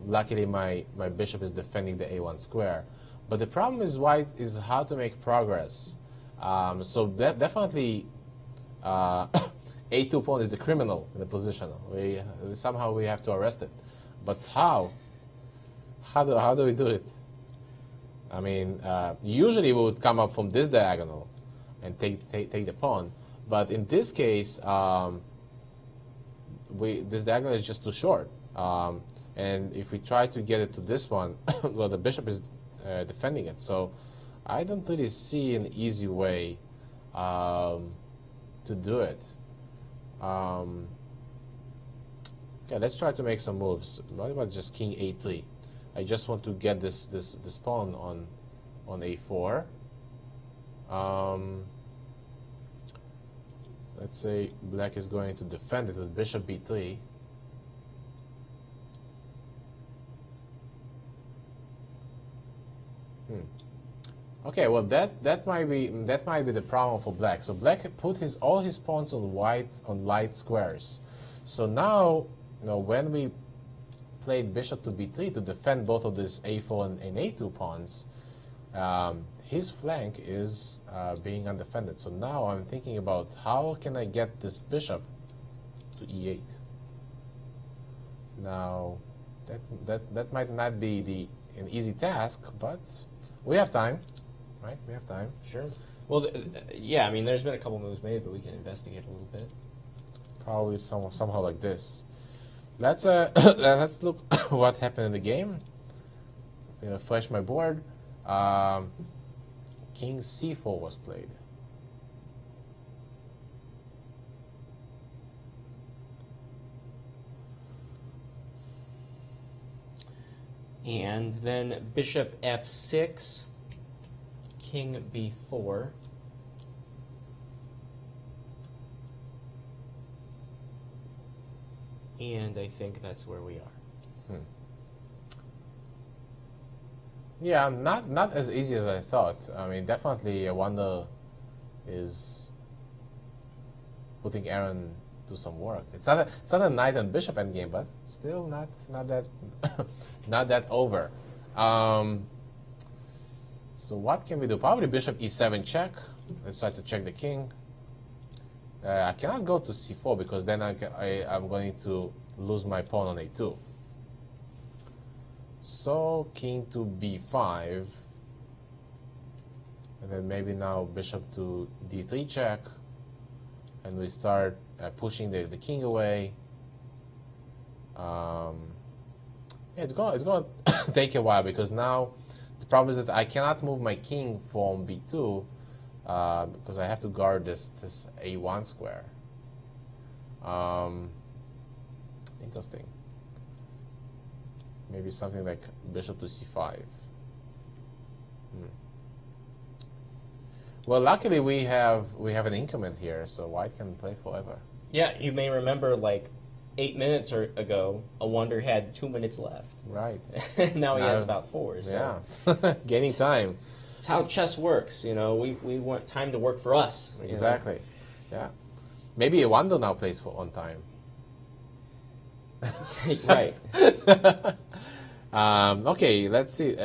Luckily, my bishop is defending the a1 square. But the problem is white is how to make progress. So definitely a2 pawn is the criminal in the position. Somehow we have to arrest it. But how? How do we do it? I mean, usually we would come up from this diagonal and take the pawn. But in this case, this diagonal is just too short. And if we try to get it to this one, well, the bishop is defending it. So I don't really see an easy way to do it. Okay, let's try to make some moves. What about just king a3? I just want to get this pawn on a4. Let's say black is going to defend it with bishop b3. Okay, well that might be the problem for black. So black put all his pawns on light squares. So now, when we played bishop to b3 to defend both of these a4 and a2 pawns, his flank is being undefended. So now I'm thinking about how can I get this bishop to e8. Now that might not be an easy task, but we have time, right? We have time. Sure. Well, yeah. I mean, there's been a couple moves made, but we can investigate a little bit. Probably somehow like this. Let's look what happened in the game. Refresh my board. King c4 was played. And then bishop f6, king b4. And I think that's where we are. Yeah, not as easy as I thought. I mean, definitely Wonder is putting Aaron to some work. It's not a knight and bishop endgame, but still not that not that over. So what can we do? Probably bishop e7 check. Let's try to check the king. I cannot go to c4 because then I'm going to lose my pawn on a2. So king to b5, and then maybe now bishop to d3 check, and we start pushing the king away. Yeah, it's going to take a while, because now the problem is that I cannot move my king from b2 because I have to guard this a1 square. Interesting. Maybe something like bishop to c5. Well, luckily we have an increment here, so white can play forever. Yeah, you may remember like 8 minutes ago, a wonder had 2 minutes left. Right. Now he has about 4. So. Yeah, gaining time. It's how chess works. You know, we want time to work for us. Exactly. Yeah. Maybe a wonder now plays on time. Right. Okay, let's see.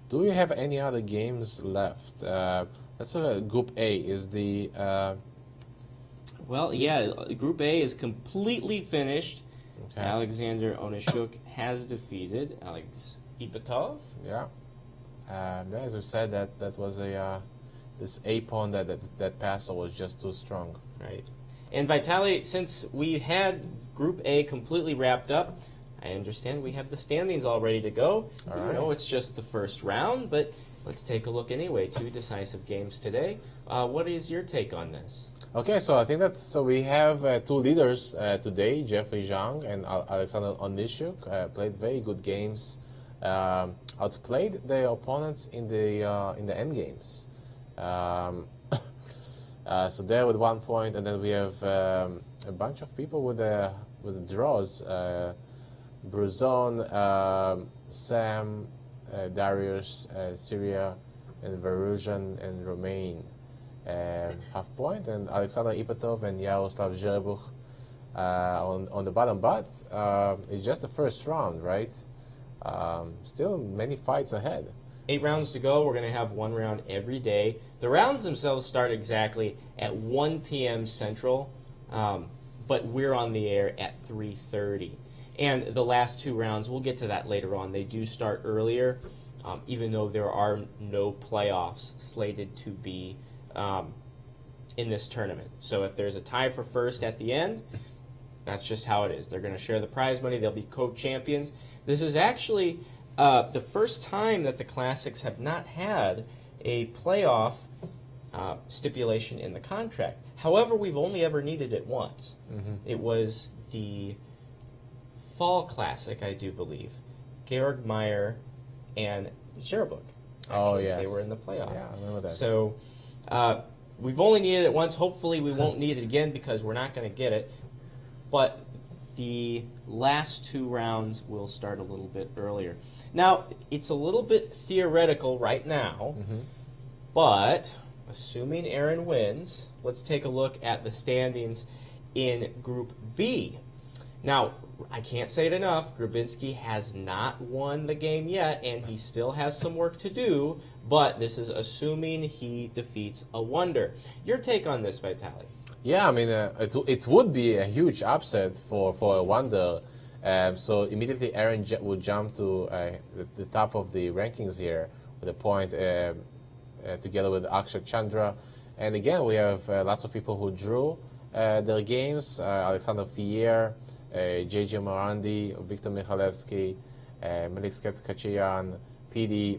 Do we have any other games left? Let's look at Group A. Is the well, yeah, Group A is completely finished. okay. Alexander Onishuk has defeated Alex Ipatov. Yeah. As we said, that was this A pawn that passed was just too strong. Right. And Vitaly, since we had Group A completely wrapped up, I understand we have the standings all ready to go. All You right. know, it's just the first round, but let's take a look anyway. 2 decisive games today. What is your take on this? Okay, so I think we have 2 leaders today, Jeffrey Zhang and Alexander Onishuk, played very good games, outplayed their opponents in the end games. So there with 1 point, and then we have a bunch of people with the draws. Bruzon, Sam, Darius, Syria, and Verusian and Romain. Half point, and Alexander Ipatov and Yaroslav Zherebuch on the bottom. But it's just the first round, right? Still many fights ahead. 8 rounds to go. We're going to have 1 round every day. The rounds themselves start exactly at 1 p.m. Central, but we're on the air at 3:30. And the last 2 rounds, we'll get to that later on. They do start earlier, even though there are no playoffs slated to be in this tournament. So if there's a tie for first at the end, that's just how it is. They're going to share the prize money. They'll be co-champions. This is actually the first time that the Classics have not had a playoff stipulation in the contract. However, we've only ever needed it once. It was the Fall Classic, I do believe. Georg Meyer and Zherebuch. Oh, yes. They were in the playoff. Yeah, I remember that. So we've only needed it once. Hopefully we won't need it again because we're not going to get it. But the last 2 rounds will start a little bit earlier. Now, it's a little bit theoretical right now, but assuming Aaron wins, let's take a look at the standings in Group B. Now, I can't say it enough, Gribinsky has not won the game yet, and he still has some work to do, but this is assuming he defeats a wonder. Your take on this, Vitaly? Yeah, I mean, it would be a huge upset for a wonder. So immediately Aaron would jump to the top of the rankings here with a point together with Chandra. And again, we have lots of people who drew their games. Alexander Fier, J.J. Morandi, Victor Michalevsky, Melik Kachayan, PD,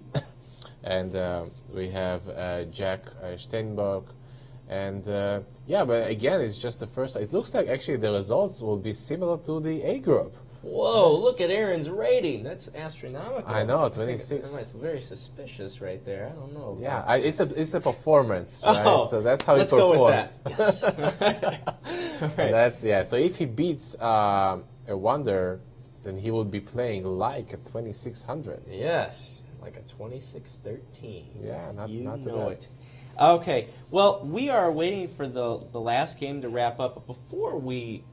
and we have Jack Steinberg. And yeah, but again, it's just the first. It looks like actually the results will be similar to the A group. Whoa, look at Aaron's rating. That's astronomical. I know, 26. That's very suspicious right there. I don't know. Yeah, it's a performance, right? Oh, so that's how he let's performs. Go with that. Yes. So that's, yeah. So if he beats a wonder, then he will be playing like a 2600. Yes, like a 2613. Yeah, not you too know bad. it. Okay, well, we are waiting for the last game to wrap up. But before we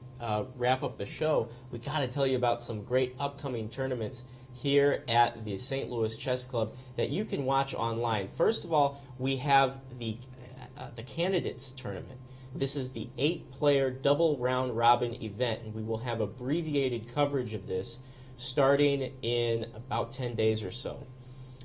wrap up the show, we got to tell you about some great upcoming tournaments here at the St. Louis Chess Club that you can watch online. First of all, we have the Candidates Tournament. This is the 8-player double round-robin event, and we will have abbreviated coverage of this starting in about 10 days or so.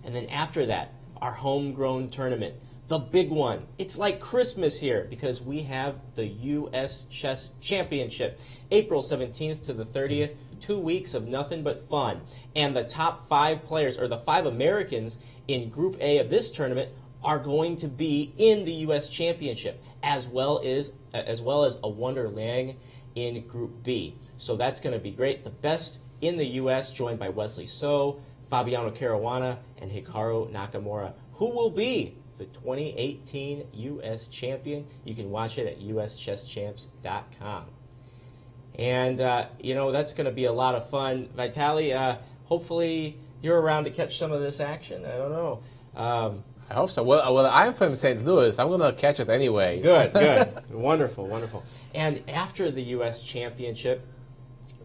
And then after that, our homegrown tournament, the big one. It's like Christmas here because we have the U.S. Chess Championship, April 17th to the 30th, 2 weeks of nothing but fun. And the top 5 players, or the 5 Americans in Group A of this tournament, are going to be in the U.S. Championship, as well as a Wonder Liang in Group B. So that's going to be great. The best in the U.S., joined by Wesley So, Fabiano Caruana, and Hikaru Nakamura, who will be the 2018 U.S. champion. You can watch it at uschesschamps.com. And, that's going to be a lot of fun. Vitaly, hopefully you're around to catch some of this action. I don't know. I hope so. Well, I'm from St. Louis. I'm going to catch it anyway. Good. Wonderful. And after the U.S. Championship,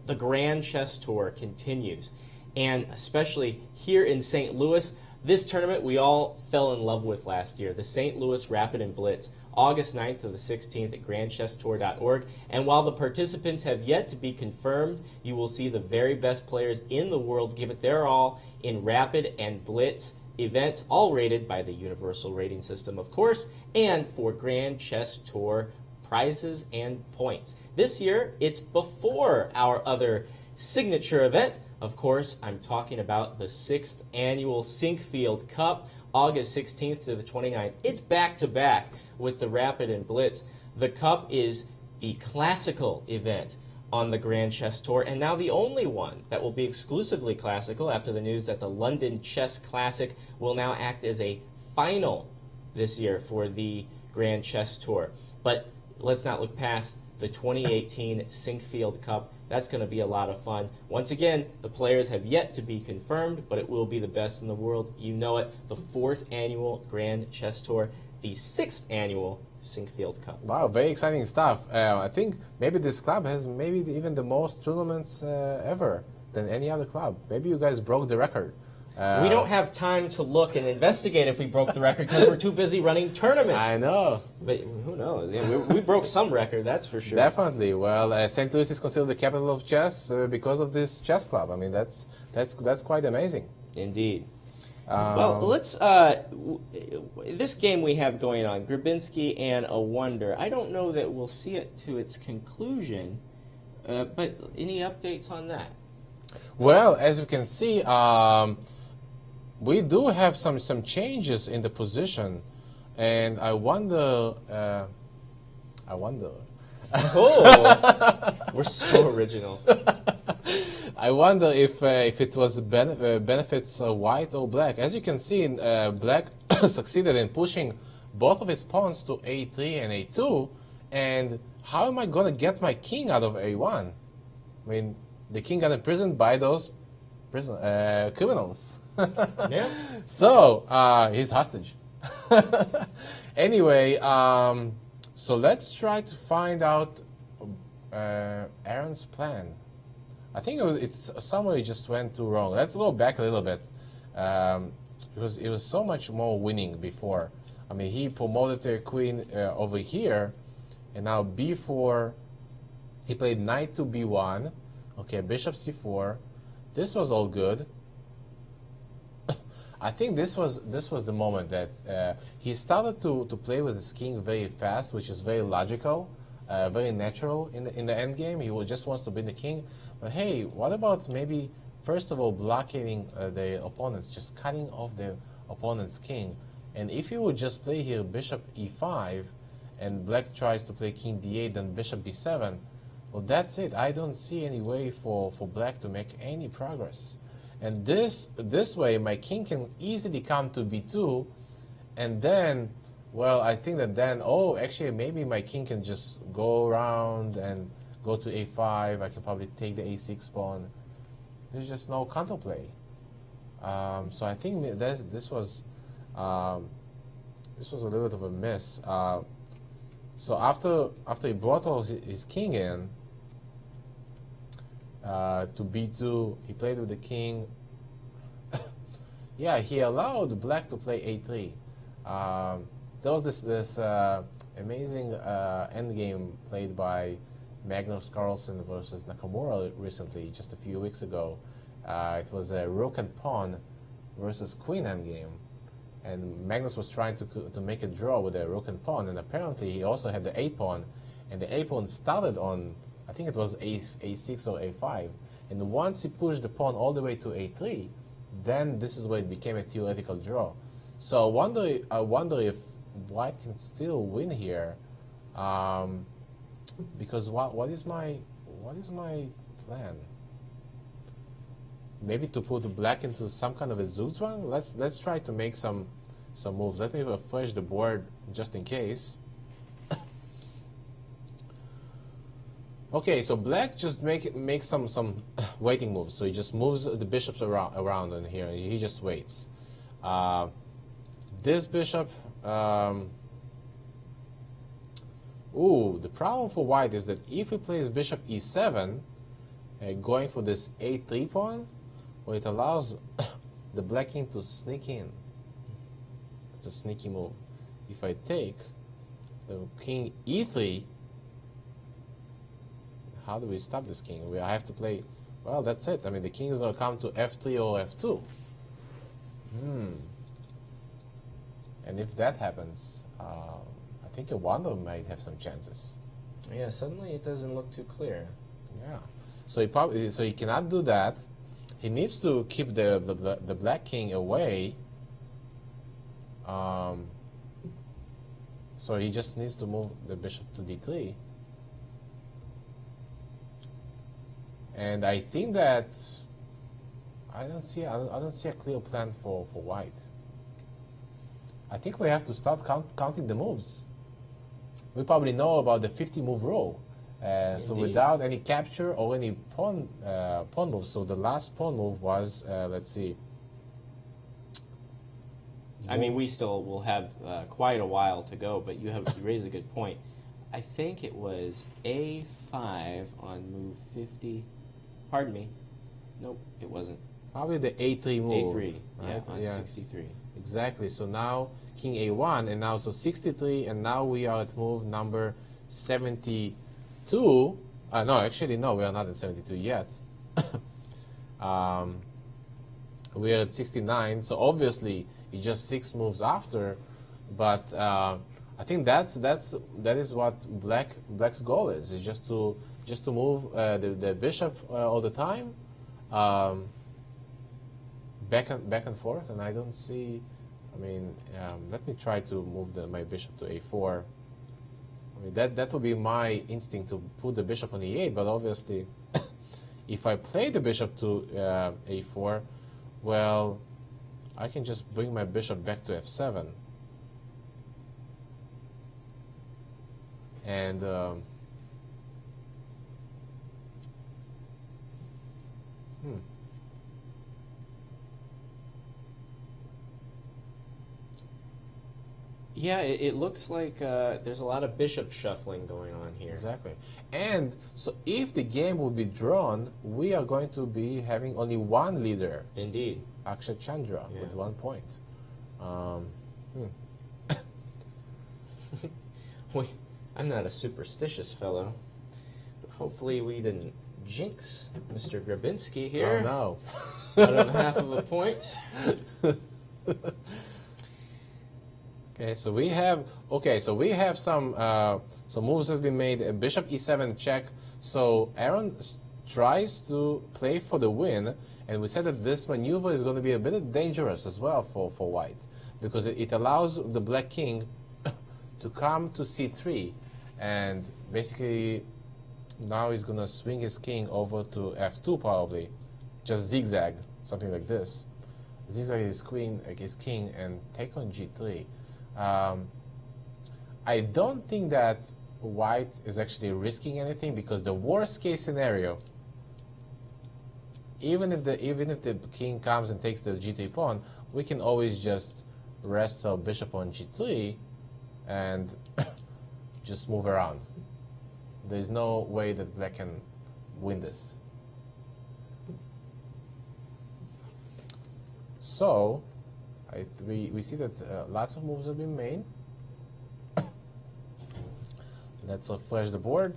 the Grand Chess Tour continues. And especially here in St. Louis, this tournament we all fell in love with last year, the St. Louis Rapid and Blitz, August 9th to the 16th at grandchesstour.org. And while the participants have yet to be confirmed, you will see the very best players in the world give it their all in Rapid and Blitz events, all rated by the Universal Rating System, of course, and for Grand Chess Tour prizes and points. This year, it's before our other signature event. Of course, I'm talking about the 6th annual Sinkfield Cup, August 16th to the 29th. It's back-to-back with the Rapid and Blitz. The Cup is the classical event on the Grand Chess Tour, and now the only one that will be exclusively classical after the news that the London Chess Classic will now act as a final this year for the Grand Chess Tour. But let's not look past the 2018 Sinkfield Cup. That's going to be a lot of fun. Once again, the players have yet to be confirmed, but it will be the best in the world. You know it. The 4th annual Grand Chess Tour, the 6th annual Sinkfield Cup. Wow, very exciting stuff. I think maybe this club has even the most tournaments ever than any other club. Maybe you guys broke the record. We don't have time to look and investigate if we broke the record because we're too busy running tournaments. I know. But who knows? Yeah, we broke some record, that's for sure. Definitely. Well, St. Louis is considered the capital of chess because of this chess club. I mean, that's quite amazing. Indeed. Well, let's. This game we have going on, Gribinsky and a Wonder. I don't know that we'll see it to its conclusion, but any updates on that? Well, as you can see, we do have some changes in the position, and I wonder. Oh, we're so original. I wonder if it was benefits white or black. As you can see, black succeeded in pushing both of his pawns to a3 and a2. And how am I going to get my king out of a1? I mean, the king got imprisoned by those criminals. Yeah. So he's hostage. Anyway, so let's try to find out Aaron's plan. I think it's somewhere it just went too wrong. Let's go back a little bit. It was so much more winning before. I mean, he promoted the queen over here, and now b4. He played knight to b1. Okay, bishop c4. This was all good. I think this was the moment that he started to play with his king very fast, which is very logical. Very natural in the end game. He just wants to beat the king. But hey, what about maybe first of all blocking the opponents, just cutting off the opponent's king? And if you would just play here bishop e5, and black tries to play king d8, then bishop b7, well, that's it. I don't see any way for black to make any progress. And this way, my king can easily come to b2, and then. Well, I think that then, actually, maybe my king can just go around and go to a5. I can probably take the a6 pawn. There's just no counterplay. So I think this was a little bit of a miss. So after he brought all his king in to b2, he played with the king. Yeah, he allowed black to play a3. There was this amazing endgame played by Magnus Carlsen versus Nakamura recently, just a few weeks ago. It was a rook and pawn versus queen endgame, and Magnus was trying to make a draw with a rook and pawn, and apparently he also had the a pawn, and the a pawn started on, I think it was a6 or a5, and once he pushed the pawn all the way to a3, then this is where it became a theoretical draw. So I wonder if White can still win here, because what is my plan? Maybe to put Black into some kind of a Zugzwang? Let's try to make some moves. Let me refresh the board just in case. Okay, so Black just makes some waiting moves. So he just moves the bishops around in here, and he just waits. This bishop. Ooh, the problem for White is that if he plays bishop e7, going for this a3 pawn, well, it allows the Black king to sneak in. It's a sneaky move. If I take the king e3, how do we stop this king? I have to play, well, that's it. I mean, the king is going to come to f3 or f2. And if that happens, I think a wonder might have some chances. Yeah, suddenly it doesn't look too clear. Yeah. So he cannot do that. He needs to keep the Black king away. So he just needs to move the bishop to d3. And I think that I don't see a clear plan for White. I think we have to start counting the moves. We probably know about the 50 move rule. So without any capture or any pawn moves. So the last pawn move was, let's see. I mean, we still will have quite a while to go, but you raise a good point. I think it was a5 on move 50. Pardon me. Nope, it wasn't. Probably the a3 move. A3, right? yeah, on 63. Exactly. So now king a1, and now so 63, and now we are at move number 72. No, actually, no, we are not at 72 yet. We are at 69, so obviously it's just 6 moves after, but I think that is what Black's goal is just to move the bishop all the time, back and forth, and I don't see. I mean, let me try to move my bishop to a4. I mean, that would be my instinct to put the bishop on e8, but obviously, if I play the bishop to a4, well, I can just bring my bishop back to f7. And Yeah, it looks like there's a lot of bishop shuffling going on here. Exactly. And so if the game will be drawn, we are going to be having only one leader. Indeed. Chandra, with 1 point. I'm not a superstitious fellow, but hopefully we didn't jinx Mr. Gribinsky here. Oh, no. Out of half of a point. Okay, so we have some moves that have been made. Bishop e7 check. So Aaron tries to play for the win, and we said that this maneuver is going to be a bit dangerous as well for White, because it allows the Black king to come to c3, and basically now he's going to swing his king over to f2 probably, just zigzag, something like this. Zigzag his king, and take on g3. I don't think that White is actually risking anything, because the worst case scenario, even if the king comes and takes the g3 pawn, we can always just rest our bishop on g3 and just move around. There's no way that Black can win this. So we see that lots of moves have been made. Let's refresh the board.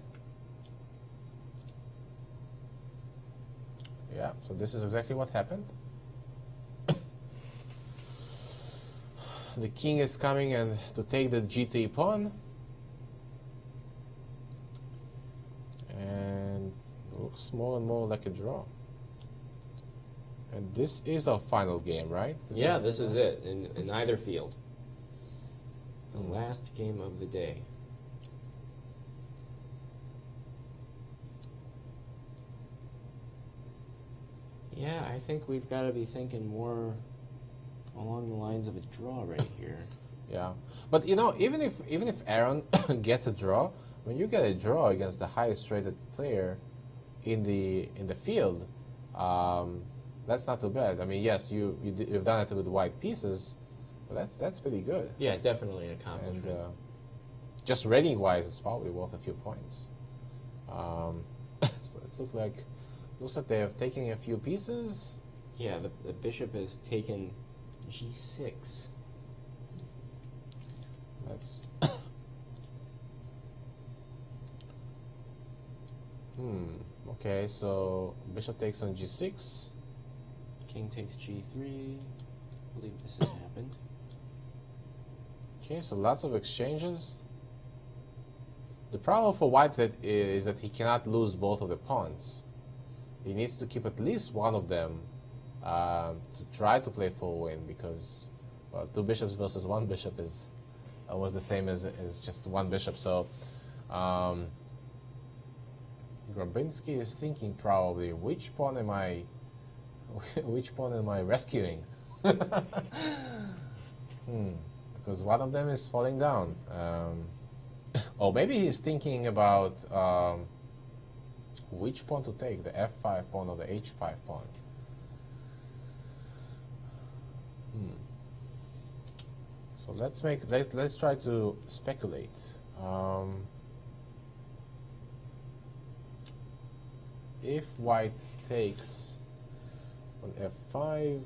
Yeah, so this is exactly what happened. The king is coming and to take the g3 pawn. And it looks more and more like a draw. And this is our final game, right? This is it in either field. The last game of the day. Yeah, I think we've got to be thinking more along the lines of a draw right here. Yeah, but you know, even if Aaron gets a draw, when you get a draw against the highest rated player in the field, that's not too bad. I mean, yes, you've done it with white pieces, but that's pretty good. Yeah, definitely an accomplishment. And just rating wise, it's probably worth a few points. It looks like they have taken a few pieces. Yeah, the bishop has taken g6. That's okay, so bishop takes on g6. King takes g3. I believe this has happened. Okay, so lots of exchanges. The problem for white is that he cannot lose both of the pawns. He needs to keep at least one of them to try to play for a win, because, well, 2 bishops versus 1 bishop is almost the same as just 1 bishop. So Gribinsky is thinking probably, which pawn am I rescuing? Because one of them is falling down. Or maybe he's thinking about which pawn to take, the f5 pawn or the h5 pawn. So let's try to speculate. If white takes on f5,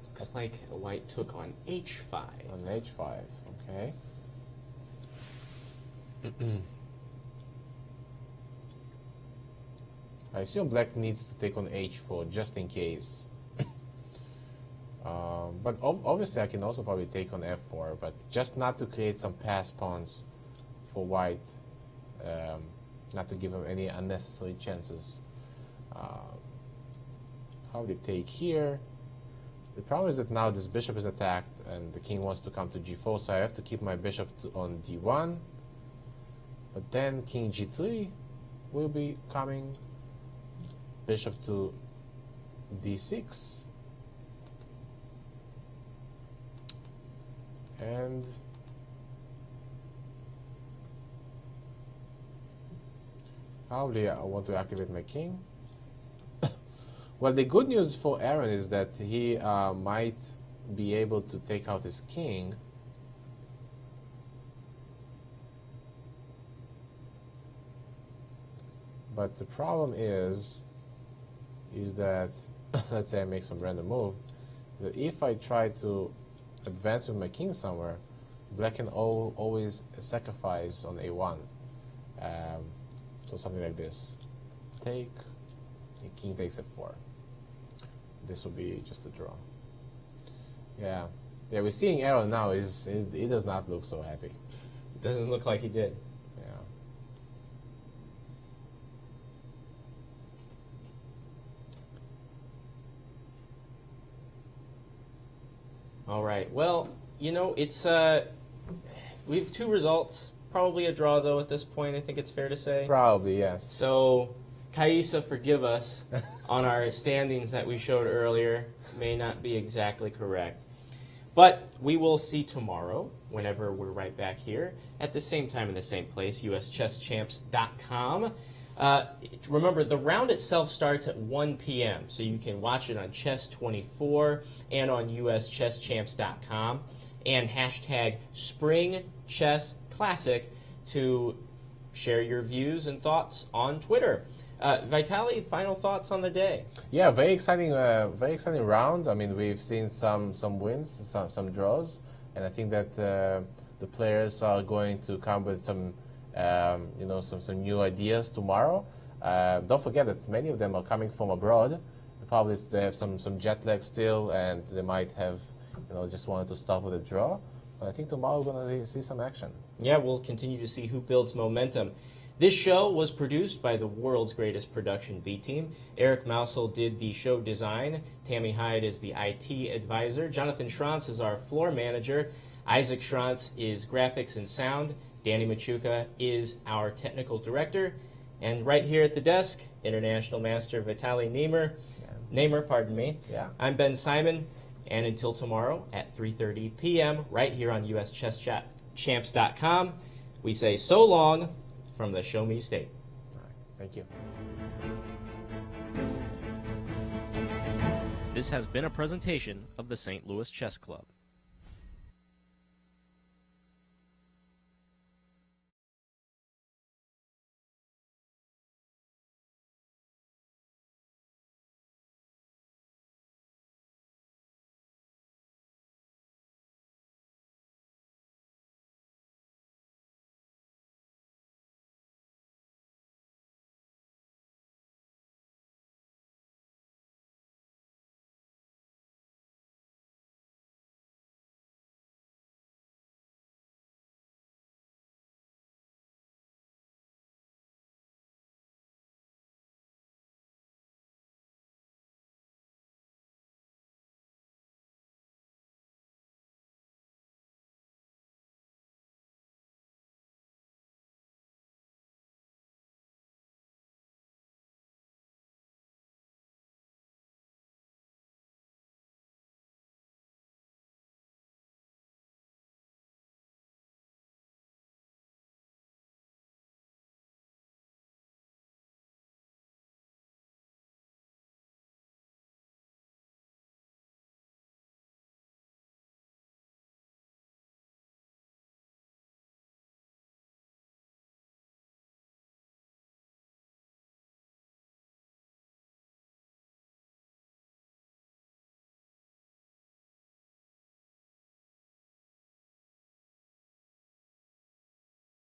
looks like white took on h5. On h5, okay. I assume black needs to take on h4 just in case. But obviously I can also probably take on f4, but just not to create some pass pawns for white, not to give him any unnecessary chances. Probably take here. The problem is that now this bishop is attacked and the king wants to come to g4, so I have to keep my bishop on d1. But then king g3 will be coming, bishop to d6, and probably I want to activate my king. Well, the good news for Aaron is that he might be able to take out his king. But the problem is that, let's say I make some random move, that if I try to advance with my king somewhere, black can always sacrifice on a1. So something like this. Take, and king takes f4. This will be just a draw. Yeah, we're seeing Aaron now. He does not look so happy. Doesn't look like he did. Yeah. All right. Well, you know, it's we have 2 results. Probably a draw, though, at this point. I think it's fair to say. Probably, yes. So, Kaisa, forgive us on our standings that we showed earlier. May not be exactly correct. But we will see tomorrow, whenever we're right back here, at the same time in the same place, uschesschamps.com. Remember, the round itself starts at 1 p.m., so you can watch it on Chess24 and on uschesschamps.com, and hashtag SpringChessClassic to share your views and thoughts on Twitter. Vitaly, final thoughts on the day? Yeah, very exciting round. I mean, we've seen some wins, some draws, and I think that the players are going to come with some some new ideas tomorrow. Don't forget that many of them are coming from abroad. Probably they have some jet lag still, and they might have, just wanted to start with a draw. But I think tomorrow we're going to see some action. Yeah, we'll continue to see who builds momentum. This show was produced by the world's greatest production B team. Eric Mausel did the show design. Tammy Hyde is the IT advisor. Jonathan Schranz is our floor manager. Isaac Schranz is graphics and sound. Danny Machuca is our technical director. And right here at the desk, International Master Vitaly Neimer. Yeah. I'm Ben Simon, and until tomorrow at 3:30 p.m. right here on USChessChamps.com, we say so long from the Show Me State. All right. Thank you. This has been a presentation of the St. Louis Chess Club.